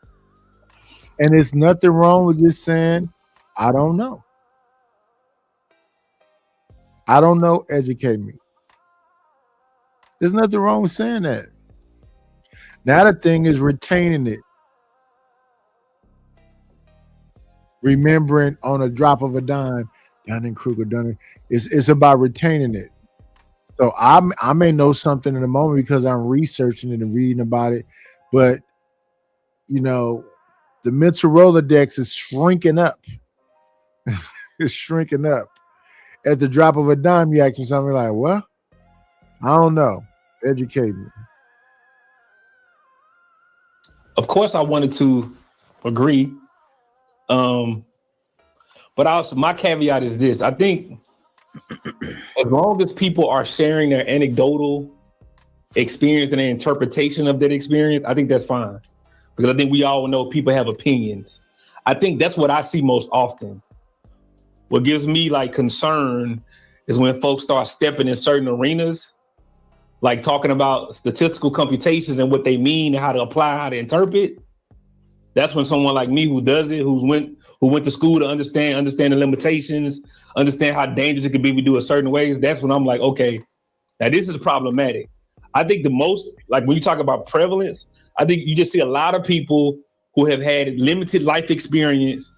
And there's nothing wrong with just saying, I don't know. I don't know. Educate me. There's nothing wrong with saying that. Now the thing is retaining it. Remembering on a drop of a dime, Dunning-Kruger, it's about retaining it. So I may know something in the moment because I'm researching it and reading about it, but you know, the mental Rolodex is shrinking up. It's shrinking up. At the drop of a dime, you ask me something like, what? I don't know. Educate me. Of course, I wanted to agree. But also my caveat is this. I think as long as people are sharing their anecdotal experience and their interpretation of that experience, I think that's fine. Because I think we all know people have opinions. I think that's what I see most often. What gives me like concern is when folks start stepping in certain arenas, like talking about statistical computations and what they mean and how to apply, how to interpret. That's when someone like me who does it, who went to school to understand the limitations, understand how dangerous it can be if we do it certain ways. That's when I'm like, okay, now this is problematic. I think the most, like when you talk about prevalence, I think you just see a lot of people who have had limited life experience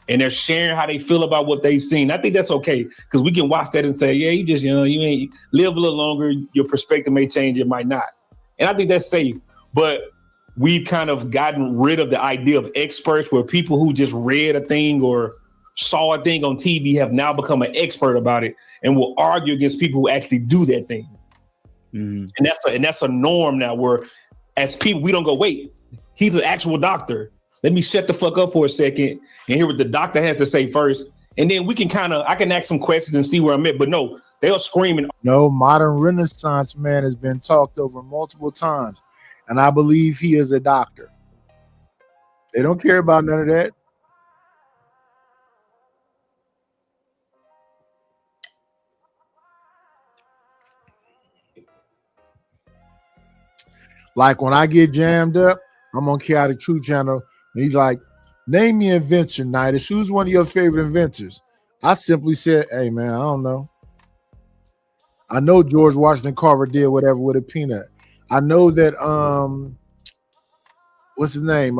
and they're sharing how they feel about what they've seen. I think that's okay because we can watch that and say, yeah, you just young, you ain't live a little longer. Your perspective may change, it might not. And I think that's safe. But we've kind of gotten rid of the idea of experts where people who just read a thing or saw a thing on TV have now become an expert about it and will argue against people who actually do that thing. And that's a norm now where as people, we don't go, wait, he's an actual doctor. Let me shut the fuck up for a second and hear what the doctor has to say first. And then we can I can ask some questions and see where I'm at. But no, they are screaming. No, modern Renaissance man has been talked over multiple times. And I believe he is a doctor. They don't care about none of that. Like when I get jammed up, I'm on Chaotic Truth Channel, and he's like, name me an inventor, Nidus. Who's one of your favorite inventors? I simply said, hey, man, I don't know. I know George Washington Carver did whatever with a peanut. I know that, what's his name?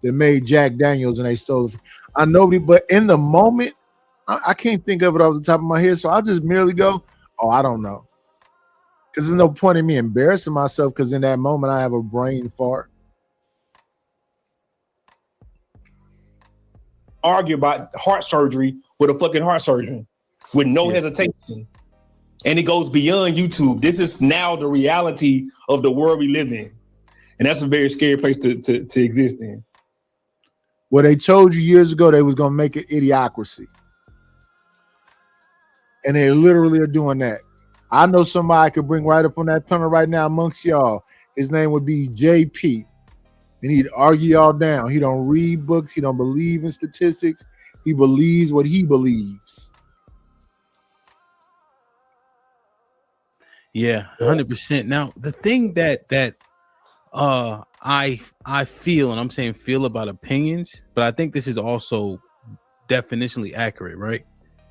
They made Jack Daniels and they stole it. I know, but in the moment, I can't think of it off the top of my head. So I'll just merely go, oh, I don't know. Because there's no point in me embarrassing myself because in that moment I have a brain fart. Argue about heart surgery with a fucking heart surgeon with no hesitation. And it goes beyond YouTube. This is now the reality of the world we live in. And that's a very scary place to exist in. Well, they told you years ago they was going to make it idiocracy. And they literally are doing that. I know somebody I could bring right up on that panel right now amongst y'all. His name would be JP. And he'd argue y'all down. He don't read books. He don't believe in statistics. He believes what he believes. Yeah, 100%. Now, the thing that I feel, and I'm saying feel about opinions, but I think this is also definitionally accurate, right?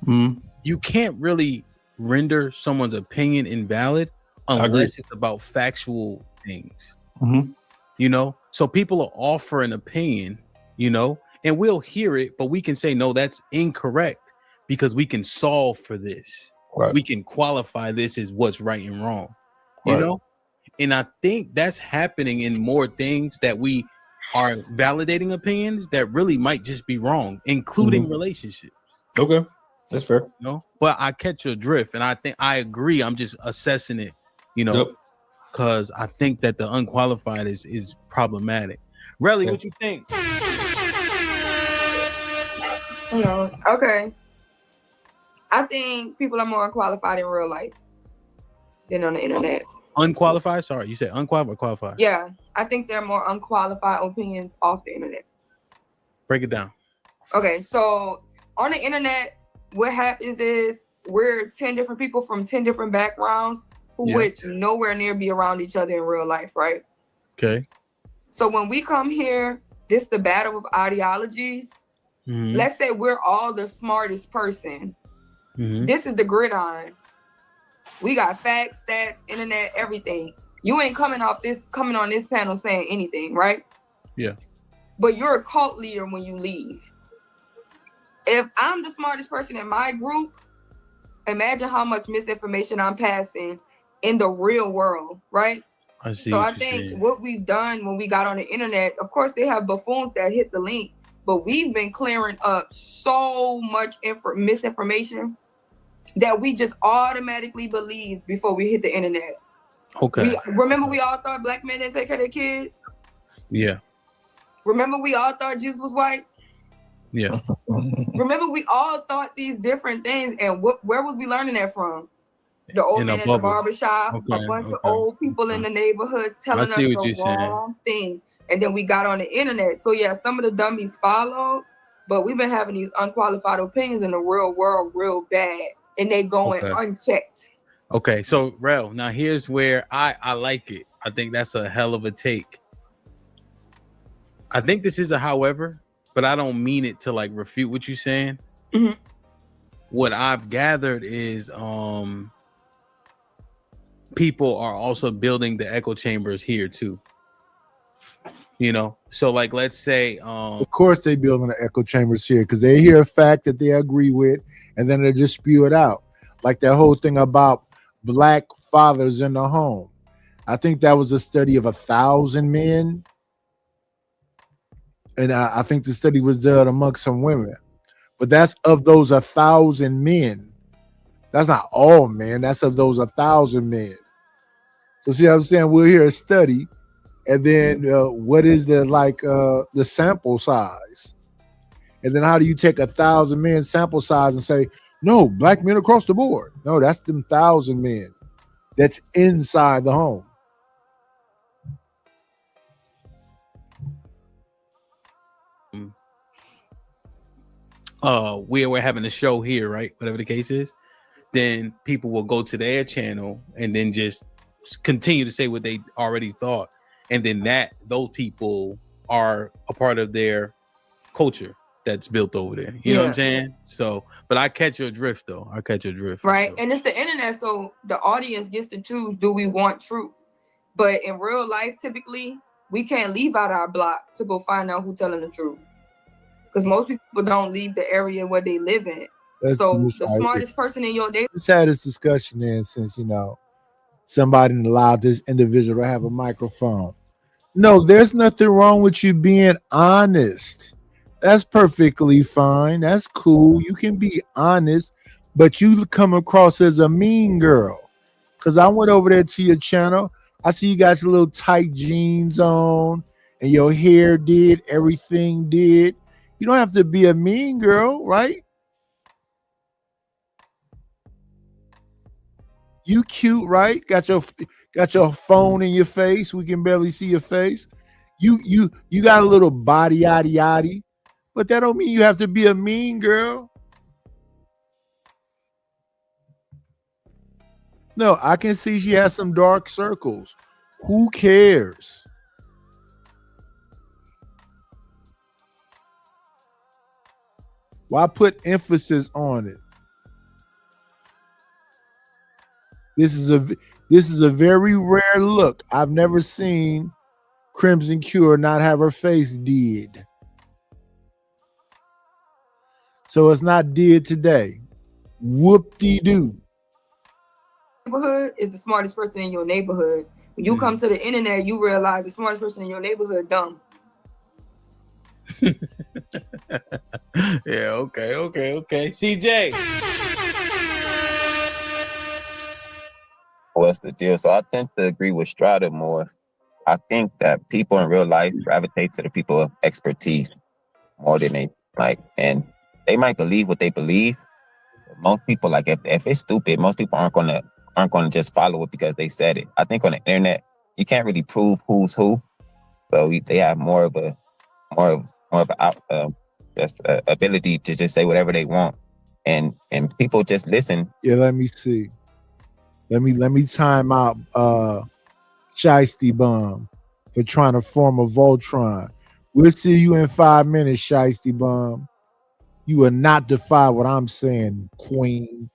You can't really render someone's opinion invalid unless it's about factual things. You know, so people will offer an opinion, you know, and we'll hear it, but we can say, no, that's incorrect because we can solve for this. We can qualify this as what's right and wrong, you know? And I think that's happening in more things that we are validating opinions that really might just be wrong, including relationships. Okay. That's fair. You know? But I catch your drift and I think I agree. I'm just assessing it, you know, because I think that the unqualified is problematic. Relly, what you think? No. Okay. I think people are more unqualified in real life than on the internet. Unqualified? Sorry, you said unqualified or qualified? Yeah, I think there are more unqualified opinions off the internet. Break it down. Okay, so on the internet, what happens is we're 10 different people from 10 different backgrounds who would nowhere near be around each other in real life, right? Okay. So when we come here, this the battle of ideologies. Mhm. Let's say we're all the smartest person. Mhm. This is the gridiron. We got facts, stats, internet, everything. You ain't coming on this panel saying anything, right? Yeah. But you're a cult leader when you leave. If I'm the smartest person in my group, imagine how much misinformation I'm passing in the real world, right? I see. So I what you're think saying. what we've done when we got on the internet, of course, they have buffoons that hit the link, but we've been clearing up so much misinformation that we just automatically believe before we hit the internet. Okay. Remember we all thought black men didn't take care of their kids? Yeah. Remember we all thought Jesus was white? Yeah. Remember we all thought these different things, and where was we learning that from? The old In man a at the bubble. barbershop, Okay, a bunch of okay, old people in the neighborhoods telling us see what the you're saying. wrong things. And then we got on the internet. So yeah, some of the dummies followed, but we've been having these unqualified opinions in the real world real bad, and they going Okay. unchecked. Okay, so Rel, now here's where I like it. I think that's a hell of a take. I think this is a however, but I don't mean it to like refute what you're saying. Mhm. What I've gathered is people are also building the echo chambers here too. You know, so like let's say Of course, they building the echo chambers here because they hear a fact that they agree with, and then they just spew it out. Like that whole thing about black fathers in the home. I think that was a study of 1,000 men, and I think the study was done amongst some women. But that's of those 1,000 men. That's not all men. That's of those 1,000 men. So see what I'm saying? We'll hear a study, and then what is the sample size? And then how do you take 1,000 men sample size and say, no, black men across the board? No, that's them 1,000 men that's inside the home. we're having a show here, right? Whatever the case is, then people will go to their channel and then just continue to say what they already thought, and then those people are a part of their culture that's built over there. You know what I'm saying? So, but I catch your drift though. I catch your drift. for Right. sure. And it's the internet, so the audience gets to choose, do we want truth? But in real life, typically, we can't leave out our block to go find out who's telling the truth. Because most people don't leave the area where they live in. So the smartest person in your neighborhood. Let's have this discussion then, since somebody allowed this individual to have a microphone. No, there's nothing wrong with you being honest. That's perfectly fine. That's cool. You can be honest, but you come across as a mean girl. Because I went over there to your channel. I see you got your little tight jeans on, and your hair did, everything did. You don't have to be a mean girl, right? You cute, right? Got your phone in your face. We can barely see your face. You got a little body yaddy yaddy, but that don't mean you have to be a mean girl. No, I can see she has some dark circles. Who cares? Why put emphasis on it? This is a very rare look. I've never seen Crimson Cure not have her face did. So it's not did today. Whoop-de-doo. Neighborhood is the smartest person in your neighborhood. When you come to the internet, you realize the smartest person in your neighborhood dumb. Yeah, okay. CJ. What's the deal? So I tend to agree with Strata more. I think that people in real life gravitate to the people of expertise more than they like, and they might believe what they believe. Most people, like, if it's stupid, most people aren't going to aren't going to just follow it because they said it. I think on the internet, you can't really prove who's who. So they have more of a ability to just say whatever they want, and people just listen. Yeah, let me see. Let me time out Shiesty Bum for trying to form a Voltron. We'll see you in 5 minutes, Shiesty Bum. You will not defy what I'm saying, Queen.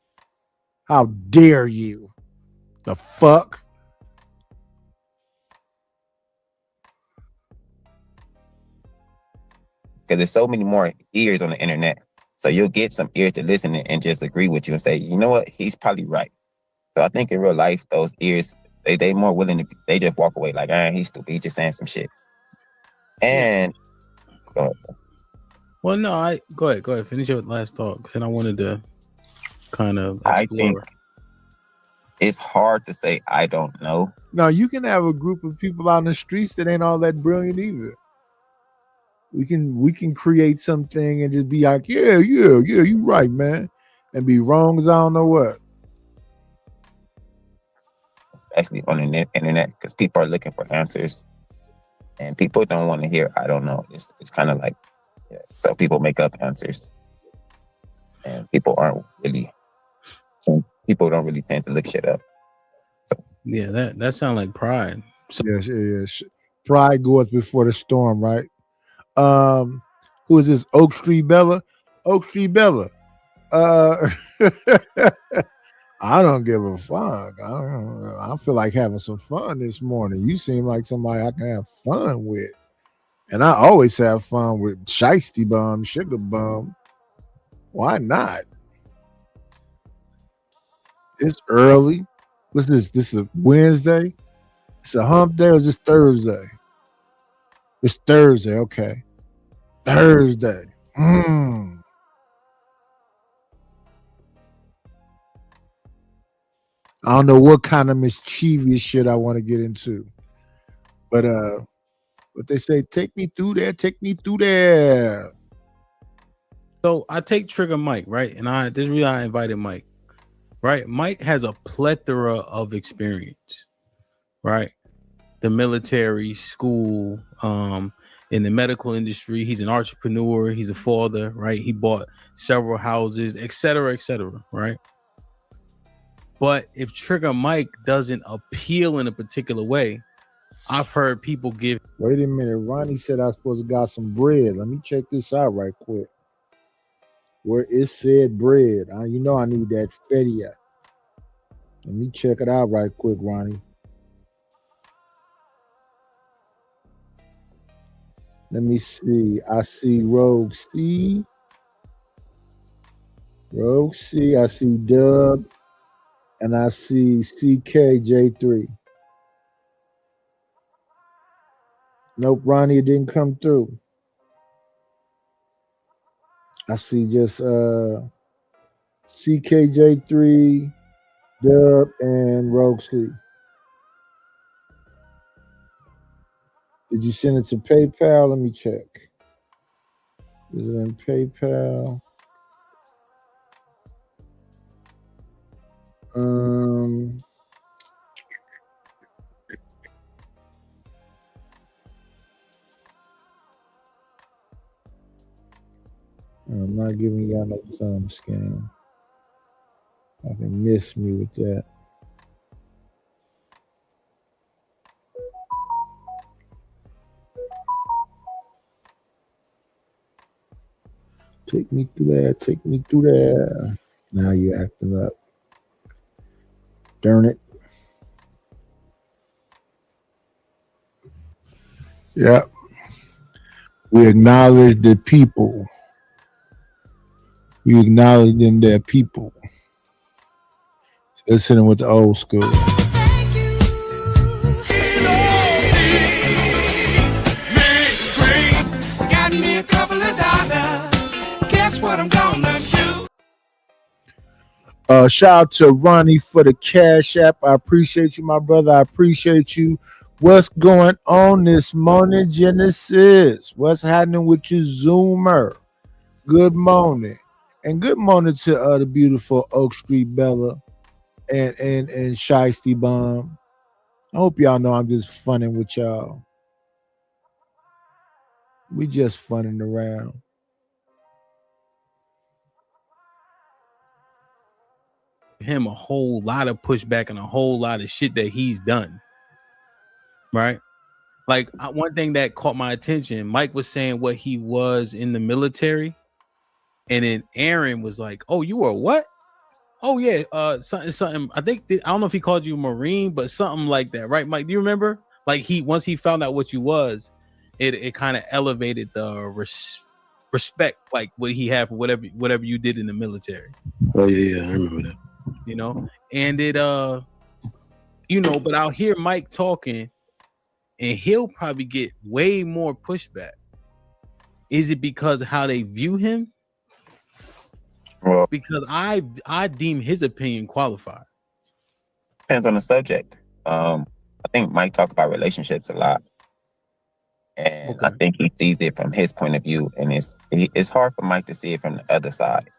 How dare you? The fuck? Because there's so many more ears on the internet. So you'll get some ears to listen and just agree with you and say, you know what, he's probably right. So I think in real life, those ears, they more willing to, they just walk away like, he's stupid, he's just saying some shit. And go ahead. Well, no, go ahead, finish your last thought, because then I wanted to kind of explore. I think it's hard to say I don't know. No, you can have a group of people out in the streets that ain't all that brilliant either. We can create something and just be like, yeah, you right, man, and be wrong as I don't know what. Especially on the internet, because people are looking for answers, and people don't want to hear I don't know. It's kind of like, yeah, so people make up answers, and people don't really tend to look shit up. So. Yeah, that sounds like pride. So yes. Pride goes before the storm, right? Who is this? Oak Street Bella. I don't give a fuck. I feel like having some fun this morning. You seem like somebody I can have fun with. And I always have fun with Shiesty Bum, Sugar Bum. Why not? It's early. What's this? This is a Wednesday? It's a hump day or is this Thursday? It's Thursday, okay. Thursday. I don't know what kind of mischievous shit I want to get into. But they say, take me through there. So I take Trigger Mike, right? And this is really I invited Mike. Right? Mike has a plethora of experience, right? The military, school, in the medical industry. He's an entrepreneur. He's a father, right? He bought several houses, et cetera, right? But if Trigger Mike doesn't appeal in a particular way, I've heard people give. Wait a minute. Ronnie said I was supposed to got some bread. Let me check this out right quick. Where it said bread. You know I need that fedia. Let me check it out right quick, Ronnie. Let me see. I see Rogue C. I see Dub. And I see CKJ3. Nope, Ronnie, it didn't come through. I see just CKJ3, Dub, and Rogue C. Did you send it to PayPal? Let me check. Is it in PayPal? I'm not giving y'all no thumb scam. I can miss me with that. Take me through there. Now you're acting up. Darn it. Yeah. We acknowledge the people. We acknowledge them, their people. So let's hit them with the old school. Got me a couple of dollars. Guess what I'm gonna do? Shout out to Ronnie for the Cash App. I appreciate you, my brother. I appreciate you. What's going on this morning, Genesis? What's happening with you, Zoomer? Good morning. And good morning to the beautiful Oak Street Bella and Shiesty Bomb. I hope y'all know I'm just funning with y'all. We just funning around. Him a whole lot of pushback and a whole lot of shit that he's done. Right? Like one thing that caught my attention, Mike was saying what he was in the military, and then Aaron was like, "Oh, you were what? Oh yeah, something. I think I don't know if he called you Marine, but something like that, right, Mike? Do you remember? Like once he found out what you was, it kind of elevated the respect, like what he had for whatever you did in the military. Oh yeah, I remember that. You know, and it but I'll hear Mike talking, and he'll probably get way more pushback. Is it because of how they view him? Well, because I deem his opinion qualified. Depends on the subject. I think Mike talked about relationships a lot, and I think he sees it from his point of view, and it's hard for Mike to see it from the other side.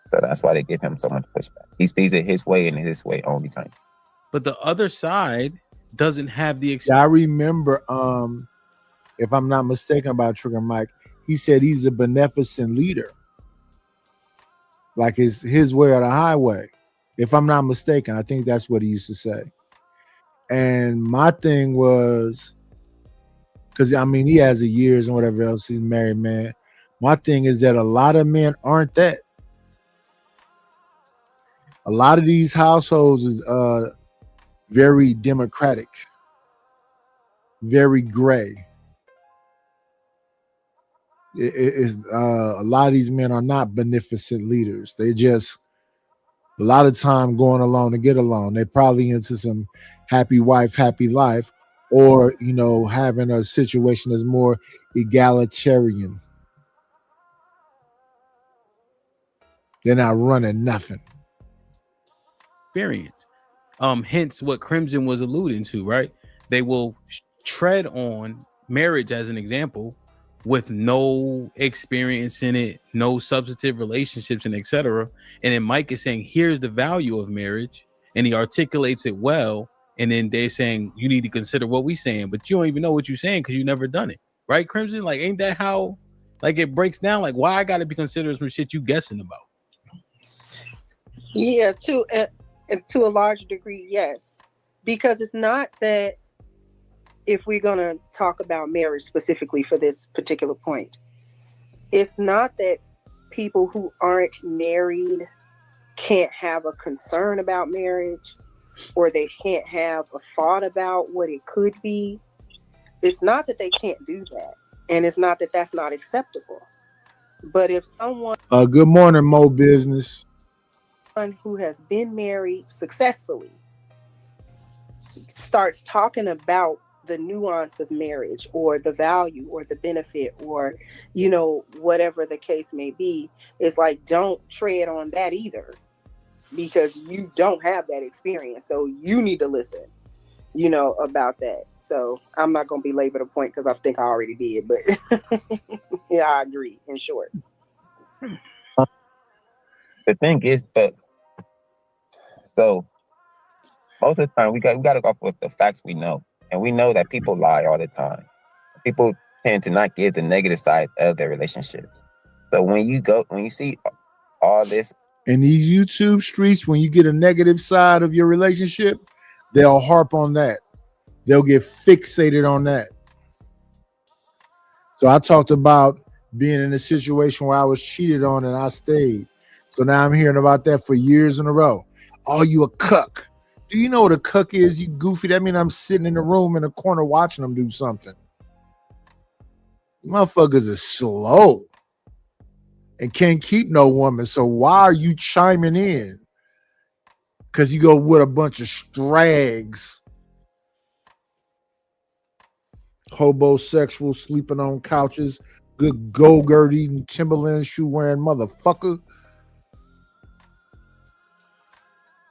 So that's why they give him so much pushback. He sees it his way and his way only time. But the other side doesn't have the experience. I remember, if I'm not mistaken about Trigger Mike, he said he's a beneficent leader. Like his way or the highway. If I'm not mistaken, I think that's what he used to say. And my thing was, because I mean, he has the years and whatever else, he's a married man. My thing is that a lot of men aren't that. A lot of these households is very democratic, very gray. A lot of these men are not beneficent leaders. They just a lot of time going along to get along. They're probably into some happy wife, happy life, or having a situation that's more egalitarian. They're not running nothing. Experience. Hence what Crimson was alluding to, right? They will tread on marriage as an example with no experience in it, no substantive relationships, and etc. And then Mike is saying, here's the value of marriage, and he articulates it well. And then they're saying, you need to consider what we're saying, but you don't even know what you're saying because you never done it, right, Crimson? Like, ain't that how, like, it breaks down? Like, why I got to be considering some shit you guessing about? Yeah, to a large degree, yes, because it's not that. If we're going to talk about marriage specifically for this particular point, it's not that people who aren't married can't have a concern about marriage or they can't have a thought about what it could be. It's not that they can't do that. And it's not that that's not acceptable. But if someone... good morning, Mo Business. Who has been married successfully starts talking about the nuance of marriage or the value or the benefit or, whatever the case may be, it's like, don't tread on that either because you don't have that experience. So you need to listen, about that. So I'm not going to belabor the point because I think I already did, but yeah, I agree in short. The thing is that, so most of the time we got to go off with the facts we know. And we know that people lie all the time. People tend to not give the negative side of their relationships. So when you see all this in these YouTube streets, when you get a negative side of your relationship, they'll harp on that. They'll get fixated on that. So I talked about being in a situation where I was cheated on and I stayed. So now I'm hearing about that for years in a row. Oh, you a cuck. Do you know what a cuck is, you goofy? That means I'm sitting in the room in the corner watching them do something. Motherfuckers are slow and can't keep no woman. So why are you chiming in? Because you go with a bunch of strags. Hobosexual, sleeping on couches, good Go-Gurt eating, Timberland shoe wearing motherfucker.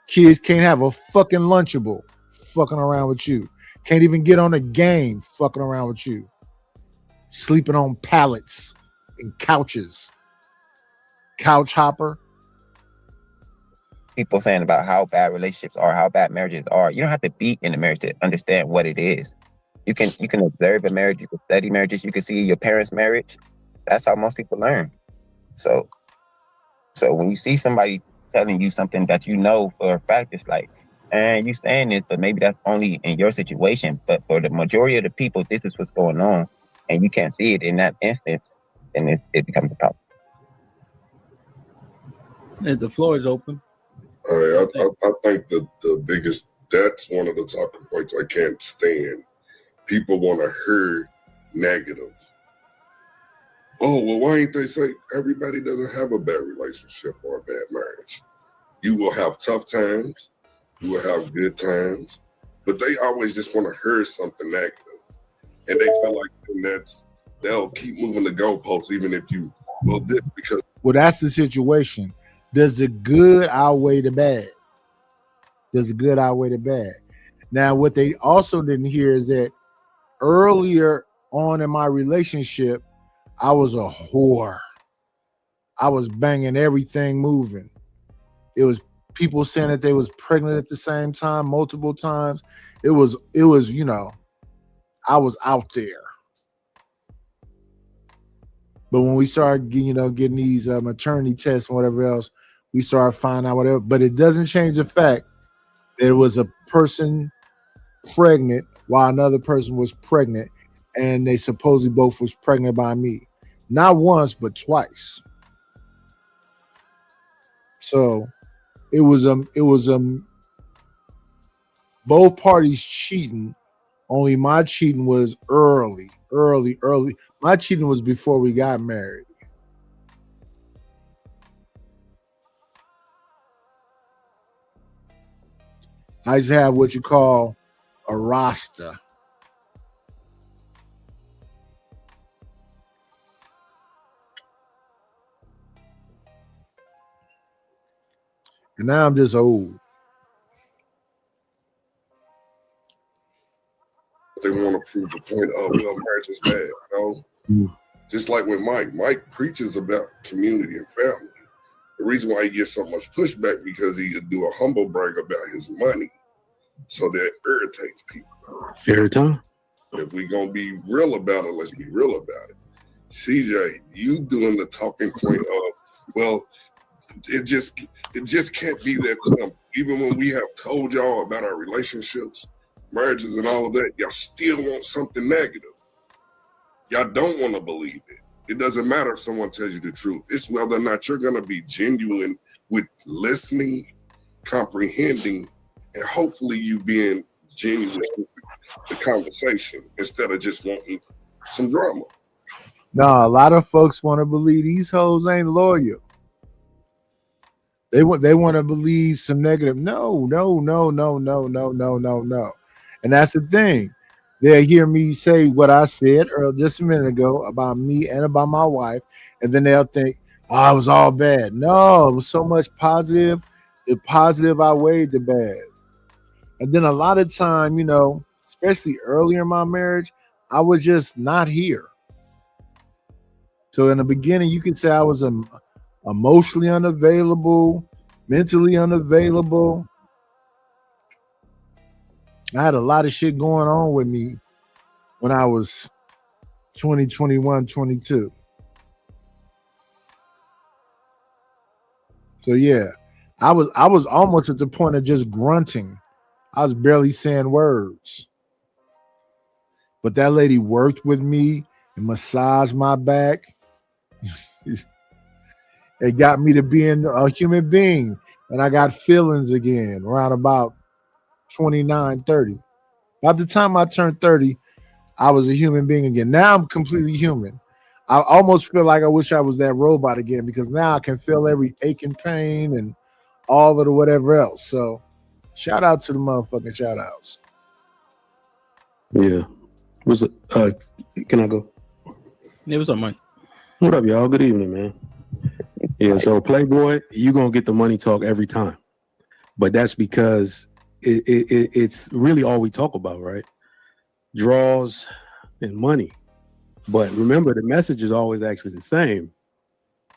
Kids can't have a fucking Lunchable fucking around with you. Can't even get on a game fucking around with you. Sleeping on pallets and couches. Couch hopper. people saying about how bad relationships are, how bad marriages are. You don't have to be in a marriage to understand what it is. You can observe a marriage, you can study marriages, you can see your parents' marriage. That's how most people learn. So when you see somebody telling you something that you know for a fact, it's like, and you saying this, but maybe that's only in your situation. But for the majority of the people, this is what's going on, and you can't see it in that instance, and it becomes a problem. The floor is open. I think the biggest, that's one of the talking points I can't stand. People want to hear negative. Oh, well, why ain't they say everybody doesn't have a bad relationship or a bad marriage? You will have tough times, you will have good times, but they always just want to hear something negative. And they feel like they'll keep moving the goalposts even if you, because. Well, that's the situation. Does the good outweigh the bad? Does the good outweigh the bad? Now, what they also didn't hear is that earlier on in my relationship, I was a whore. I was banging everything moving. It was people saying that they was pregnant at the same time, multiple times. It was, you know, I was out there. But when we started, getting these maternity tests and whatever else, we started finding out whatever. But it doesn't change the fact that it was a person pregnant while another person was pregnant, and they supposedly both was pregnant by me. Not once, but twice. So it was both parties cheating. Only my cheating was early. My cheating was before we got married. I just have what you call a roster. And now I'm just old. They want to prove the point of, well, marriage is bad, you know? Just like with Mike preaches about community and family. The reason why he gets so much pushback because he could do a humble brag about his money. So that irritates people. Every time. If we're going to be real about it, let's be real about it. CJ, you doing the talking point of, well, it just can't be that simple. Even when we have told y'all about our relationships, marriages and all of that, y'all still want something negative. Y'all don't want to believe it. It doesn't matter if someone tells you the truth. It's whether or not you're going to be genuine with listening, comprehending, and hopefully you being genuine with the conversation instead of just wanting some drama. No, a lot of folks want to believe these hoes ain't loyal. They want to believe some negative. No. And that's the thing. They'll hear me say what I said just a minute ago about me and about my wife, and then they'll think, oh, it was all bad. No, it was so much positive. The positive outweighed the bad. And then a lot of time, especially earlier in my marriage, I was just not here. So in the beginning, you could say I was emotionally unavailable, mentally unavailable. I had a lot of shit going on with me when I was 20, 21, 22. So yeah, I was almost at the point of just grunting. I was barely saying words. But that lady worked with me and massaged my back. It got me to being a human being. And I got feelings again around about 29, 30. By the time I turned 30, I was a human being again. Now I'm completely human. I almost feel like I wish I was that robot again, because now I can feel every ache and pain and all of the whatever else. So shout out to the motherfucking shout outs. Yeah. What's it? Can I go? Yeah, what's up, Mike? What up, y'all? Good evening, man. Yeah, so Playboy, you're gonna get the money talk every time. But that's because it's really all we talk about, right? Draws and money. But remember, the message is always actually the same.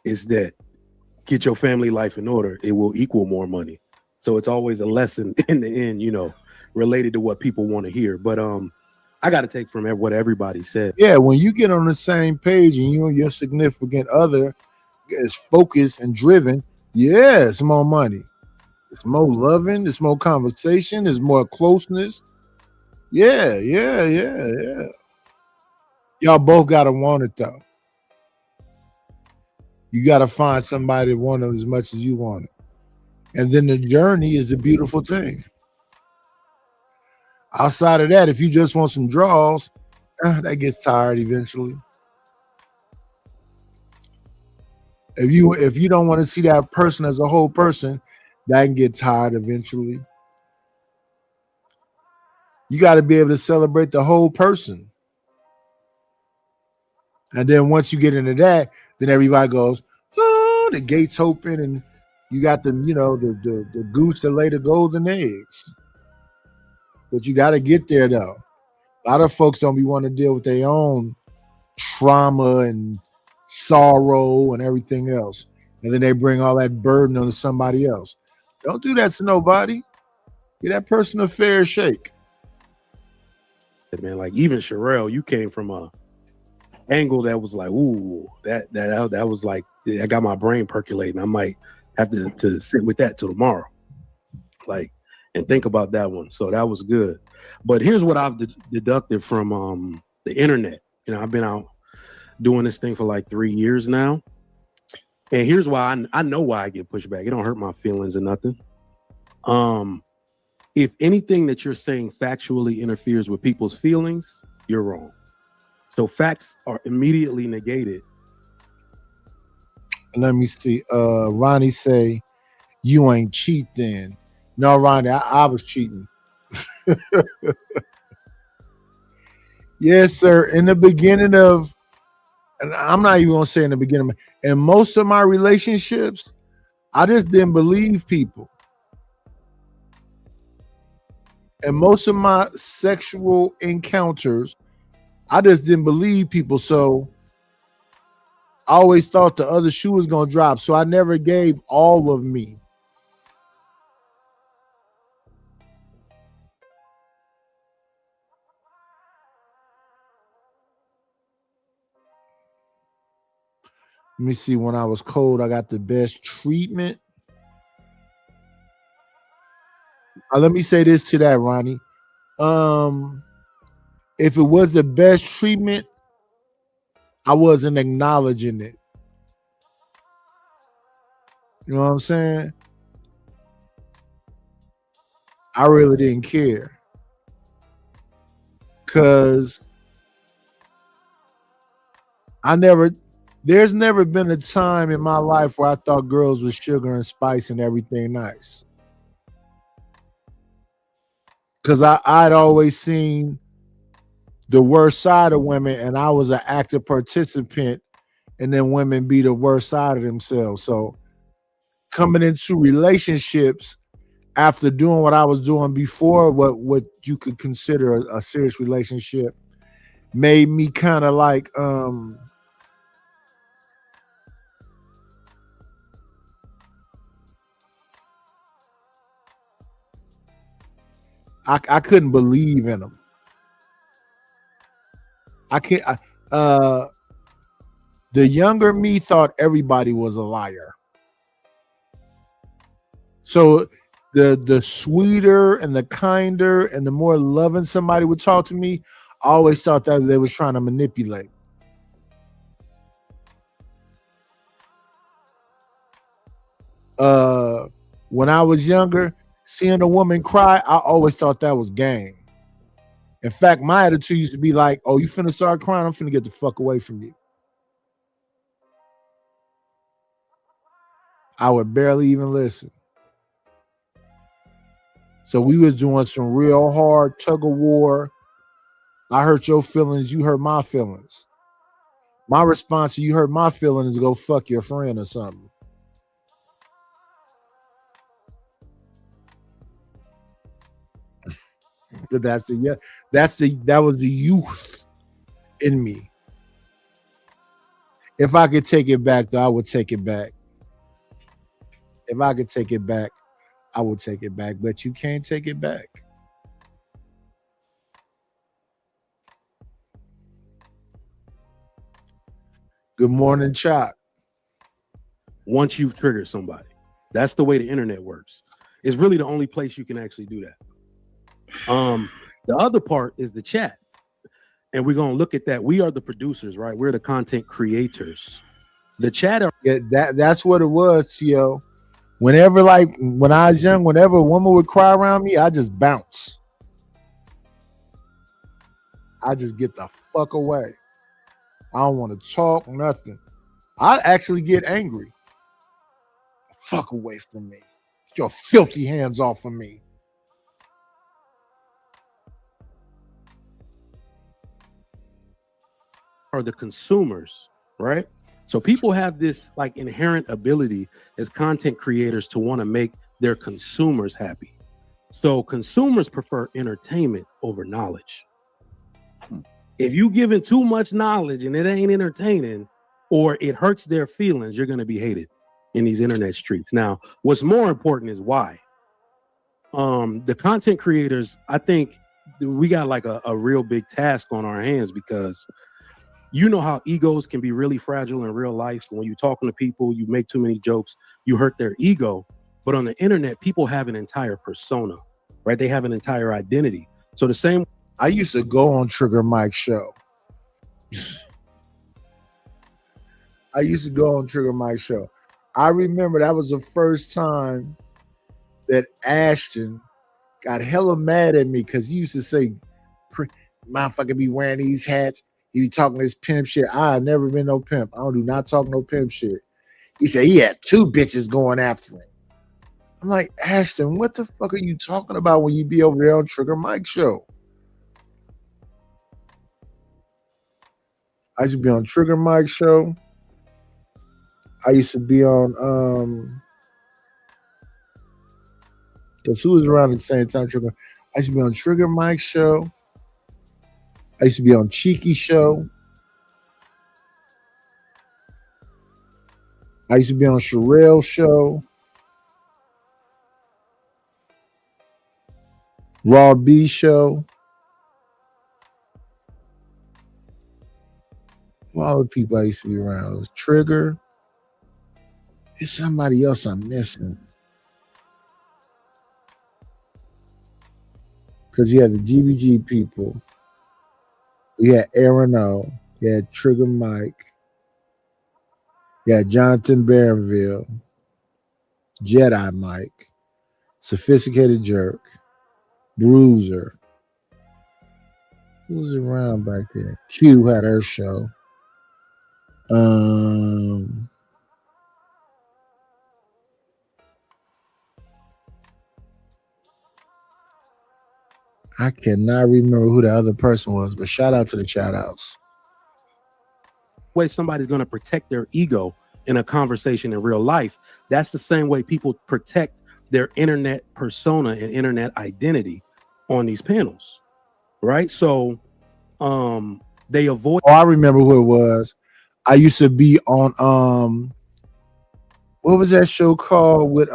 Is that get your family life in order. It will equal more money. So it's always a lesson in the end, you know, related to what people want to hear. But I got to take from what everybody said. Yeah, when you get on the same page and you and your significant other is focused and driven, yeah, it's more money. It's more loving, it's more conversation, it's more closeness. Yeah. Y'all both gotta want it though. You gotta find somebody that want it as much as you want it. And then the journey is the beautiful thing. Outside of that, if you just want some draws, that gets tired eventually. If you don't want to see that person as a whole person, that can get tired eventually. You got to be able to celebrate the whole person. And then once you get into that, then everybody goes, oh, the gates open and you got the goose that lay the golden eggs. But you got to get there though. A lot of folks don't be wanting to deal with their own trauma and sorrow and everything else. And then they bring all that burden on somebody else. Don't do that to nobody. Give that person a fair shake. Man, like even Sherelle, you came from a angle that was like, ooh, that was like, I got my brain percolating. I might have to sit with that till tomorrow. Like, and think about that one. So that was good. But here's what I've deducted from the internet. You know, I've been out doing this thing for like 3 years now. And here's why I know why I get pushed back. It don't hurt my feelings or nothing. If anything that you're saying factually interferes with people's feelings, you're wrong. So facts are immediately negated. Let me see. Ronnie say, you ain't cheat then. No, Ronnie, I was cheating. Yes, sir. In the beginning of, and I'm not even gonna say in the beginning, in most of my relationships, I just didn't believe people. And most of my sexual encounters, I just didn't believe people. So I always thought the other shoe was gonna drop. So I never gave all of me. Let me see. When I was cold, I got the best treatment. Let me say this to that, Ronnie. If it was the best treatment, I wasn't acknowledging it. You know what I'm saying? I really didn't care. Because there's never been a time in my life where I thought girls was sugar and spice and everything nice. Because I'd always seen the worst side of women, and I was an active participant, and then women be the worst side of themselves. So coming into relationships after doing what I was doing before, what you could consider a serious relationship, made me kind of like I couldn't believe in them. The younger me thought everybody was a liar. So the sweeter and the kinder and the more loving somebody would talk to me, I always thought that they was trying to manipulate. When I was younger, seeing a woman cry, I always thought that was game. In fact, my attitude used to be like, oh, you finna start crying? I'm finna get the fuck away from you. I would barely even listen. So we was doing some real hard tug of war. I hurt your feelings, you hurt my feelings. My response to you hurt my feelings is go fuck your friend or something. But that was the youth in me. If I could take it back, though, I would take it back. If I could take it back, I would take it back, but you can't take it back. Good morning, Chop. Once you've triggered somebody, that's the way the internet works. It's really the only place you can actually do that. The other part is the chat, and we're gonna look at that. We are the producers, right? We're the content creators. The chat are that's what it was, Tio. Whenever, like when I was young, whenever a woman would cry around me, I just bounce. I just get the fuck away. I don't want to talk, nothing. I'd actually get angry. Fuck away from me. Get your filthy hands off of me. are the consumers, right? So people have this like inherent ability as content creators to want to make their consumers happy. So consumers prefer entertainment over knowledge. If you giving too much knowledge and it ain't entertaining or it hurts their feelings, you're going to be hated in these internet streets. Now, what's more important is why. The content creators, I think we got like a real big task on our hands, because you know how egos can be really fragile in real life. When you're talking to people, you make too many jokes, you hurt their ego. But on the internet, people have an entire persona, right? They have an entire identity. So the same. I used to go on Trigger Mike's show. I used to go on Trigger Mike's show. I remember that was the first time that Ashton got hella mad at me because he used to say, motherfucker be wearing these hats. He be talking this pimp shit. I never been no pimp. I do not talk no pimp shit. He said he had 2 bitches going after him. I'm like, Ashton, what the fuck are you talking about when you be over there on Trigger Mike's show? I used to be on Trigger Mike's show. I used to be on because who was around at the same time? Trigger. I used to be on Trigger Mike's show. I used to be on Cheeky show. I used to be on Sherelle's show. Raw B show. All the people I used to be around. It was Trigger. It's somebody else I'm missing. Because you had the GBG people. You had Aaron O. You had Trigger Mike. You had Jonathan Barronville. Jedi Mike. Sophisticated Jerk. Bruiser. Who was around back there? Q had her show. I cannot remember who the other person was, but shout out to the shout outs. Way somebody's going to protect their ego in a conversation in real life, that's the same way people protect their internet persona and internet identity on these panels, right? So they avoid. Oh, I remember who it was. I used to be on what was that show called with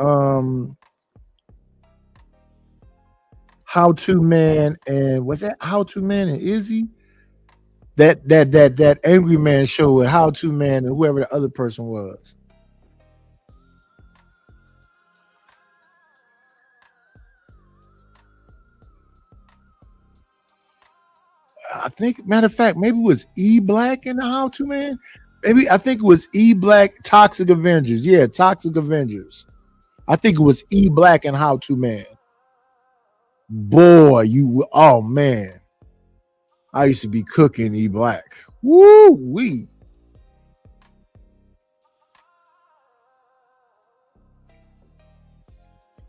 How To Man, and was that How To Man and Izzy? That Angry Man show with How To Man and whoever the other person was. I think, matter of fact, maybe it was E Black in the How To Man. Maybe I think it was E Black, Toxic Avengers. Yeah, Toxic Avengers. I think it was E Black and How To Man. Boy, oh man. I used to be cooking E Black. Woo wee.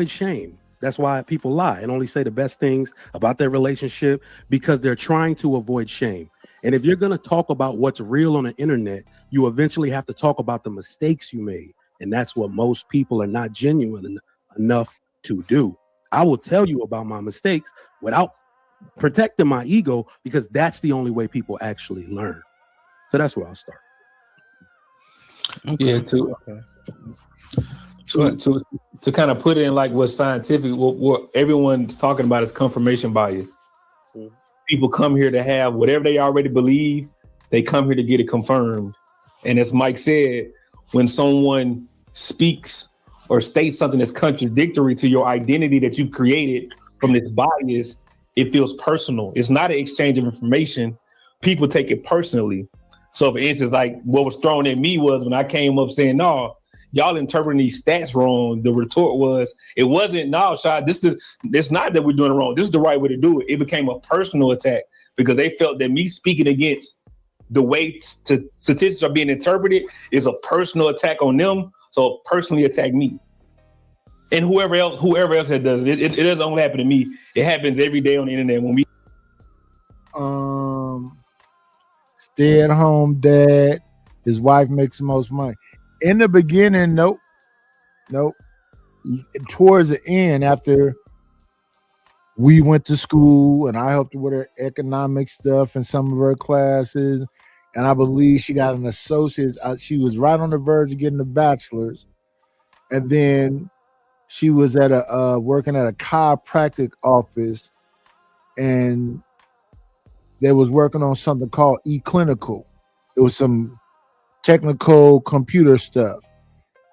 Shame. That's why people lie and only say the best things about their relationship, because they're trying to avoid shame. And if you're going to talk about what's real on the internet, you eventually have to talk about the mistakes you made. And that's what most people are not genuine enough to do. I will tell you about my mistakes without protecting my ego, because that's the only way people actually learn. So that's where I'll start. Okay. Yeah, too. To kind of put it in like what's scientific, what everyone's talking about is confirmation bias. People come here to have whatever they already believe. They come here to get it confirmed. And as Mike said, when someone speaks or states something that's contradictory to your identity that you created from this bias, it feels personal. It's not an exchange of information. People take it personally. So for instance, like what was thrown at me was when I came up saying, no, y'all interpreting these stats wrong. The retort was, it wasn't, no, Shad, it's not that we're doing it wrong. This is the right way to do it. It became a personal attack because they felt that me speaking against the way statistics are being interpreted is a personal attack on them. So personally attack me. And whoever else that does it, it doesn't only happen to me. It happens every day on the internet when we stay-at-home dad, his wife makes the most money. In the beginning, nope. Towards the end, after we went to school and I helped her with her economic stuff and some of her classes, and I believe she got an associate's. She was right on the verge of getting a bachelor's, and then she was at working at a chiropractic office, and they was working on something called eClinical. It was some technical computer stuff,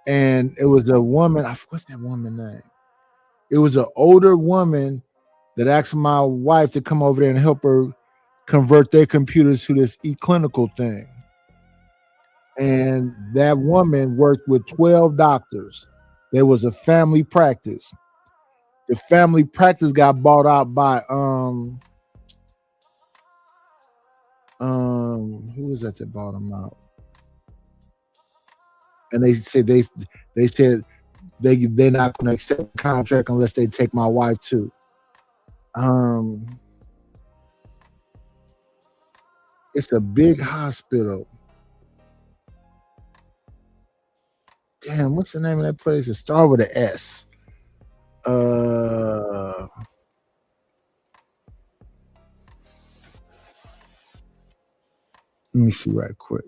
and it was a woman. What's that woman's name? It was an older woman that asked my wife to come over there and help her convert their computers to this eClinical thing. And that woman worked with 12 doctors. There was a family practice. The family practice got bought out by who was at the bottom out? And they said they're not going to accept the contract unless they take my wife too. It's a big hospital. Damn, what's the name of that place? It starts with an S. Let me see right quick.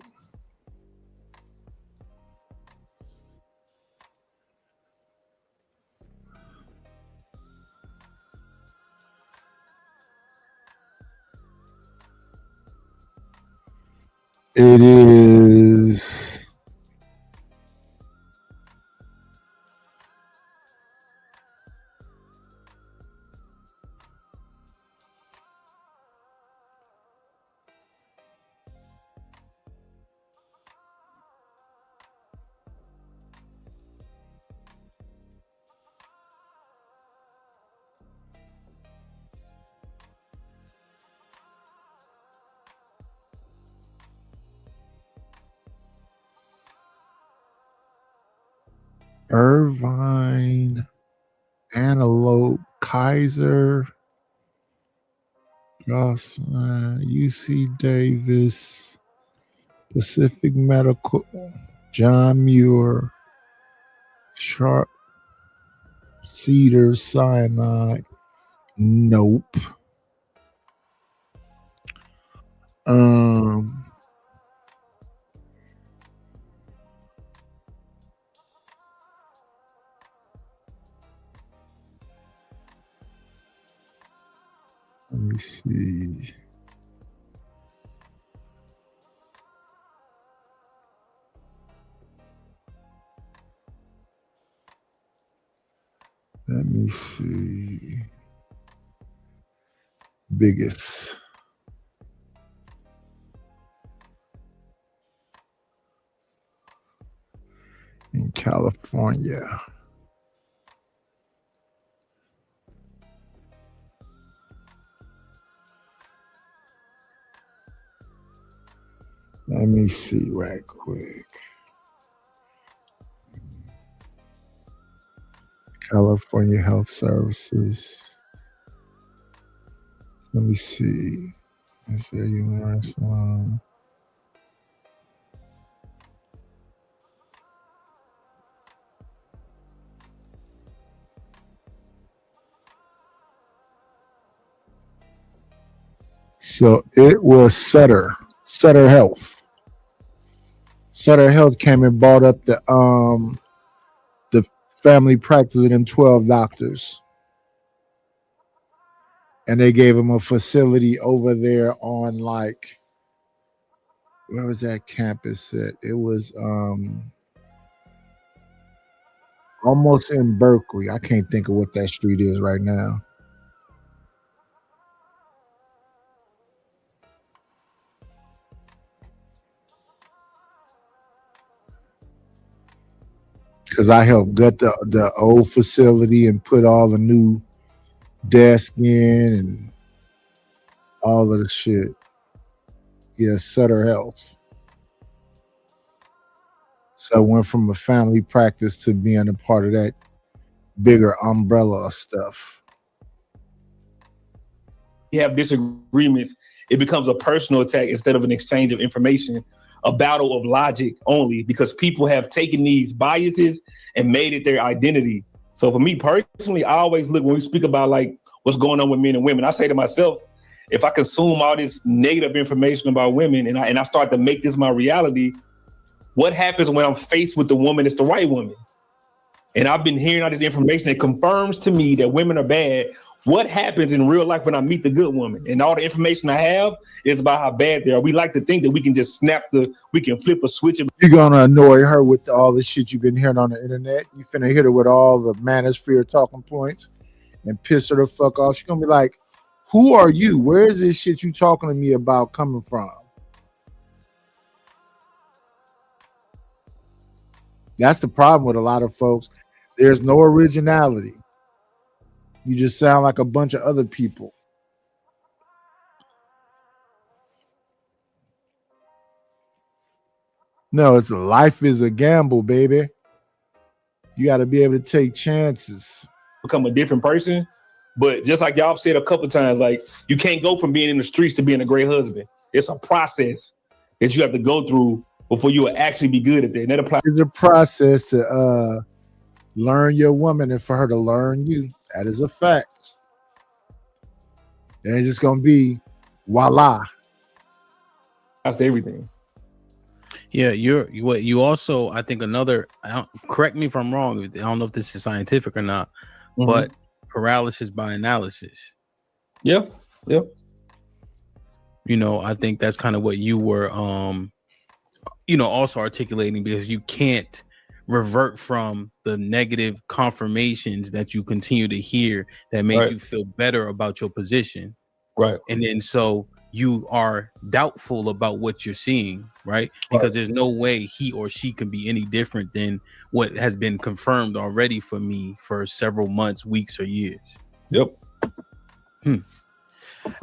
It is Irvine, Antelope, Kaiser, UC Davis, Pacific Medical, John Muir, Sharp, Cedar, Sinai. Nope. Let me see. Let me see. Biggest. In California. Let me see right quick. California Health Services. Let me see. Is there universal? So it was Sutter Health. Sutter Health came and bought up the family practice of them 12 doctors. And they gave him a facility over there on like, where was that campus at? It was almost in Berkeley. I can't think of what that street is right now. Because I helped gut the old facility and put all the new desk in and all of the shit. Yeah, Sutter Health. So I went from a family practice to being a part of that bigger umbrella of stuff. You have disagreements, it becomes a personal attack instead of an exchange of information, a battle of logic only, because people have taken these biases and made it their identity. So for me personally, I always look when we speak about like what's going on with men and women, I say to myself, if I consume all this negative information about women and I start to make this my reality, what happens when I'm faced with the woman that's the right woman? And I've been hearing all this information that confirms to me that women are bad. What happens in real life when I meet the good woman? And all the information I have is about how bad they are. We like to think that we can just we can flip a switch. You're gonna annoy her with all the shit you've been hearing on the internet. You finna hit her with all the manosphere talking points and piss her the fuck off. She's gonna be like, who are you? Where is this shit you talking to me about coming from? That's the problem with a lot of folks. There's no originality. You just sound like a bunch of other people. No, it's life is a gamble, baby. You got to be able to take chances. Become a different person. But just like y'all said a couple times, like you can't go from being in the streets to being a great husband. It's a process that you have to go through before you will actually be good at that. And that applies. It's a process to learn your woman and for her to learn you. That is a fact. And it's just gonna be voila. That's everything. Yeah, you also, I think correct me if I'm wrong. I don't know if this is scientific or not, but paralysis by analysis. Yep. You know, I think that's kind of what you were also articulating, because you can't revert from the negative confirmations that you continue to hear that make you feel better about your position. Right. And then so you are doubtful about what you're seeing, right? Because there's no way he or she can be any different than what has been confirmed already for me for several months, weeks, or years. Yep.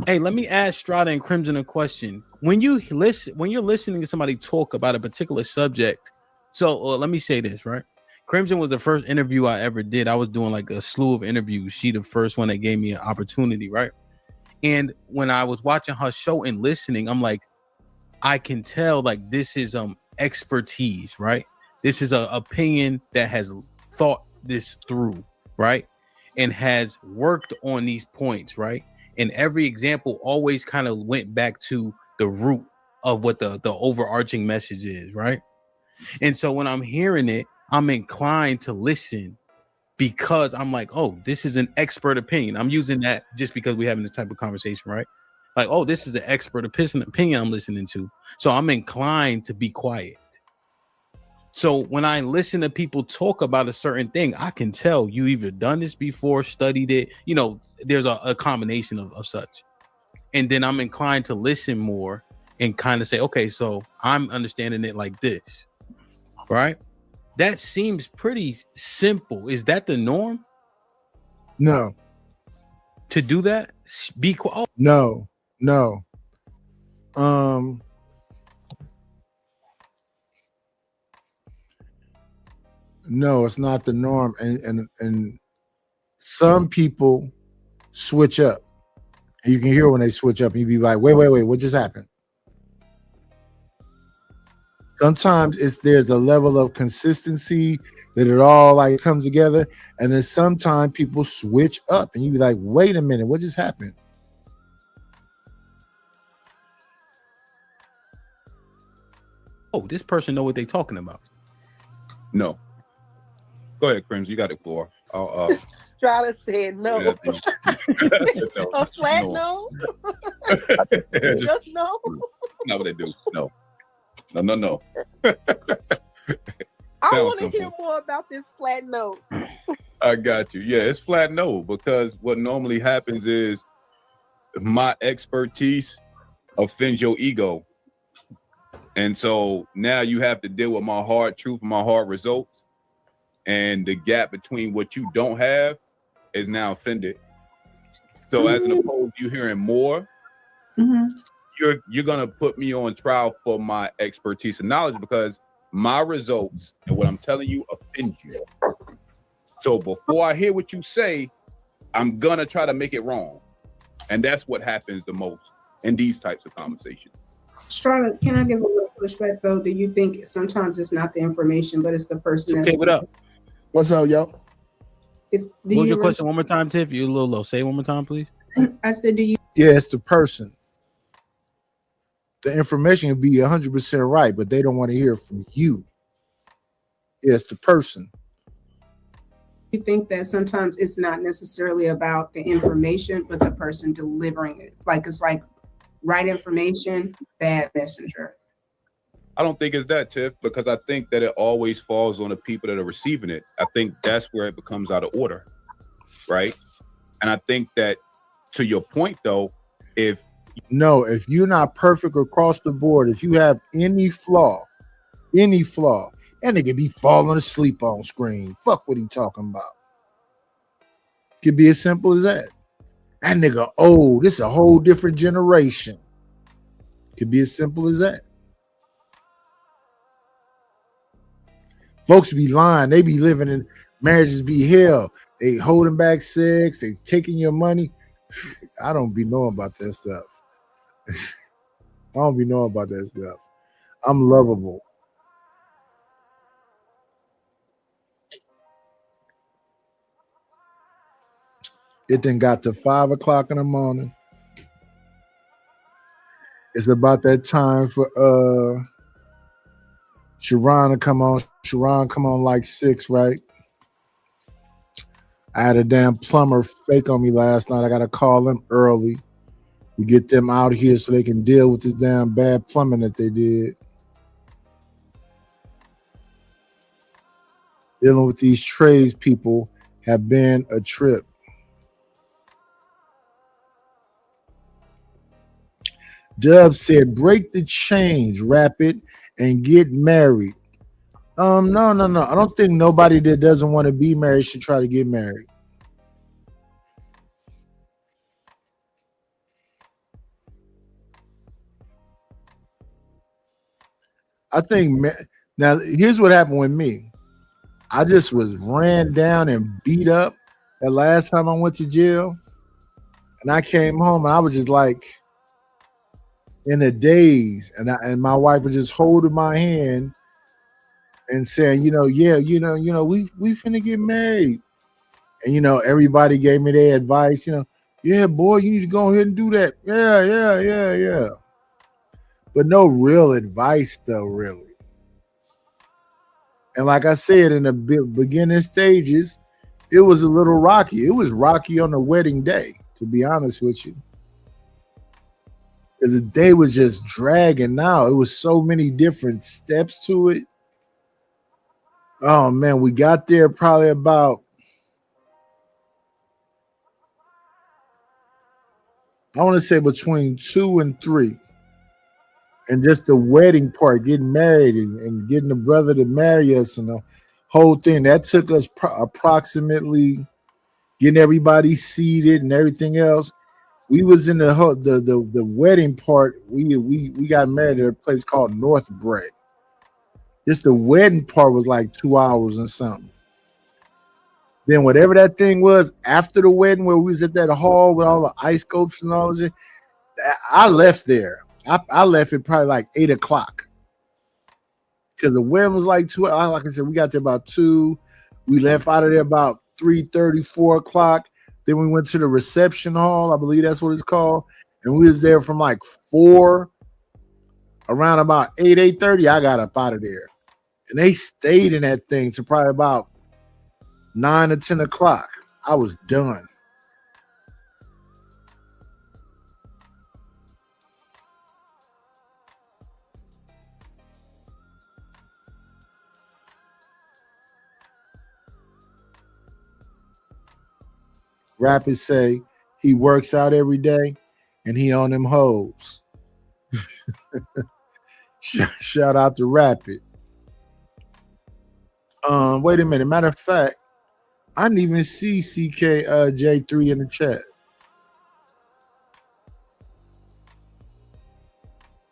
Hey, let me ask Strata and Crimson a question. When you're listening to somebody talk about a particular subject, so let me say this, right? Crimson was the first interview I ever did. I was doing like a slew of interviews. She the first one that gave me an opportunity, right? And when I was watching her show and listening, I'm like, I can tell like this is expertise, right? This is an opinion that has thought this through, right? And has worked on these points, right? And every example always kind of went back to the root of what the overarching message is, right? And so when I'm hearing it, I'm inclined to listen because I'm like, oh, this is an expert opinion. I'm using that just because we're having this type of conversation, right? Like, oh, this is an expert opinion I'm listening to. So I'm inclined to be quiet. So when I listen to people talk about a certain thing, I can tell you either done this before, studied it, you know, there's a combination of such. And then I'm inclined to listen more and kind of say, okay, so I'm understanding it like this, right? That seems pretty simple. Is that the norm? No. To do that? Be quiet. No. No, it's not the norm. And some people switch up. And you can hear when they switch up, and you be like, wait, what just happened? Sometimes there's a level of consistency that it all like comes together, and then sometimes people switch up, and you be like, wait a minute, what just happened? Oh, this person know what they're talking about. No. Go ahead, Crims. You got the floor. I'll Strada said no. yeah, I think- no. A flat No. no? Just no? Not what they do. No. No. I Sounds want to simple. hear more about this flat no. I got you. Yeah, it's flat no, because what normally happens is my expertise offends your ego. And so now you have to deal with my hard truth, my hard results, and the gap between what you don't have is now offended. So as an opposed to you hearing more, you're gonna put me on trial for my expertise and knowledge, because my results and what I'm telling you offend you. So before I hear what you say, I'm gonna try to make it wrong. And that's what happens the most in these types of conversations. Strada, can I give a little pushback though? Do you think sometimes it's not the information, but it's the person? Okay, what up? What's up, yo? It's What was your question one more time, Tiff? You a little low. Say it one more time, please. I said, do you? Yeah, it's the person. The information can be 100% right, but they don't want to hear from you. Yeah, it's the person. You think that sometimes it's not necessarily about the information, but the person delivering it? Like it's like right information, bad messenger. I don't think it's that, Tiff, because I think that it always falls on the people that are receiving it. I think that's where it becomes out of order, right? And I think that, to your point, though, if you're not perfect across the board, if you have any flaw, and they could be falling asleep on screen. Fuck what he talking about. Could be as simple as that. That nigga old. This is a whole different generation. Could be as simple as that. Folks be lying. They be living in marriages be hell. They holding back sex. They taking your money. I don't be knowing about that stuff. I don't be knowing about that stuff. I'm lovable. It then got to 5 o'clock in the morning. It's about that time for Sharon to come on. Sharon come on like 6, right? I had a damn plumber fake on me last night. I gotta call them early to get them out here so they can deal with this damn bad plumbing that they did. Dealing with these trades people have been a trip. Dub said, break the chains, wrap it, and get married. No. I don't think nobody that doesn't want to be married should try to get married. I think, now here's what happened with me. I just was ran down and beat up that last time I went to jail. And I came home and I was just like in a daze. And my wife was just holding my hand and saying, we finna get married. And, everybody gave me their advice, yeah, boy, you need to go ahead and do that. Yeah. But no real advice though, really. And like I said, in the beginning stages, it was a little rocky. It was rocky on the wedding day, to be honest with you. Because the day was just dragging out. It was so many different steps to it. Oh, man, we got there probably about, I want to say between 2 and 3. And just the wedding part, getting married and getting the brother to marry us and the whole thing, that took us approximately getting everybody seated and everything else. We was in the wedding part. We got married at a place called Northbred. Just the wedding part was like 2 hours and something. Then whatever that thing was after the wedding, where we was at that hall with all the ice sculptures and all this, I left there. I left it probably like 8 o'clock because the wedding was like 2. Like I said, we got there about 2. We left out of there about 3:30, 4 o'clock. Then we went to the reception hall. I believe that's what it's called. And we was there from like 4. Around about 8:30, I got up out of there. And they stayed in that thing to probably about 9 to 10 o'clock, I was done. Rapid say he works out every day and he on them hoes. Shout out to Rapid. Wait a minute. Matter of fact, I didn't even see J3 in the chat.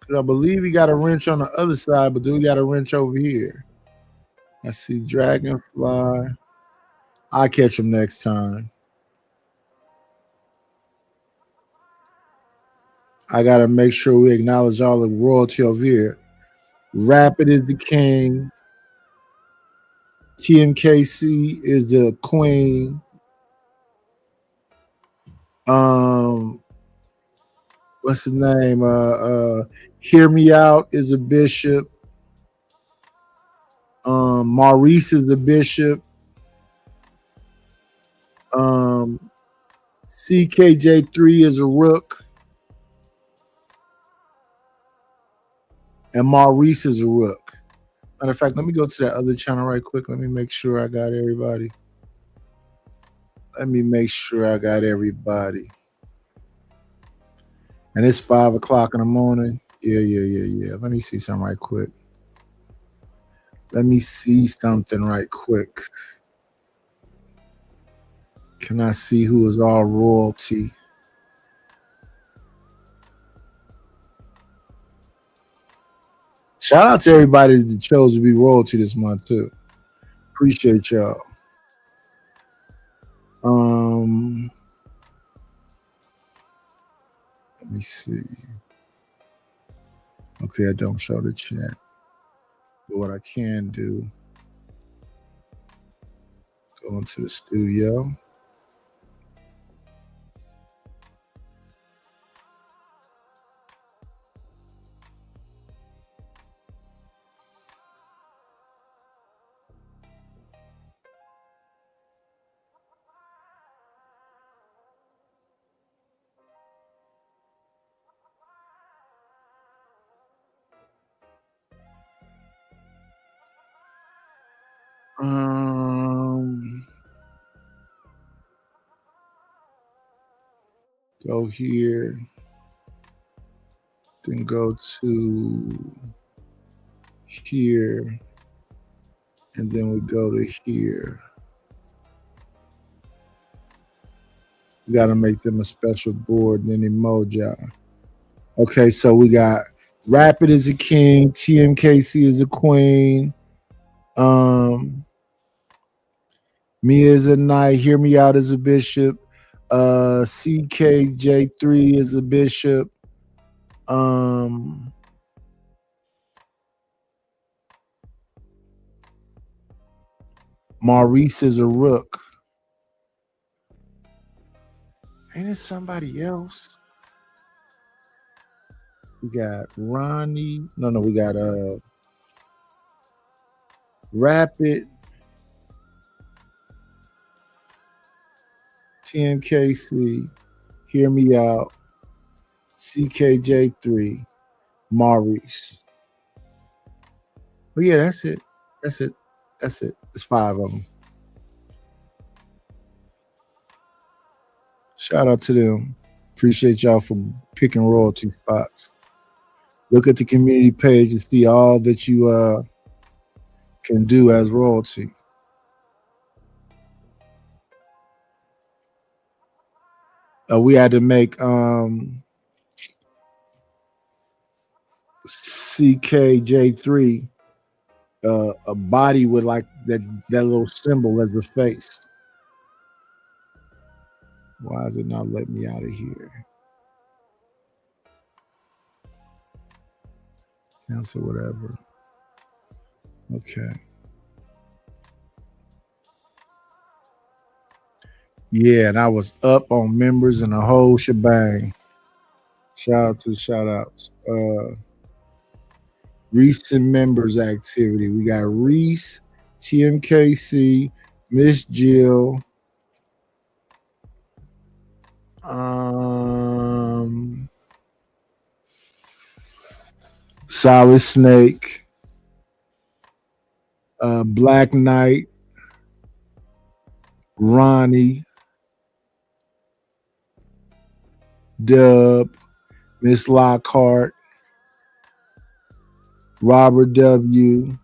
Because I believe he got a wrench on the other side, but do we got a wrench over here? I see Dragonfly. I'll catch him next time. I got to make sure we acknowledge all the royalty over here. Rapid is the king. TMKC is the queen. What's his name? Hear Me Out is a bishop. Maurice is the bishop. CKJ3 is a rook. And Maurice is a rook. Matter of fact, let me go to that other channel right quick. Let me make sure I got everybody. And it's 5 o'clock in the morning. Yeah. Let me see something right quick. Can I see who is all royalty? Shout out to everybody that chose to be royalty this month too. Appreciate y'all. Let me see. Okay, I don't show the chat. But what I can do, go into the studio. Go here, then go to here, and then we go to here. We got to make them a special board and then emoji. Okay, so we got Rapid is a king, TMKC is a queen, Mia is a knight, Hear Me Out is a bishop, CKJ3 is a bishop, Maurice is a rook. Ain't it somebody else? We got Ronnie. No, we got Rapid, TMKC, Hear Me Out, CKJ3, Maurice. Oh yeah, that's it. It's 5 of them. Shout out to them. Appreciate y'all for picking royalty spots. Look at the community page and see all that you can do as royalty. We had to make CKJ3 a body with like that little symbol as the face. Why is it not letting me out of here? Cancel whatever. Okay. Yeah, and I was up on members and the whole shebang. Shout out to the shout outs. Recent members activity. We got Reese, TMKC, Miss Jill. Solid Snake. Black Knight. Ronnie. Dub. Miss Lockhart. Robert W.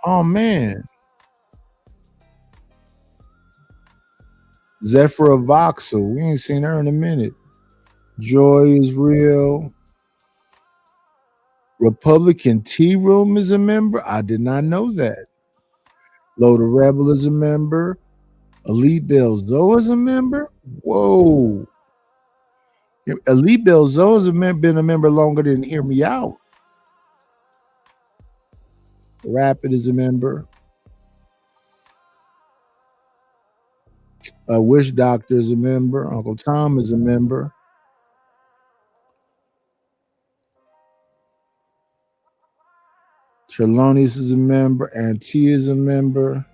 Oh man. Zephyr Voxel. We ain't seen her in a minute. Joy is real. Republican Tea Room is a member. I did not know that. Loda Rebel is a member. Elite Belzo is a member. Whoa. Elite Belzo has been a member longer than Hear Me Out. Rapid is a member. Wish Doctor is a member. Uncle Tom is a member. Trelawney's is a member. Auntie is a member.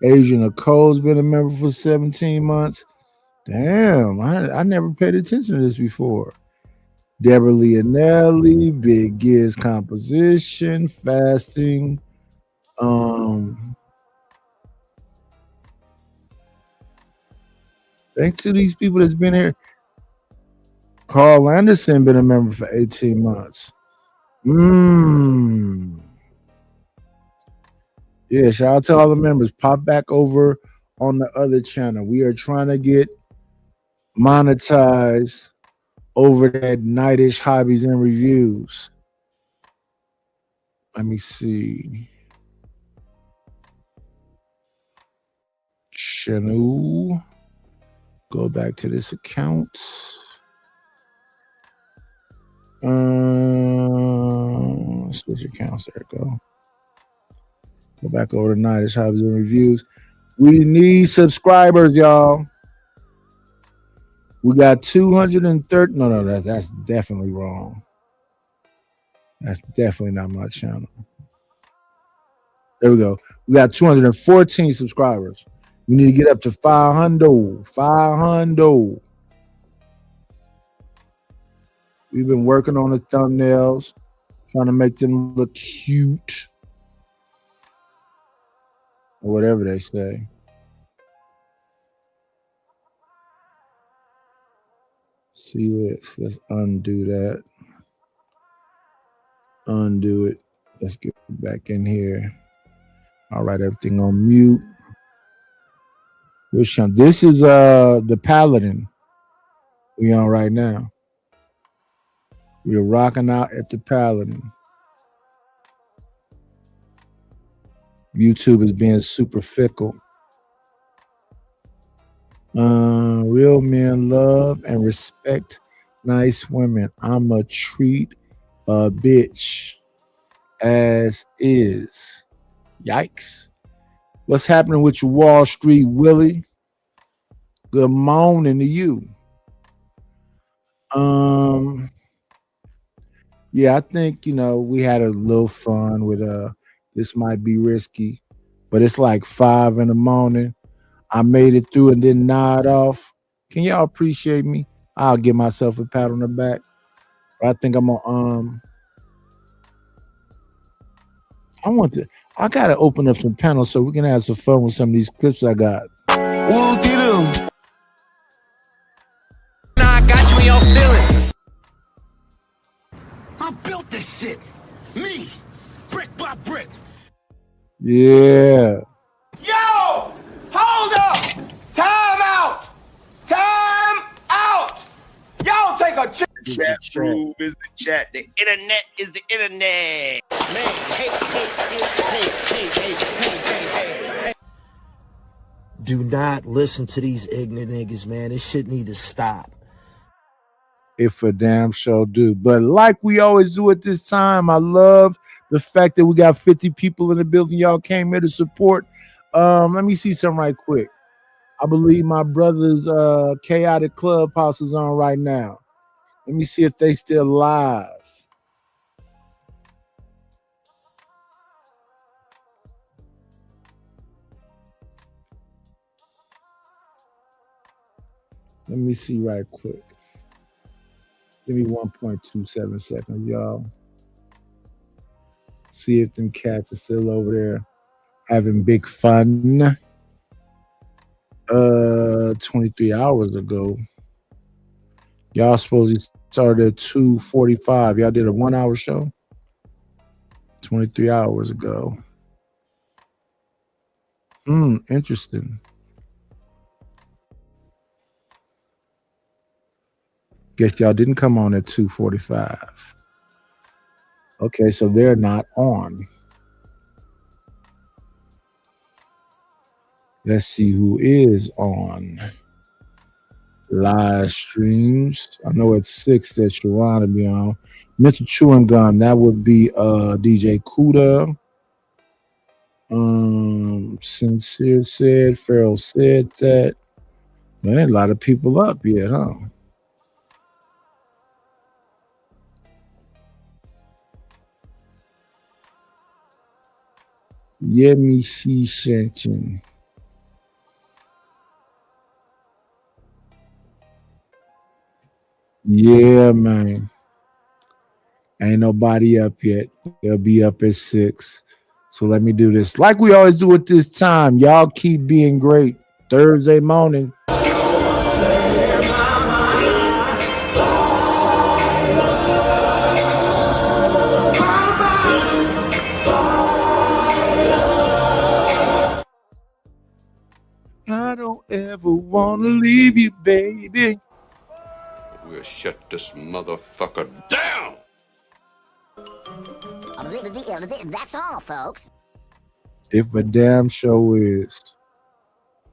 Asia Nicole's been a member for 17 months. Damn, I never paid attention to this before. Deborah Leonelli, Big Giz Composition, Fasting. Thanks to these people that's been here. Carl Anderson been a member for 18 months. Yeah, shout out to all the members. Pop back over on the other channel. We are trying to get monetized over that Nightish Hobbies and Reviews. Let me see. Channel. Go back to this account. Switch accounts. There we go. Go back over to Nightish Hobbies and Reviews. We need subscribers, y'all. We got 230. No, that's definitely wrong. That's definitely not my channel. There we go. We got 214 subscribers. We need to get up to 500. 500. We've been working on the thumbnails, trying to make them look cute. Or whatever they say. See this. Let's undo that. Undo it. Let's get back in here. All right, everything on mute. Which one? This is the Paladin we on right now. We're rocking out at the Paladin. YouTube is being super fickle. Real men love and respect nice women. I'ma treat a bitch as is. Yikes. What's happening with your Wall Street, Willie? Good morning to you. Yeah, I think, we had a little fun with this might be risky, but it's like 5 in the morning. I made it through and didn't nod off. Can y'all appreciate me? I'll give myself a pat on the back. I think I'm gonna I gotta open up some panels so we can have some fun with some of these clips I got. Now I got you in your feelings. I built this shit. Me. Brick by brick. Yeah. Yo! Hold up! Time out! Time out! Y'all take a check. Chat room is the chat. The internet is the internet. Man, hey. Do not listen to these ignorant niggas, man. This shit need to stop. If a damn show do. But like we always do at this time, I love the fact that we got 50 people in the building. Y'all came here to support. Let me see something right quick. I believe my brother's Chaotic Clubhouse is on right now. Let me see if they still live. Let me see right quick. Give me 1.27 seconds, y'all. See if them cats are still over there having big fun. 23 hours ago. Y'all supposed to start at 2:45. Y'all did a 1 hour show 23 hours ago. Interesting. Guess y'all didn't come on at 2:45. Okay, so they're not on. Let's see who is on live streams. I know it's 6 that Sharon to be on. Mr. Chewing Gum, that would be DJ Kuda. Sincere said, Farrell said that. Man, a lot of people up yet, huh? Yemi C. Shenchen. Yeah, man. Ain't nobody up yet. They'll be up at 6. So let me do this. Like we always do at this time. Y'all keep being great. Thursday morning. I don't ever want to leave you, baby. We'll shut this motherfucker down. That's all, folks. If a damn show is.